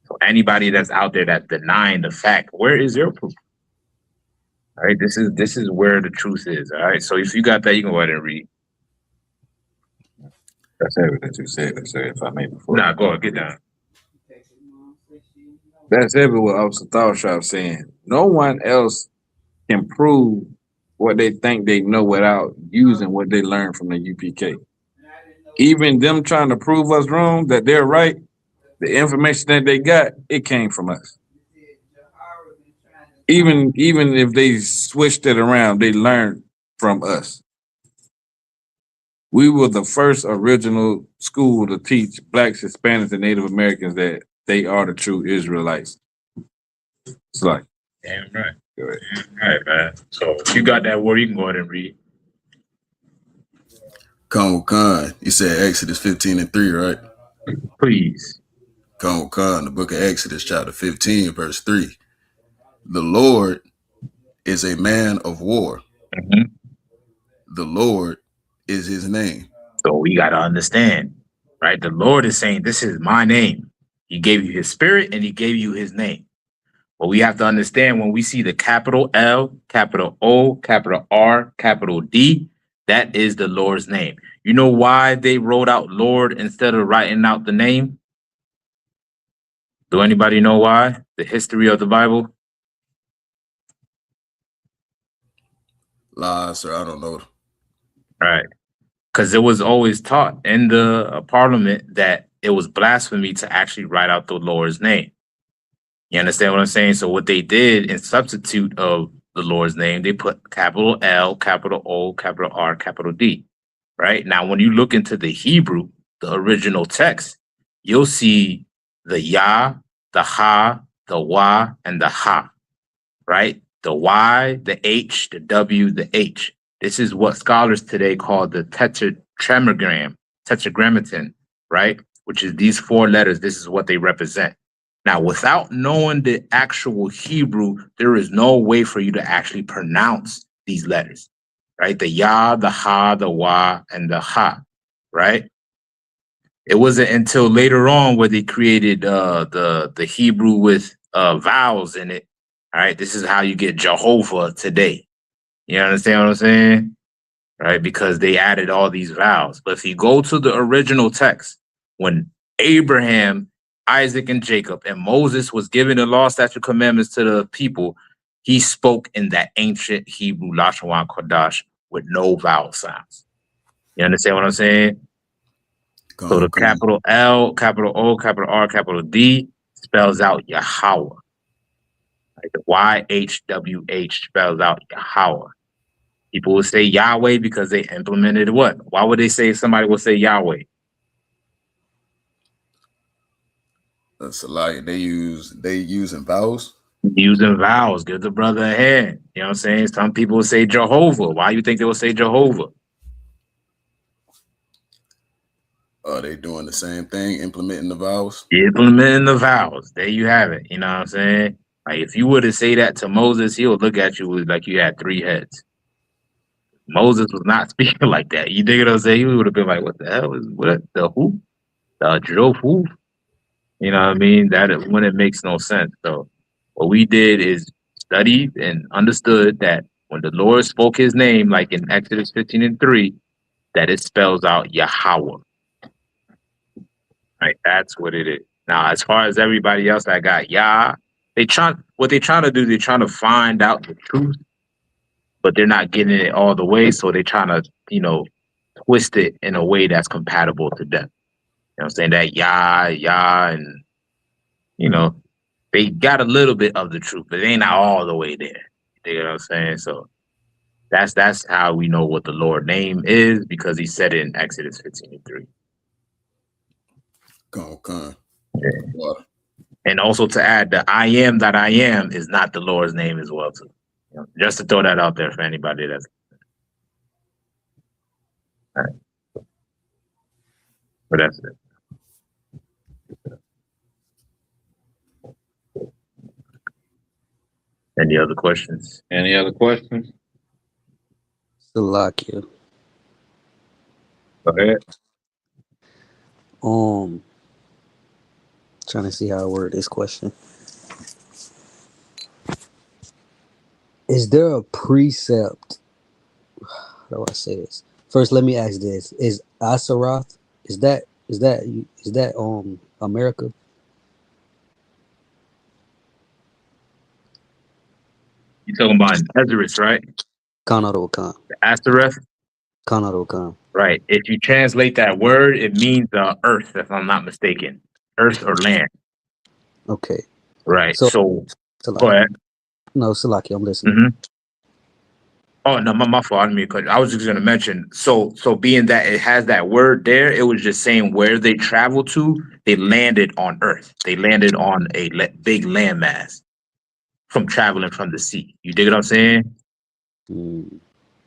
So anybody that's out there that's denying the fact, where is your proof? All right, this is where the truth is. All right. So if you got that, you can go ahead and read. That's everything you said. That's if I may before. Nah, go ahead, get down. That's every what Officer Thalshop saying. No one else can prove what they think they know without using what they learned from the UPK. Even them trying to prove us wrong, that they're right, the information that they got, it came from us. Even if they switched it around, they learned from us. We were the first original school to teach Blacks, Hispanics, and Native Americans that they are the true Israelites. It's like, damn right. Go ahead. All right, man. So if you got that word, you can go ahead and read. Khan, you said Exodus 15:3, right? Please. Khan, the book of Exodus, chapter 15, verse 3. The Lord is a man of war. Mm-hmm. The Lord is his name. So we got to understand, right? The Lord is saying, this is my name. He gave you his spirit and he gave you his name. But we have to understand, when we see the capital L, capital O, capital R, capital D, that is the Lord's name. You know why they wrote out Lord instead of writing out the name? Do anybody know why? The history of the Bible? Sir, I don't know. All right. Because it was always taught in the parliament that it was blasphemy to actually write out the Lord's name. You understand what I'm saying? So what they did in substitute of the Lord's name, they put capital L, capital O, capital R, capital D. Right? Now, when you look into the Hebrew, the original text, you'll see the Yah, the Ha, the Wa, and the Ha. Right? The Y, the H, the W, the H. This is what scholars today call the tetragrammaton, right? Which is these 4 letters. This is what they represent. Now, without knowing the actual Hebrew, there is no way for you to actually pronounce these letters, right? The Ya, the Ha, the Wa, and the Ha, right? It wasn't until later on where they created the Hebrew with vowels in it. All right, this is how you get Jehovah today. You understand what I'm saying? Right, because they added all these vowels. But if you go to the original text, when Abraham, Isaac, and Jacob, and Moses was giving the law, statute, commandments to the people, he spoke in that ancient Hebrew Lashon Kodash with no vowel sounds. You understand what I'm saying? So the capital L, capital O, capital R, capital D spells out Yahawah. Like the YHWH spells out Yahawah. People will say Yahweh because they implemented what? Why would they say somebody will say Yahweh? That's a lie. They using vowels. Using vowels. Give the brother a hand. You know what I'm saying? Some people will say Jehovah. Why do you think they will say Jehovah? Are they doing the same thing, implementing the vowels? Implementing the vowels. There you have it. You know what I'm saying? Like if you were to say that to Moses, he would look at you like you had 3 heads. Moses was not speaking like that. You dig what I'm saying? He would have been like, what the hell is what the who? The Joe who? You know what I mean? That when it makes no sense. So what we did is studied and understood that when the Lord spoke his name, like in Exodus 15:3, that it spells out Yahawah. Right? That's what it is. Now, as far as everybody else that got Yah, what they're trying to do, they're trying to find out the truth, but they're not getting it all the way. So they're trying to, twist it in a way that's compatible to them. You know what I'm saying? That Yah, and, they got a little bit of the truth, but they ain't not all the way there. You know what I'm saying? So that's how we know what the Lord name is, because he said it in Exodus 15:3. Come. Yeah. And also to add, the I am that I am is not the Lord's name as well, too. Just to throw that out there for anybody that's all right. But that's it. Any other questions? Any other questions? Salakia. Go ahead. Trying to see how I word this question. Is there a precept? How do I say this? First, let me ask this: is Asaroth? Is that America? You're talking about Ezra's, right? Kanarokan. Ashereth? Kanarokan. Right. If you translate that word, it means earth, if I'm not mistaken. Earth or land. Okay. Right. So go ahead. No, Salaki, I'm listening. Mm-hmm. Oh, no, my fault. I was just going to mention, so being that it has that word there, it was just saying where they traveled to, they landed on earth. They landed on a big landmass from traveling from the sea. You dig what I'm saying? Mm.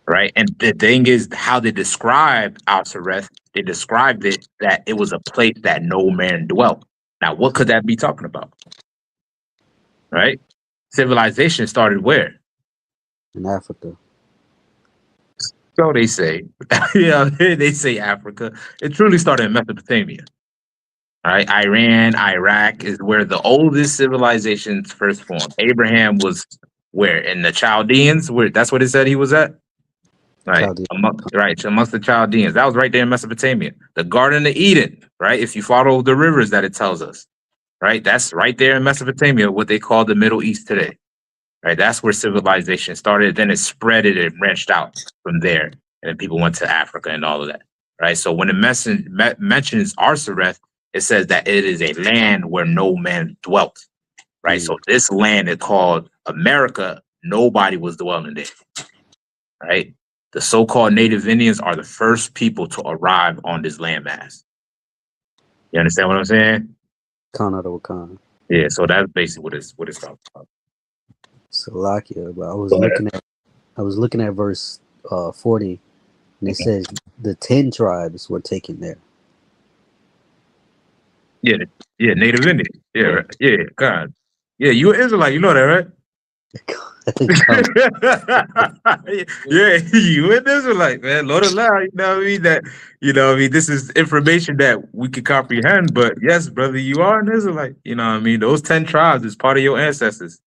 Right. And the thing is, how they described Al-Sareth, they described it that it was a place that no man dwelt. Now, what could that be talking about? Right? Civilization started where? In Africa. So they say. They say Africa. It truly started in Mesopotamia. All right. Iran, Iraq is where the oldest civilizations first formed. Abraham was where? In the Chaldeans? That's what it said he was at? Right. Amongst the Chaldeans. That was right there in Mesopotamia. The Garden of Eden, right? If you follow the rivers that it tells us, right? That's right there in Mesopotamia, what they call the Middle East today. Right. That's where civilization started. Then it spread it and branched out from there. And then people went to Africa and all of that. right? So when the mentions Arsareth, it says that it is a land where no man dwelt, right? So this land is called America. Nobody was dwelling there, right? The so-called native Indians are the first people to arrive on this landmass. You understand what I'm saying? Kana. Yeah. So that's basically what it's talking about. Salakia, but I was looking at verse 40, and it says the 10 tribes were taken there. Yeah, native Indian. Yeah, yeah, God. Yeah, you an Israelite, you know that, right? Yeah, you an Israelite, man. Lord allow, you know what I mean? That, you know what I mean? This is information that we can comprehend, but yes, brother, you are an Israelite. You know what I mean? Those 10 tribes is part of your ancestors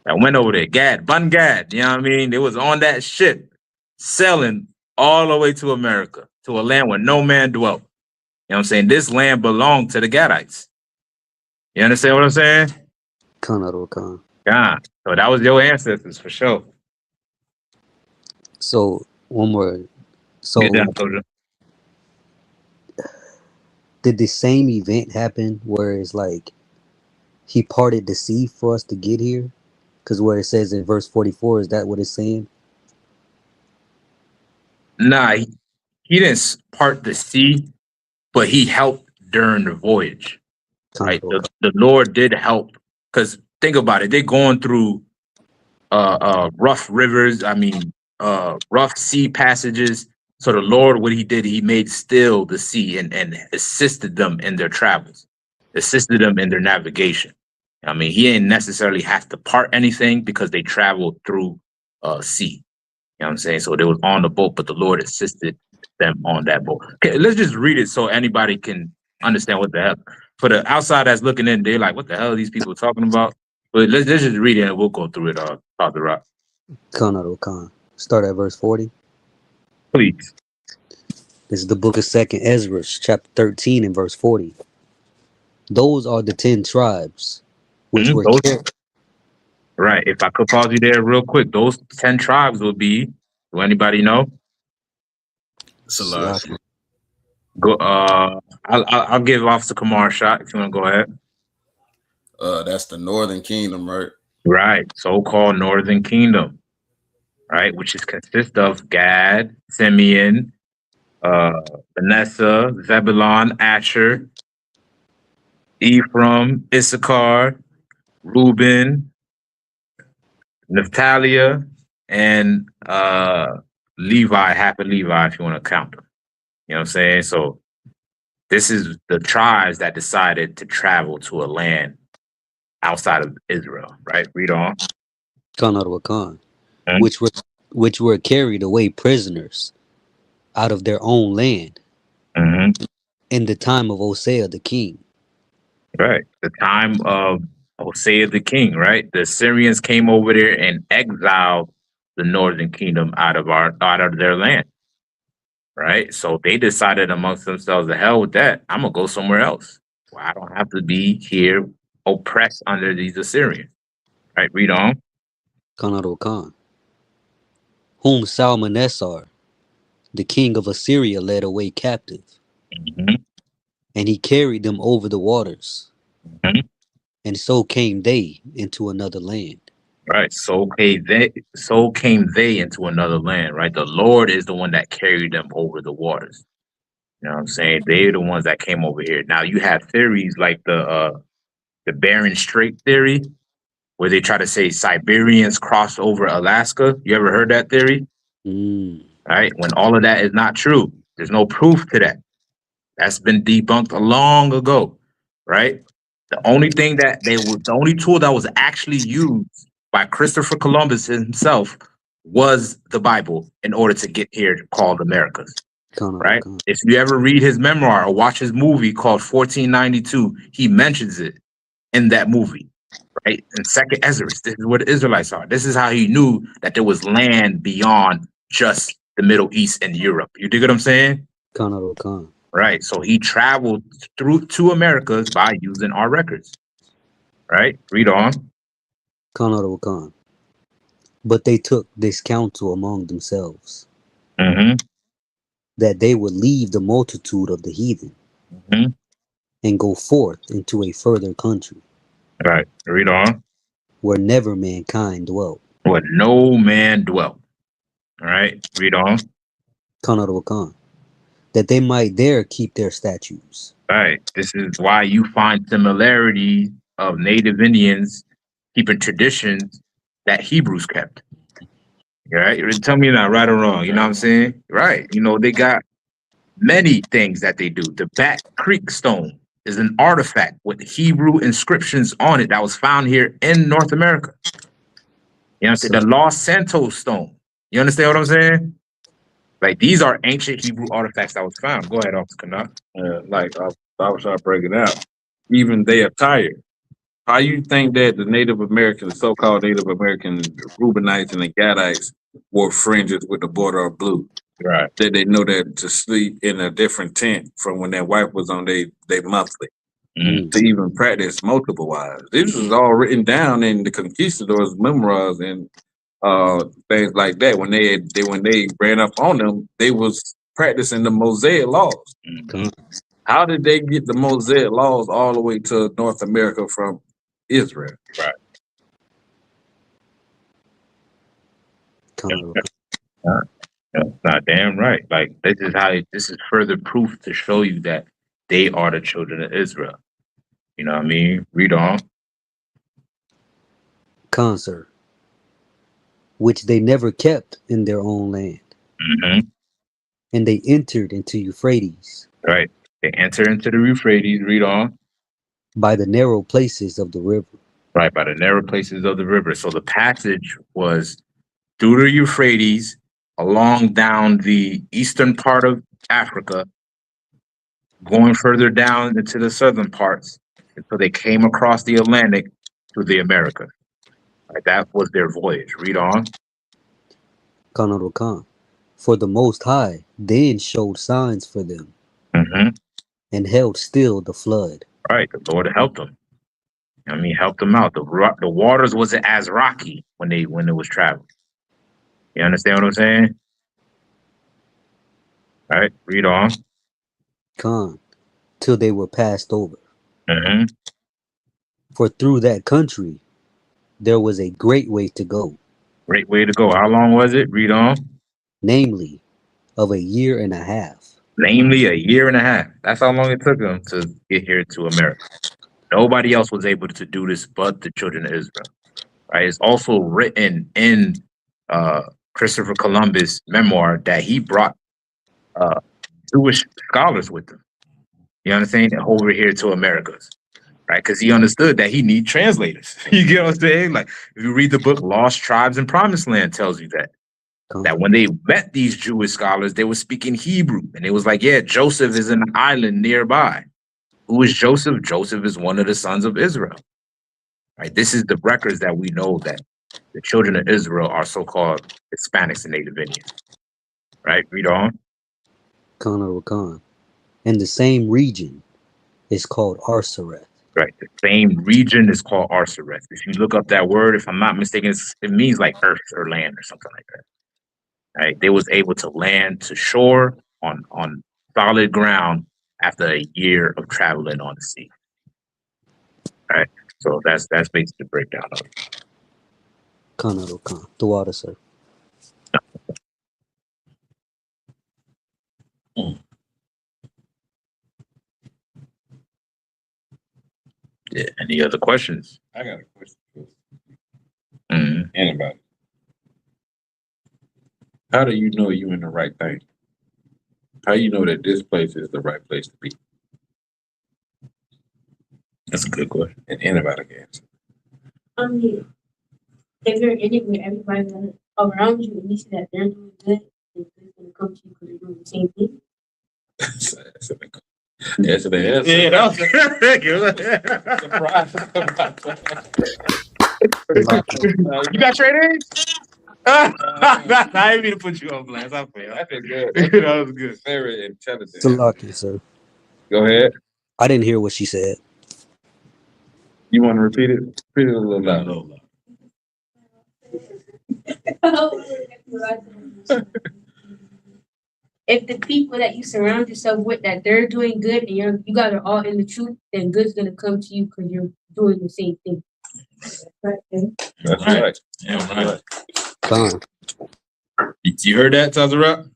that went over there. Bun Gad, you know what I mean? They was on that ship sailing all the way to America, to a land where no man dwelt. You know what I'm saying? This land belonged to the Gadites. You understand what I'm saying? Kana. God. So that was your ancestors for sure. So one more. So Get down, soldier. did the same event happen where it's like he parted the sea for us to get here? Because where it says in verse 44, is that what it's saying? Nah, he didn't part the sea, but he helped during the voyage. Right? The Lord did help. Because think about it, they're going through rough rivers, rough sea passages. So the Lord, what he did, he made still the sea and assisted them in their travels, assisted them in their navigation. I mean, he didn't necessarily have to part anything because they traveled through sea. You know what I'm saying? So they was on the boat, but the Lord assisted them on that boat. Okay, let's just read it so anybody can understand what the hell. For the outside that's looking in, they're like, what the hell are these people talking about? But let's just read it and we'll go through it off the rock. Khan. Start at verse 40. Please. This is the book of 2nd Ezra, chapter 13 and verse 40. Those are the 10 tribes which were right. If I could pause you there real quick, those 10 tribes will be, do anybody know? Salakia. Go. I'll give Officer Kamar a shot if you want to go ahead. That's the Northern Kingdom, right? Right. So-called Northern Kingdom, right? Which is consist of Gad, Simeon, Manasseh, Zebulon, Asher, Ephraim, Issachar, Reuben, Naphtali, and Levi, half of Levi, if you want to count them. You know what I'm saying? So this is the tribes that decided to travel to a land outside of Israel, right? Read on. Khan, which were carried away prisoners out of their own land in the time of Hosea the king. Right. The time of Hosea the king, right? The Assyrians came over there and exiled the northern kingdom out of their land. Right. So they decided amongst themselves, the hell with that. I'm gonna go somewhere else. Well, I don't have to be here oppressed under these Assyrians. Right. Read on. Khan. Whom Salmanessar, the king of Assyria, led away captive. And he carried them over the waters. And so came they into another land. Right. So came they into another land, right? The Lord is the one that carried them over the waters. You know what I'm saying? They're the ones that came over here. Now you have theories like the Bering Strait theory, where they try to say Siberians crossed over Alaska. You ever heard that theory? Right? When all of that is not true. There's no proof to that. That's been debunked long ago, right? The only tool that was actually used by Christopher Columbus himself was the Bible in order to get here called Americas. Right? If you ever read his memoir or watch his movie called 1492, he mentions it in that movie. Right? In 2nd Ezra, this is where the Israelites are. This is how he knew that there was land beyond just the Middle East and Europe. You dig what I'm saying? Khan. Right. So he traveled through to Americas by using our records. Right. Read on. Khan. But they took this counsel among themselves. that they would leave the multitude of the heathen Mhm. and go forth into a further country Right. Read on. where never mankind dwelt. Where no man dwelt. All right. Read on. Khan, that they might there keep their statutes. All right. This is why you find similarities of native Indians keeping traditions that Hebrews kept. All right. Tell me you're not right or wrong. You know what I'm saying? Right. You know, they got many things that they do. The Bat Creek stone is an artifact with Hebrew inscriptions on it that was found here in North America. You know what I'm saying? The Los Santos stone. You understand what I'm saying? Like these are ancient Hebrew artifacts that was found. Go ahead, Officer Canuck. Like I was trying to break it out. Even their attire. How you think that the Native Americans, so-called Native American Reubenites and the Gadites wore fringes with the border of blue? Right. That they know that to sleep in a different tent from when their wife was on they monthly. To even practice multiple wives. This was all written down in the conquistadors' memoirs and things like that. When they ran up on them, they was practicing the Mosaic laws. How did they get the Mosaic laws all the way to North America from Israel? Right. Not damn right. Like this is further proof to show you that they are the children of Israel. You know what I mean? Read on. Concert, which they never kept in their own land. And they entered into Euphrates. Right. They enter into the Euphrates. Read on. By the narrow places of the river. Right, by the narrow places of the river. So the passage was through the Euphrates, along down the eastern part of Africa, going further down into the southern parts until they came across the Atlantic to the Americas. Right, that was their voyage. Read on. Khan. For the Most High then showed signs for them and held still the flood. Right, the Lord helped them. I mean, helped them out. The waters wasn't as rocky when it was traveling. You understand what I'm saying? All right, read on. Khan, till they were passed over. For through that country there was a great way to go. Great way to go. How long was it? Read on. Namely, of a year and a half. Namely, a year and a half. That's how long it took them to get here to America. Nobody else was able to do this but the children of Israel. Right? It's also written in Christopher Columbus' memoir that he brought Jewish scholars with him. You understand? Over here to Americas. Right? Because he understood that he need translators. You get what I'm saying? Like if you read the book Lost Tribes and Promised Land tells you that. That when they met these Jewish scholars, they were speaking Hebrew. And it was like, yeah, Joseph is an island nearby. Who is Joseph? Joseph is one of the sons of Israel. Right? This is the records that we know that the children of Israel are so-called Hispanics and Native Indians. Right? Read on. Khan. And the same region is called Arsareth. Right. The same region is called Arsareth. If you look up that word, if I'm not mistaken, it means like earth or land or something like that. Right? They was able to land to shore on solid ground after a year of traveling on the sea. Right? So that's basically the breakdown of it. Khan. The water, sir. Yeah. Any other questions? I got a question for Mm-hmm. anybody. How do you know you're in the right thing? How you know that this place is the right place to be? That's a good question. And anybody can answer. If you're in it with everybody that around you and you see that they're doing good, then it's going to come to you because they're doing the same thing. That's the answer. Yeah, that was You got trade-ins? I didn't mean to put you on blast. I failed. That's good. That was good. Very intelligent. Salaki, sir. Go ahead. I didn't hear what she said. You want to repeat it? Repeat it a little louder. if the people that you surround yourself with that they're doing good and you guys are all in the truth, then good's gonna come to you because you're doing the same thing. That's right. Yeah, right. Con. You heard that, Tazarot?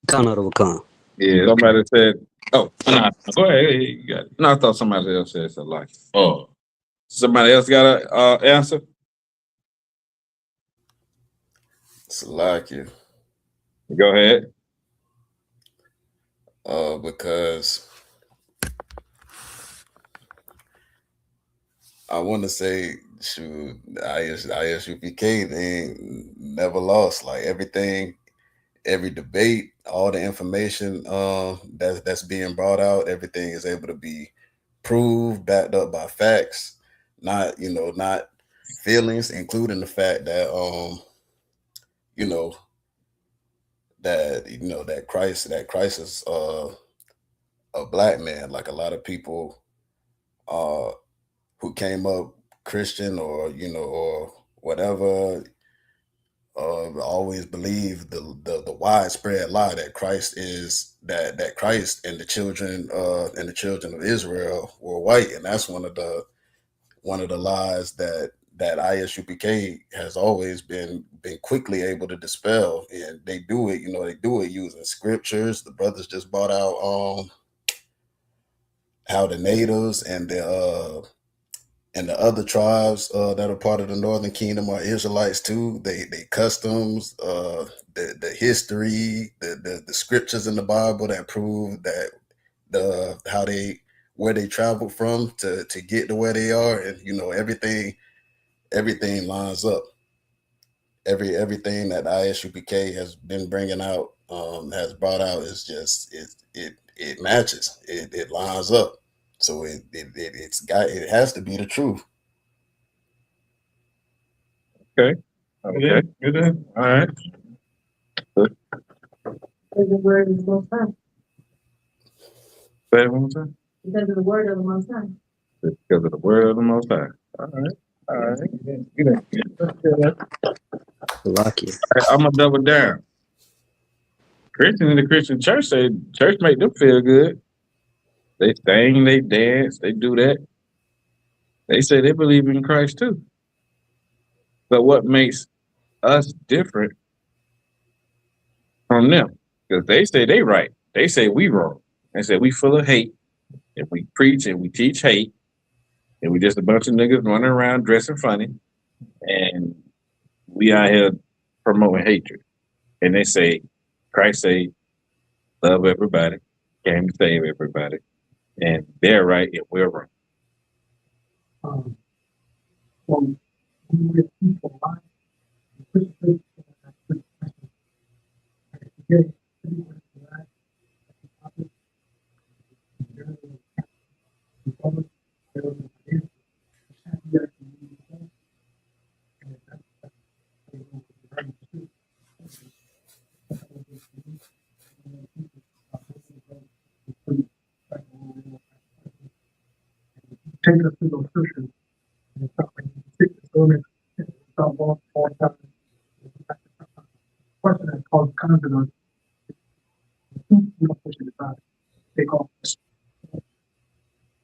Con out of a con. Yeah, somebody said, oh, no, go ahead. You got it. No, I thought somebody else said something like, oh, somebody else got an answer? Salakia. Go ahead. Because I want to say, shoot, ISUPK, they never lost. Like everything, every debate, all the information that's being brought out, everything is able to be proved, backed up by facts, not feelings, including the fact that that Christ is a black man. Like a lot of people who came up Christian or whatever always believe the widespread lie that Christ is that Christ and the children of Israel were white, and that's one of the lies that ISUPK has always been quickly able to dispel, and they do it using scriptures. The brothers just brought out how the natives and the other tribes that are part of the Northern Kingdom are Israelites too. They customs, the history, the scriptures in the Bible that prove that where they traveled from to get to where they are, and everything lines up. Everything that ISUPK has been bringing out, has brought out, is just it matches. It lines up. So it has to be the truth. Okay. Good. All right. Because the word is most high. Say it one more time. Because of the word of the most high. Because of the word of the Most High. All right. Good. Salakia. I'm gonna double down. Christians in the Christian church say church make them feel good. They sing, they dance, they do that. They say they believe in Christ too. But what makes us different from them? Because they say they right. They say we wrong. They say we full of hate, and we preach and we teach hate, and we just a bunch of niggas running around dressing funny, and we out here promoting hatred. And they say, Christ say, love everybody, came to save everybody, and they're right and we're wrong. Well, we people mind, Christian, take us to those scriptures and stop take this on and stop all time. Question that caused controversy. You don't push it aside. Take off.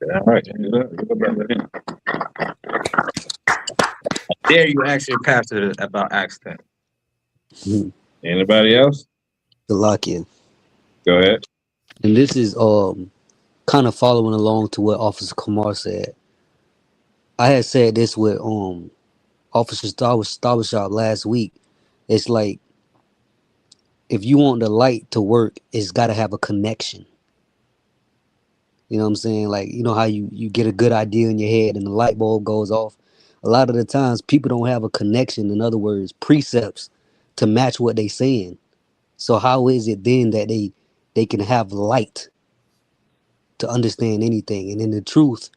All right. Dare you ask your pastor about Acts 10? Mm-hmm. Anybody else? Salakia. Go ahead. And this is kind of following along to what Officer Kamar said. I had said this with Officer Starshop last week. It's like, if you want the light to work, it's got to have a connection. You know what I'm saying? Like, you know how you get a good idea in your head and the light bulb goes off? A lot of the times people don't have a connection, in other words, precepts to match what they saying. So how is it then that they can have light to understand anything? And in the truth,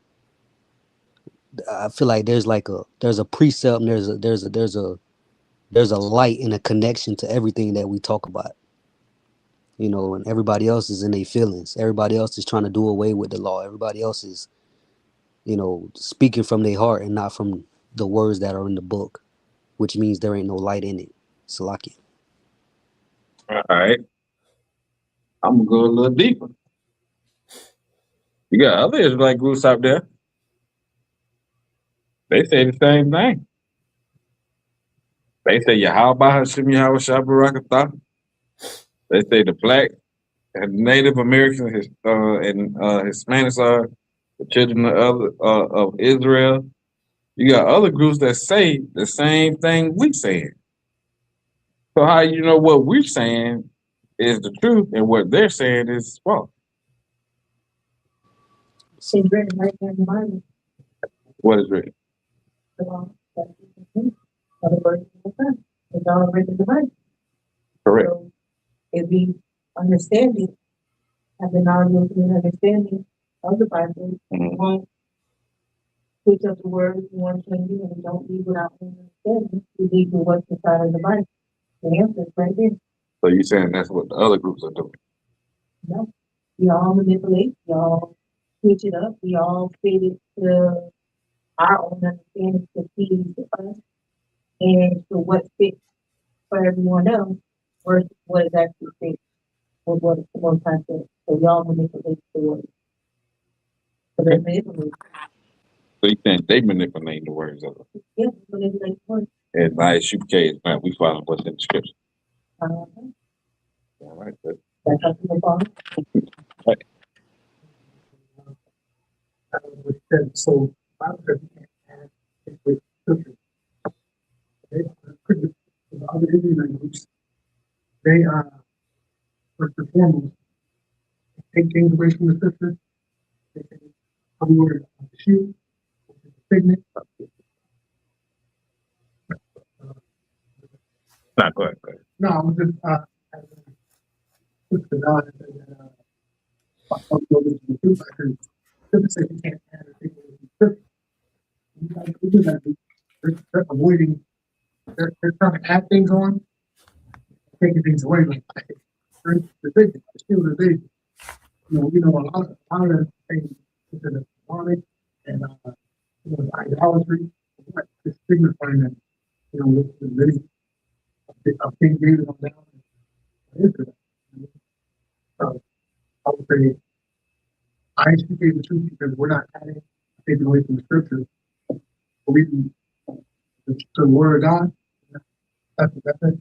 I feel like there's a precept and there's a light and a connection to everything that we talk about. You know, and everybody else is in their feelings. Everybody else is trying to do away with the law. Everybody else is, speaking from their heart and not from the words that are in the book, which means there ain't no light in it. Salaki. All right. I'm gonna go a little deeper. You got other Israelite groups out there. They say the same thing. They say Yahawabah Hashem Yahweh Shabarakatah. They say the black and Native Americans and Hispanics are the children of Israel. You got other groups that say the same thing we saying. So how you know what we're saying is the truth and what they're saying is false? It's written right there in the Bible. What is written? The law, other words in the Bible. It's all written in the Bible. Correct. So if we understand it, have the knowledge and understanding of the Bible, we won't switch up the words, we won't change it, and we don't leave without understanding. We leave with what's inside of the Bible. The answer is right there. So you're saying that's what the other groups are doing? No. We all manipulate, we all switch it up, we all fit it to our own understanding to feed us and to what fits for everyone else versus what is actually fit for what the most time said. So we all manipulate the words. So they manipulate. So you think they manipulate the words of it? Yeah, manipulate the words. And ISUPK is not. We follow what's in the scripture. Uh-huh. All right. Good. That's up to the Father. Right. So, Bible says you can't add it with scripture. Okay? The other Israelite groups, they first and foremost, take things away from the scripture. They say, the word shoot, pigment. Not go ahead. No, I was just the God that I'll go into the truth. I heard scripture says you can't add or take away from scripture. They're avoiding. They're trying to add things on, taking things away. Like the vision, the shield of vision. You know, a lot of things into the demonic and idolatry. It's signifying that with the vision of King David on down in Israel. So I would say I speak the truth because we're not adding taking away from the scriptures. Believing the word of God. That's it.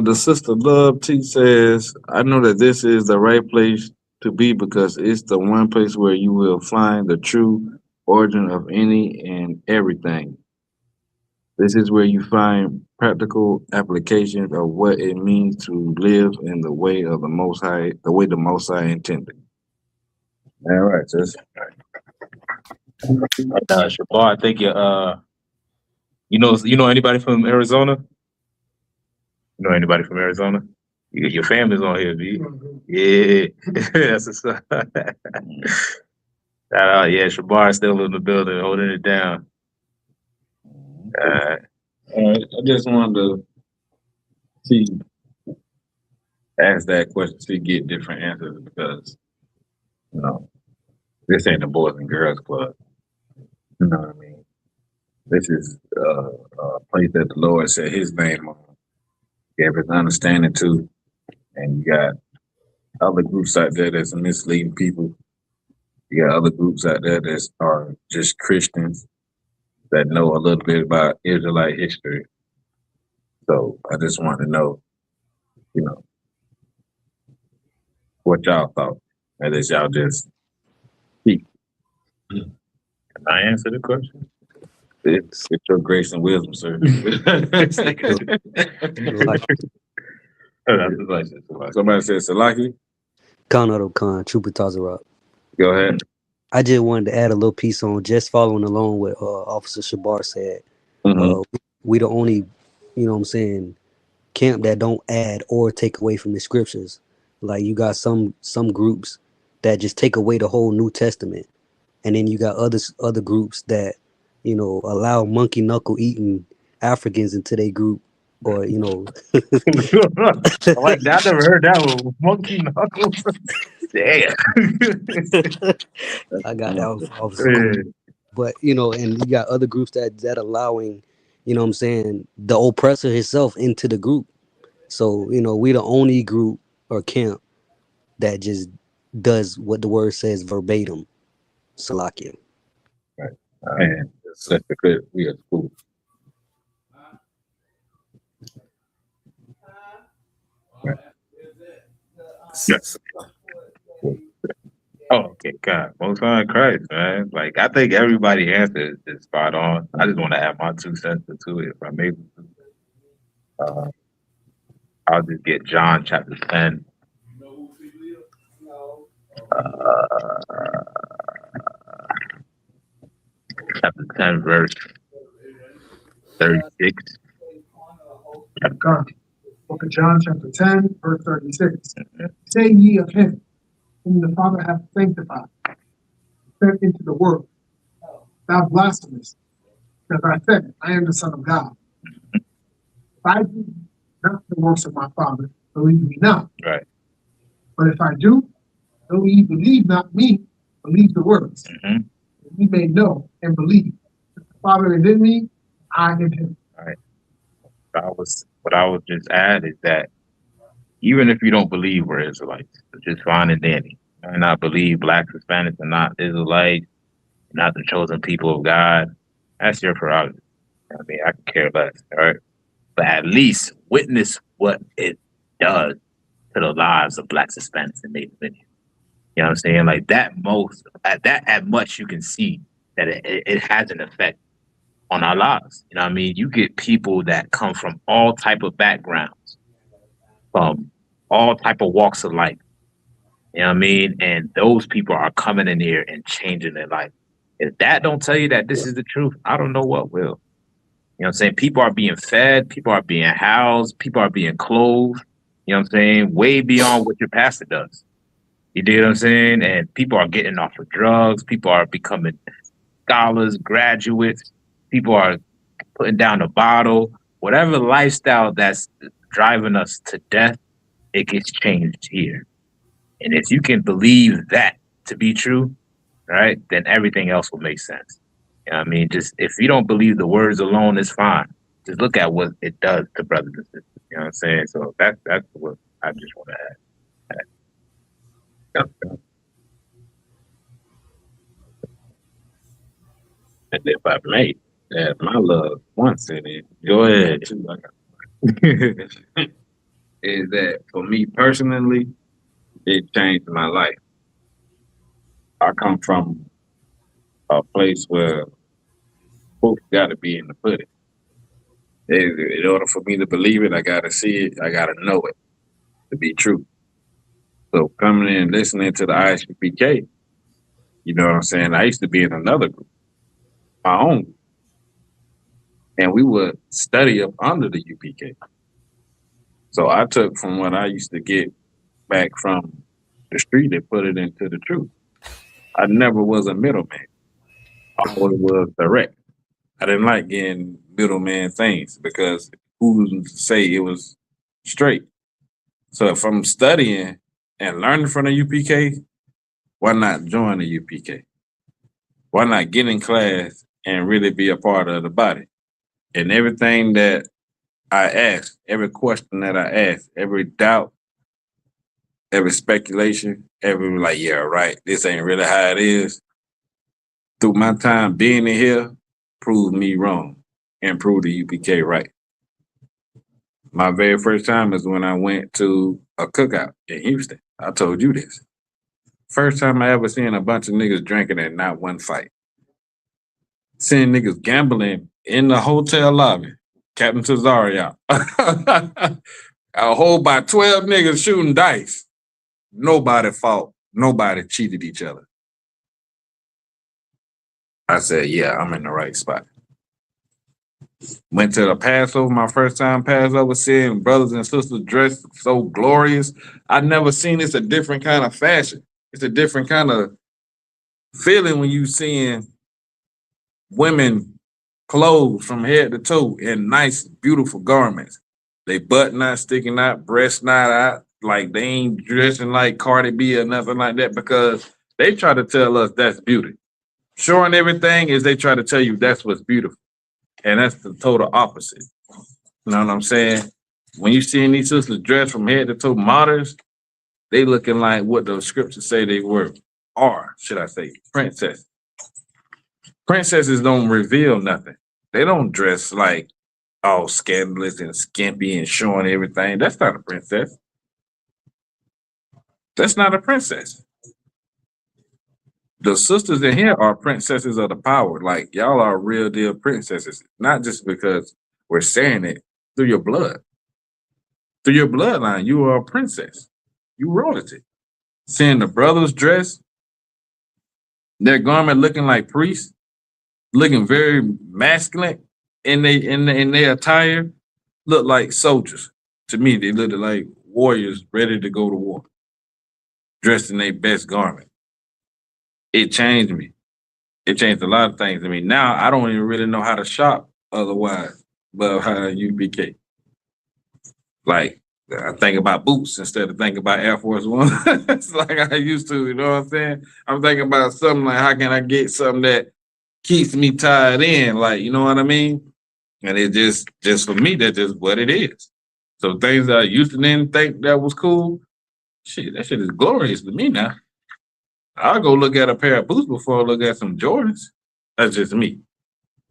The sister Love T says, I know that this is the right place to be because it's the one place where you will find the true origin of any and everything. This is where you find practical applications of what it means to live in the way of the Most High, the way the Most High intended. All right, sis. Shabar, I think you know anybody from Arizona? You know anybody from Arizona? Your family's on here, B. Yeah, that's what's up. Yeah, Shabar still in the building, holding it down. I just wanted to ask that question to get different answers because, this ain't the Boys and Girls Club. You know what I mean? This is a place that the Lord said His name on, gave His understanding to, and you got other groups out there that's misleading people. You got other groups out there that are just Christians that know a little bit about Israelite history. So I just want to know, what y'all thought. And as y'all just speak. Can I answer the question? It's your grace and wisdom, sir. Somebody said Salaki. Khan Khan, Trooper Tazarak. Go ahead. I just wanted to add a little piece on just following along what Officer Shabar said. We the only, camp that don't add or take away from the scriptures. Like you got some groups that just take away the whole New Testament, and then you got other groups that allow monkey knuckle eating Africans into their group, or I like that. I never heard that one. Monkey knuckles. Damn. I got that one from Officer. But and you got other groups that allowing you know what I'm saying, the oppressor himself into the group. So, you know, we the only group or camp that just does what the word says verbatim. Salakia. Right. And that's the good. We are cool. Right. Yes. Oh, okay, God, Most High Christ, man. Like I think everybody answered is spot on. I just want to add my 2 cents to it if I'm able to. I'll just get John chapter 10. Chapter 10, verse 36. God. Book of John, chapter 10, verse 36. Say ye of him, whom the Father hath sanctified, sent into the world. Thou blasphemest, because I said, I am the Son of God. If I do not the works of my Father, believe me not. Right. But if I do, though ye believe not me, believe the works. Mm-hmm. That ye may know and believe that the Father is in me, I in him. Right. What I would just add is that even if you don't believe we're Israelites, which is fine and dandy, you might not believe blacks, Hispanics are not Israelites, not the chosen people of God. That's your prerogative. I mean, I can care less, all right? But at least witness what it does to the lives of blacks, Hispanics, and Native Indians. You know what I'm saying? Like at much you can see that it has an effect on our lives. You know what I mean? You get people that come from all type of backgrounds, from all type of walks of life. You know what I mean? And those people are coming in here and changing their life. If that don't tell you that this is the truth, I don't know what will. You know what I'm saying? People are being fed, people are being housed, people are being clothed, you know what I'm saying? Way beyond what your pastor does. You dig what I'm saying? And people are getting off of drugs, people are becoming scholars, graduates, people are putting down the bottle. Whatever lifestyle that's driving us to death, it gets changed here. And if you can believe that to be true, right, then everything else will make sense. You know what I mean? Just if you don't believe the words alone, it's fine. Just look at what it does to brothers and sisters. You know what I'm saying? So that's what I just want to add. And if I may add my love once in it, go ahead. Is that for me personally, it changed my life. I come from a place where proof got to be in the pudding. In order for me to believe it, I got to see it. I got to know it to be true. So coming in and listening to the ISUPK, you know what I'm saying? I used to be in another group, my own group, and we would study up under the UPK. So I took from what I used to get back from the street and put it into the truth. I never was a middleman. I always was direct. I didn't like getting middleman things because who's to say it was straight? So if I'm studying and learning from the UPK, why not join the UPK? Why not get in class and really be a part of the body? And everything that I ask, every question that I ask, every doubt, every speculation, every like, yeah, right, this ain't really how it is. Through my time being in here, proved me wrong and proved the UPK right. My very first time is when I went to a cookout in Houston. I told you this. First time I ever seen a bunch of niggas drinking and not one fight. Seeing niggas gambling in the hotel lobby. Captain Cesario. A whole by 12 niggas shooting dice. Nobody fought. Nobody cheated each other. I said, yeah, I'm in the right spot. Went to the Passover, my first time Passover, seeing brothers and sisters dressed so glorious. I never seen this a different kind of fashion. It's a different kind of feeling when you seeing women clothed from head to toe in nice, beautiful garments. They butt not sticking out, breast not out, like they ain't dressing like Cardi B or nothing like that because they try to tell us that's beauty. Showing everything is they try to tell you that's what's beautiful. And that's the total opposite. You know what I'm saying? When you see these sisters dressed from head to toe modest, they looking like what the scriptures say they were, or should I say, princesses. Princesses don't reveal nothing. They don't dress like all scandalous and skimpy and showing everything. That's not a princess. That's not a princess. The sisters in here are princesses of the power. Like y'all are real deal princesses, not just because we're saying it through your blood. Through your bloodline, you are a princess. You royalty. Seeing the brothers dress, their garment looking like priests, looking very masculine in their attire, look like soldiers. To me, they look like warriors ready to go to war, dressed in their best garment. It changed me. It changed a lot of things. I mean, now I don't even really know how to shop otherwise, but how UPK. Like, I think about boots instead of thinking about Air Force One. It's like I used to, you know what I'm saying? I'm thinking about something like, how can I get something that keeps me tied in? Like, you know what I mean? And it just for me, that's just what it is. So things that I used to then think that was cool, shit, that shit is glorious to me now. I'll go look at a pair of boots before I look at some Jordans. That's just me.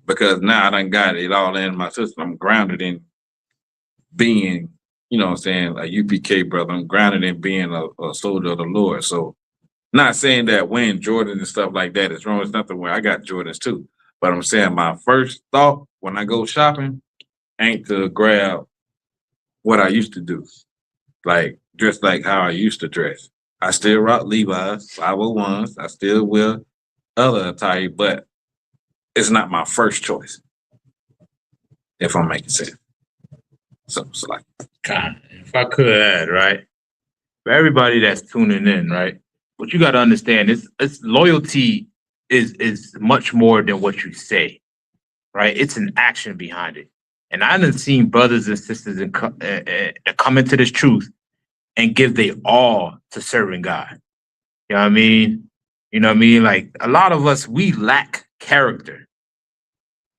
Because now I done got it all in my system. I'm grounded in being, you know what I'm saying, a UPK brother. I'm grounded in being a soldier of the Lord. So not saying that wearing Jordans and stuff like that is wrong. It's nothing where I got Jordans too. But I'm saying my first thought when I go shopping ain't to grab what I used to do. Like dress like how I used to dress. I still rock Levi's, 501s. I still wear other attire, but it's not my first choice. If I'm making sense. So it's like, God, if I could add, right? For everybody that's tuning in, right? What you got to understand is loyalty is much more than what you say, right? It's an action behind it. And I done seen brothers and sisters come into this truth and give their all to serving God. You know what I mean? You know what I mean? Like a lot of us, we lack character.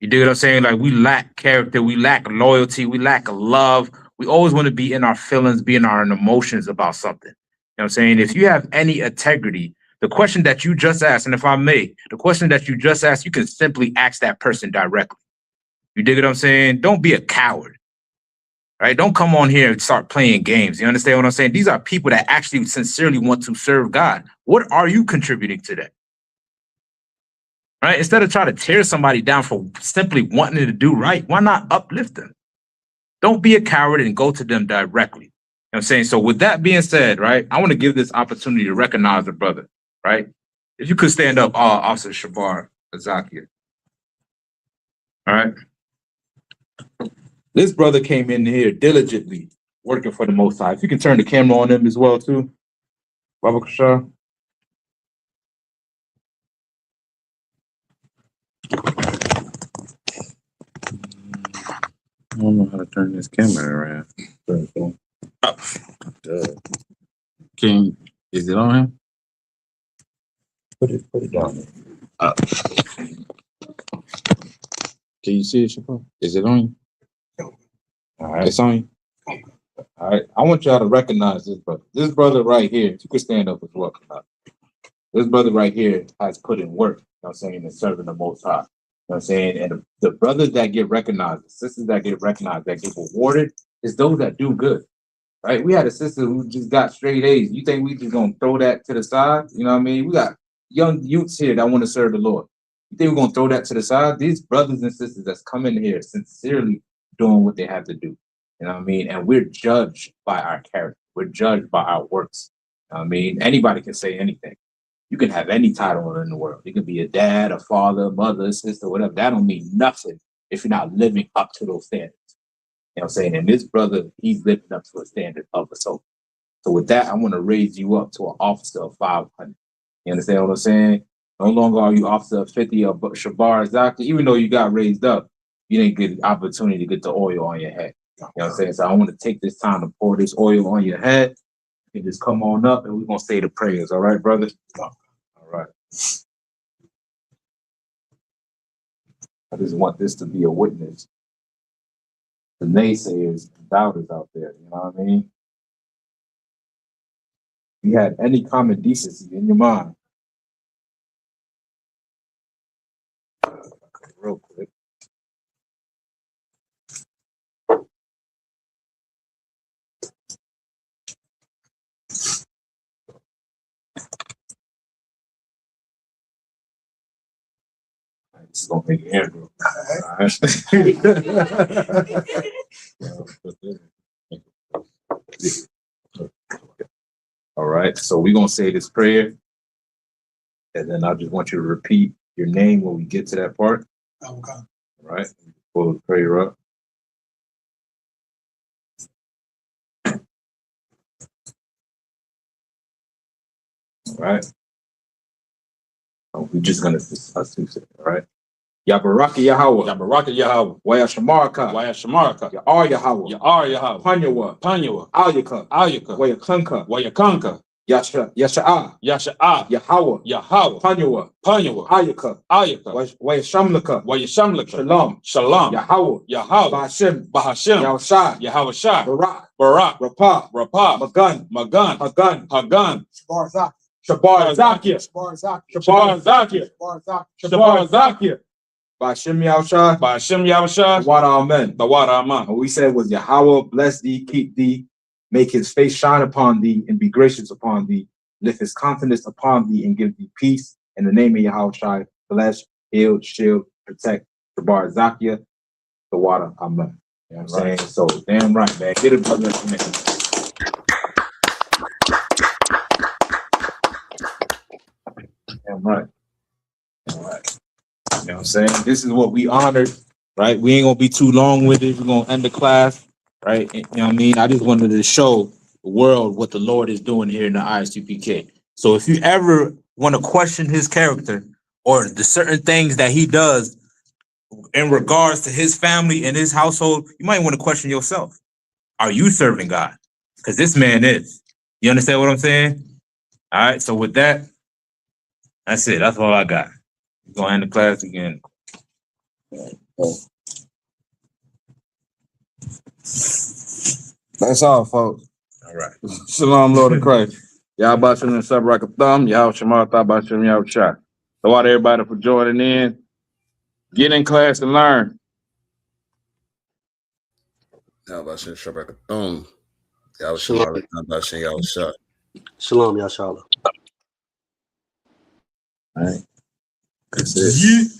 You dig what I'm saying? Like we lack character, we lack loyalty, we lack love. We always want to be in our feelings, be in our emotions about something. You know what I'm saying? If you have any integrity, the question that you just asked, and if I may, the question that you just asked, you can simply ask that person directly. You dig what I'm saying? Don't be a coward. Right? Don't come on here and start playing games. You understand what I'm saying? These are people that actually sincerely want to serve God. What are you contributing to that? Right? Instead of trying to tear somebody down for simply wanting to do right, why not uplift them? Don't be a coward and go to them directly. You know what I'm saying? So with that being said, right, I want to give this opportunity to recognize the brother, right? If you could stand up, Officer Shabar Azakia. All right. This brother came in here diligently working for the Most High. If you can turn the camera on him as well, too. Baba Kashar. I don't know how to turn this camera around. Oh, is it on him? Put it down. Can you see it, Shabar? Is it on you? All right. It's on you. All right. I want y'all to recognize this brother. This brother right here, if you could stand up as well. This brother right here has put in work, you know what I'm saying, in serving the Most High. You know what I'm saying? And the brothers that get recognized, the sisters that get recognized, that get rewarded, is those that do good. Right? We had a sister who just got straight A's. You think we just gonna throw that to the side? You know what I mean? We got young youths here that want to serve the Lord. You think we're gonna throw that to the side? These brothers and sisters that's coming here sincerely doing what they have to do. You know what I mean? And we're judged by our character. We're judged by our works. You know what I mean? Anybody can say anything. You can have any title in the world. You can be a dad, a father, mother, sister, whatever. That don't mean nothing if you're not living up to those standards. You know what I'm saying? And this brother, he's living up to a standard of a soldier. So with that, I want to raise you up to an officer of 500. You understand what I'm saying? No longer are you officer of 50 of Shabar Zaki. Even though you got raised up, you didn't get the opportunity to get the oil on your head. You know what I'm saying? So I want to take this time to pour this oil on your head. You just come on up and we're going to say the prayers. All right, brother? All right. I just want this to be a witness. The naysayers and doubters out there, you know what I mean? If you had any common decency in your mind, real quick. This is gonna make Andrew. All right, so we're gonna say this prayer, and then I just want you to repeat your name when we get to that part. Okay. All right, pull the prayer up. All right. We're just gonna discuss it, all right? Yabaraka Yahawah. Yabaraka Yahawah. Wayashamaraka. Wayashamaraka. Ya'ar Yahawah. Ya'ar Yahawah. Panyawa. Panyawa. Alyaka. Alyaka. Wayakanka. Wayakanka. Yasha'a. Yasha'a. Yahawah. Yahawah. Panyawa. Panyawa. Ayaka. Ayaka. Wayashamlaka. Wayashamlaka. Shalom. Shalom. Yahawah. Yahawah. Bahashem. Bahashem. Yahushai. Yahushai. Barak. Barak. Rapah. Rapah. Magan. Magan. Hagan. Hagan. Barzak. Shabar Zakia. Barzak. Shabar Zakia. Barzak. Shabar Zakia. Bahashem Yahushai. Bahashem Yahushai. Wada Amen. Bawada Aman. What we said was Yahweh bless thee, keep thee, make his face shine upon thee, and be gracious upon thee, lift his countenance upon thee, and give thee peace. In the name of Yahweh, bless, heal, shield, protect, Shabar Zakia, the water. Amen. You know what I'm saying? So damn right, man. Get it, brother. Damn right. All right. You know what I'm saying? This is what we honored, right? We ain't gonna be too long with it. We're gonna end the class, right? You know what I mean? I just wanted to show the world what the Lord is doing here in the ISUPK. So if you ever want to question his character or the certain things that he does in regards to his family and his household, you might want to question yourself. Are you serving God? Because this man is. You understand what I'm saying? All right. So with that, that's it. That's all I got. We're gonna end the class again. That's all, folks. All right. Shalom, Lord of Christ. Y'all Bashim and Sabrakatham. Y'all Shamar Bashim Yahushai. So out everybody for joining in. Get in class and learn. Yahweh Shabbat. Yahweh Shalom, Yashala. All right. That's it.